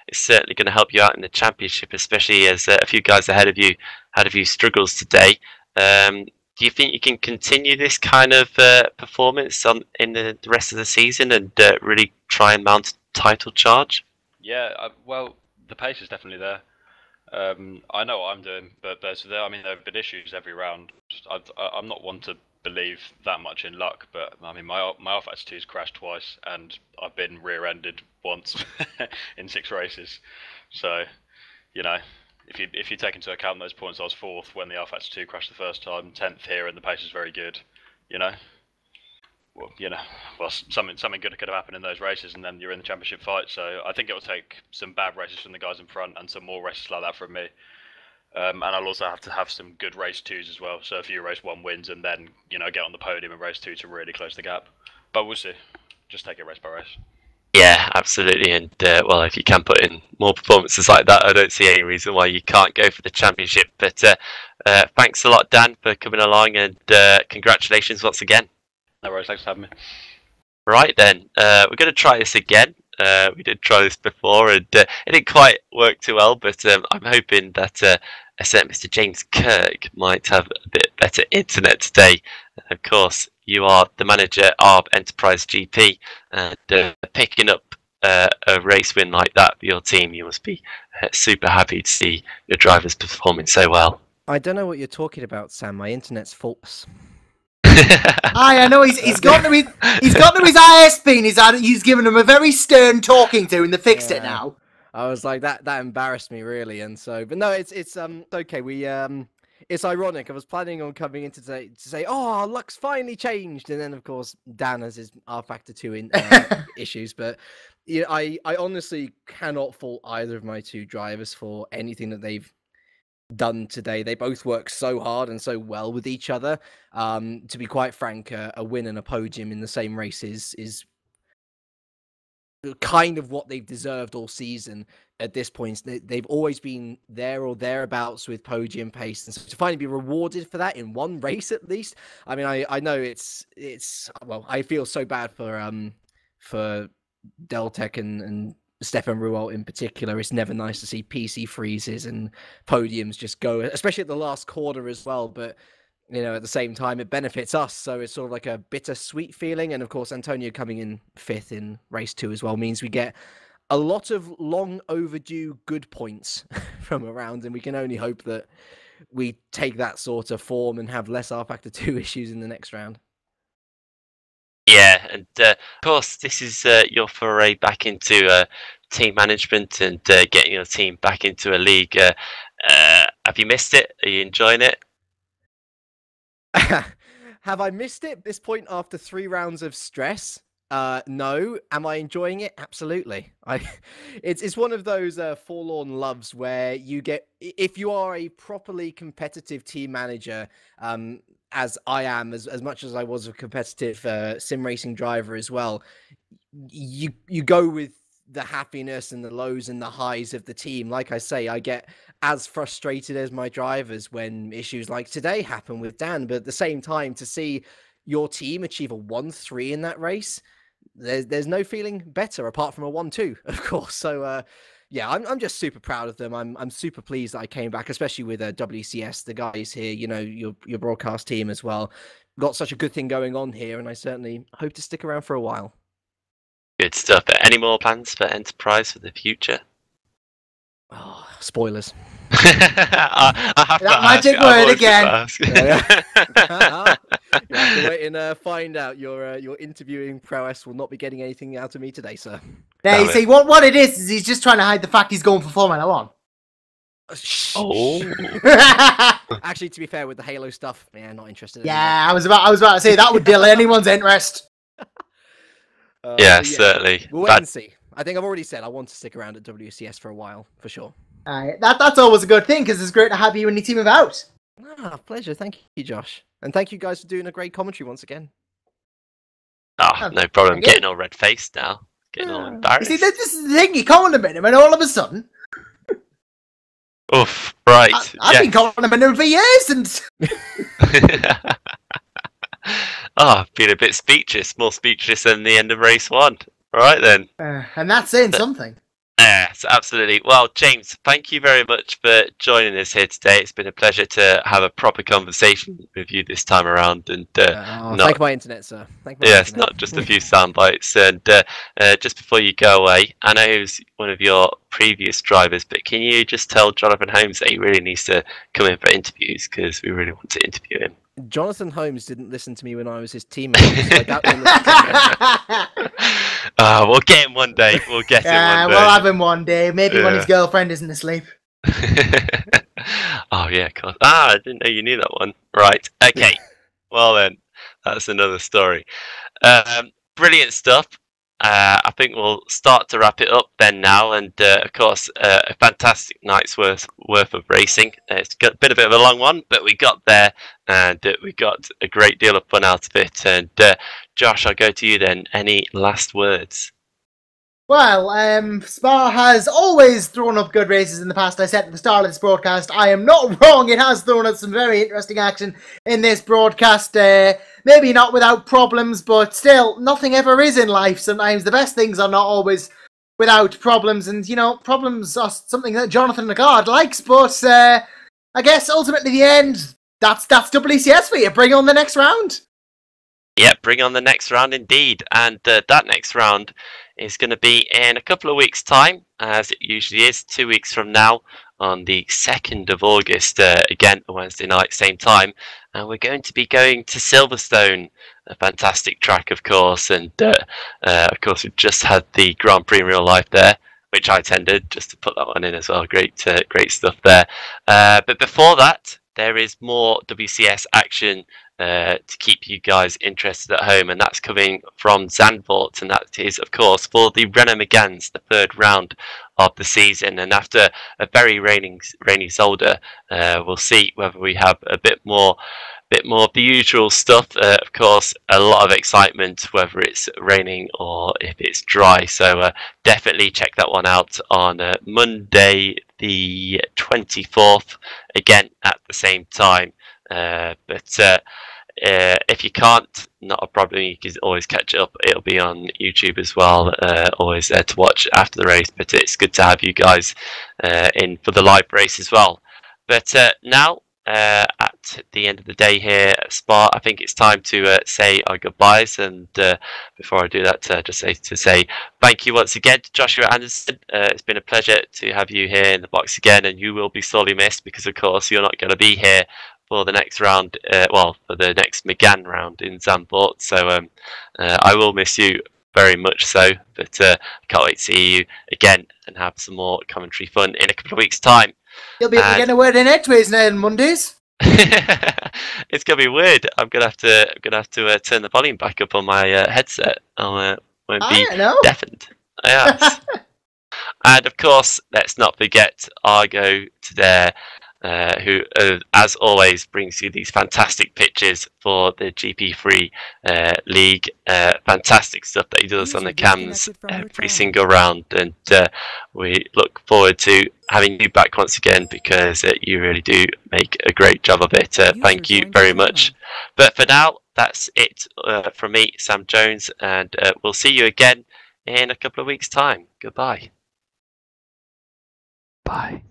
A: it's certainly going to help you out in the championship, especially as a few guys ahead of you had a few struggles today. Do you think you can continue this kind of performance in the rest of the season and really try and mount a title charge?
F: Yeah, well, the pace is definitely there. I know what I'm doing, but there have been issues every round. I'm not one to believe that much in luck, but I mean, my Alpha X2's crashed twice, and I've been rear-ended once in 6 races. So, you know, if you take into account those points, I was 4th when the Alpha X2 crashed the first time, 10th here, and the pace is very good. Well, something good could have happened in those races, and then you're in the championship fight. So I think it will take some bad races from the guys in front and some more races like that from me. And I'll also have to have some good race 2s as well. So if you race 1 wins and then get on the podium in race 2 to really close the gap. But we'll see. Just take it race by race.
A: Yeah, absolutely, and well, if you can put in more performances like that, I don't see any reason why you can't go for the championship. But thanks a lot, Dan, for coming along, and congratulations once again.
F: No worries, thanks for having me.
A: Right then, we're going to try this again. We did try this before, and it didn't quite work too well. But I'm hoping that a certain Mr. James Kirk might have a bit better internet today. Of course, you are the manager of Enterprise GP, and picking up a race win like that for your team, you must be super happy to see your drivers performing so well.
G: I don't know what you're talking about, Sam. My internet's faultless.
B: I know he's gone to his ISP and he's given him a very stern talking to, and they fixed it now.
G: I was like, that embarrassed me really, and so, but no, it's okay. We it's ironic. I was planning on coming in today to say, oh, luck's finally changed, and then of course Dan has his R Factor 2 issues, but yeah, I honestly cannot fault either of my two drivers for anything that they've done today. They both work so hard and so well with each other. To be quite frank, a win and a podium in the same race is kind of what they've deserved all season at this point. They've always been there or thereabouts with podium pace, and so to finally be rewarded for that in one race at least. I mean, I know it's well, I feel so bad for Deltec and Stefan Ruel in particular. It's never nice to see PC freezes and podiums just go, especially at the last quarter as well. But you know, at the same time, it benefits us, so it's sort of like a bittersweet feeling. And of course, Antonio coming in 5th in race 2 as well means we get a lot of long overdue good points from around, and we can only hope that we take that sort of form and have less R Factor 2 issues in the next round.
A: Yeah, and of course, this is your foray back into team management and getting your team back into a league. Have you missed it? Are you enjoying it?
G: Have I missed it at this point after 3 rounds of stress? No. Am I enjoying it? Absolutely. It's one of those forlorn loves where you get, if you are a properly competitive team manager, as I am, as much as I was a competitive sim racing driver as well, you go with the happiness and the lows and the highs of the team. Like I say, I get as frustrated as my drivers when issues like today happen with Dan, but at the same time, to see your team achieve a 1-3 in that race, there's no feeling better apart from a 1-2, of course. So yeah, I'm just super proud of them. I'm super pleased that I came back, especially with WCS, the guys here, you know, your broadcast team as well. Got such a good thing going on here, and I certainly hope to stick around for a while.
A: Good stuff. Any more plans for Enterprise for the future?
G: Oh, spoilers.
A: I have
B: That magic word again.
G: You have to wait and find out. Your interviewing prowess will not be getting anything out of me today, sir.
B: Yeah, you see, what it is he's just trying to hide the fact he's going for Formula 1.
A: Oh.
G: Actually, to be fair, with the Halo stuff, yeah, not interested.
B: Yeah, I was about to say that would delay anyone's interest.
A: Yeah, certainly.
G: We'll wait and see. I think I've already said I want to stick around at WCS for a while, for sure.
B: That's always a good thing, because it's great to have you and your team about.
G: Pleasure. Thank you, Josh. And thank you guys for doing a great commentary once again.
A: No problem. Getting all red-faced now. Getting all embarrassed.
B: You see, this is the thing, you compliment him, and all of a sudden...
A: Oof, right.
B: I've been complimenting him for years, and...
A: Been a bit speechless. More speechless than the end of race 1. Right then.
B: And that's saying something.
A: Yes, absolutely. Well, James, thank you very much for joining us here today. It's been a pleasure to have a proper conversation with you this time around. And
G: thank my internet, sir.
A: Yes, not just a few sound bites. And just before you go away, I know he was one of your previous drivers, but can you just tell Jonathan Holmes that he really needs to come in for interviews, because we really want to interview him.
G: Jonathan Holmes didn't listen to me when I was his teammate. So I doubt he'll listen to me.
A: We'll get him one day. We'll get him one day.
B: We'll have him one day. Maybe when his girlfriend isn't asleep.
A: Oh, yeah, of course. I didn't know you knew that one. Right. Okay. Well, then, that's another story. Brilliant stuff. I think we'll start to wrap it up then now, and of course a fantastic night's worth of racing. It's been a bit of a long one, but we got there, and we got a great deal of fun out of it. And Josh, I'll go to you then. Any last words?
B: Well, Spa has always thrown up good races in the past. I said at the start of this broadcast, I am not wrong. It has thrown up some very interesting action in this broadcast. Maybe not without problems, but still, nothing ever is in life. Sometimes the best things are not always without problems, and you know, problems are something that Jonathan the God likes. But I guess ultimately, the end. That's WCS for you. Bring on the next round.
A: Yeah, bring on the next round indeed. And that next round is going to be in a couple of weeks' time, as it usually is, 2 weeks from now, on the 2nd of August, again, a Wednesday night, same time. And we're going to be going to Silverstone, a fantastic track, of course. And, of course, we've just had the Grand Prix in real life there, which I attended, just to put that one in as well. Great stuff there. But before that, there is more WCS action to keep you guys interested at home, and that's coming from Zandvoort, and that is, of course, for the Renault Megans, the 3rd round of the season. And after a very rainy Zolder, we'll see whether we have a bit more of the usual stuff. Of course, a lot of excitement, whether it's raining or if it's dry. So definitely check that one out on Monday, the 24th, again at the same time. But if you can't, not a problem. You can always catch it up. It'll be on YouTube as well. Always there to watch after the race. But it's good to have you guys in for the live race as well. But now, at the end of the day here at Spa, I think it's time to say our goodbyes. And before I do that, just say thank you once again to Joshua Anderson. It's been a pleasure to have you here in the box again, and you will be sorely missed because, of course, you're not going to be here for the next round, for the next Megane round in Zandvoort. So I will miss you very much so, but can't wait to see you again and have some more commentary fun in a couple of weeks' time.
B: You'll be able to get a word in edgeways now on Mondays.
A: It's gonna be weird. I'm gonna have to turn the volume back up on my headset. I won't be deafened. Yes. And of course, let's not forget Argo Teder, who, as always, brings you these fantastic pictures for the GP3 League. Fantastic stuff that he does on the cams every single round, and we look forward to having you back once again because you really do make a great job of it. Thank you very much. But for now, that's it from me, Sam Jones, and we'll see you again in a couple of weeks' time. Goodbye. Bye.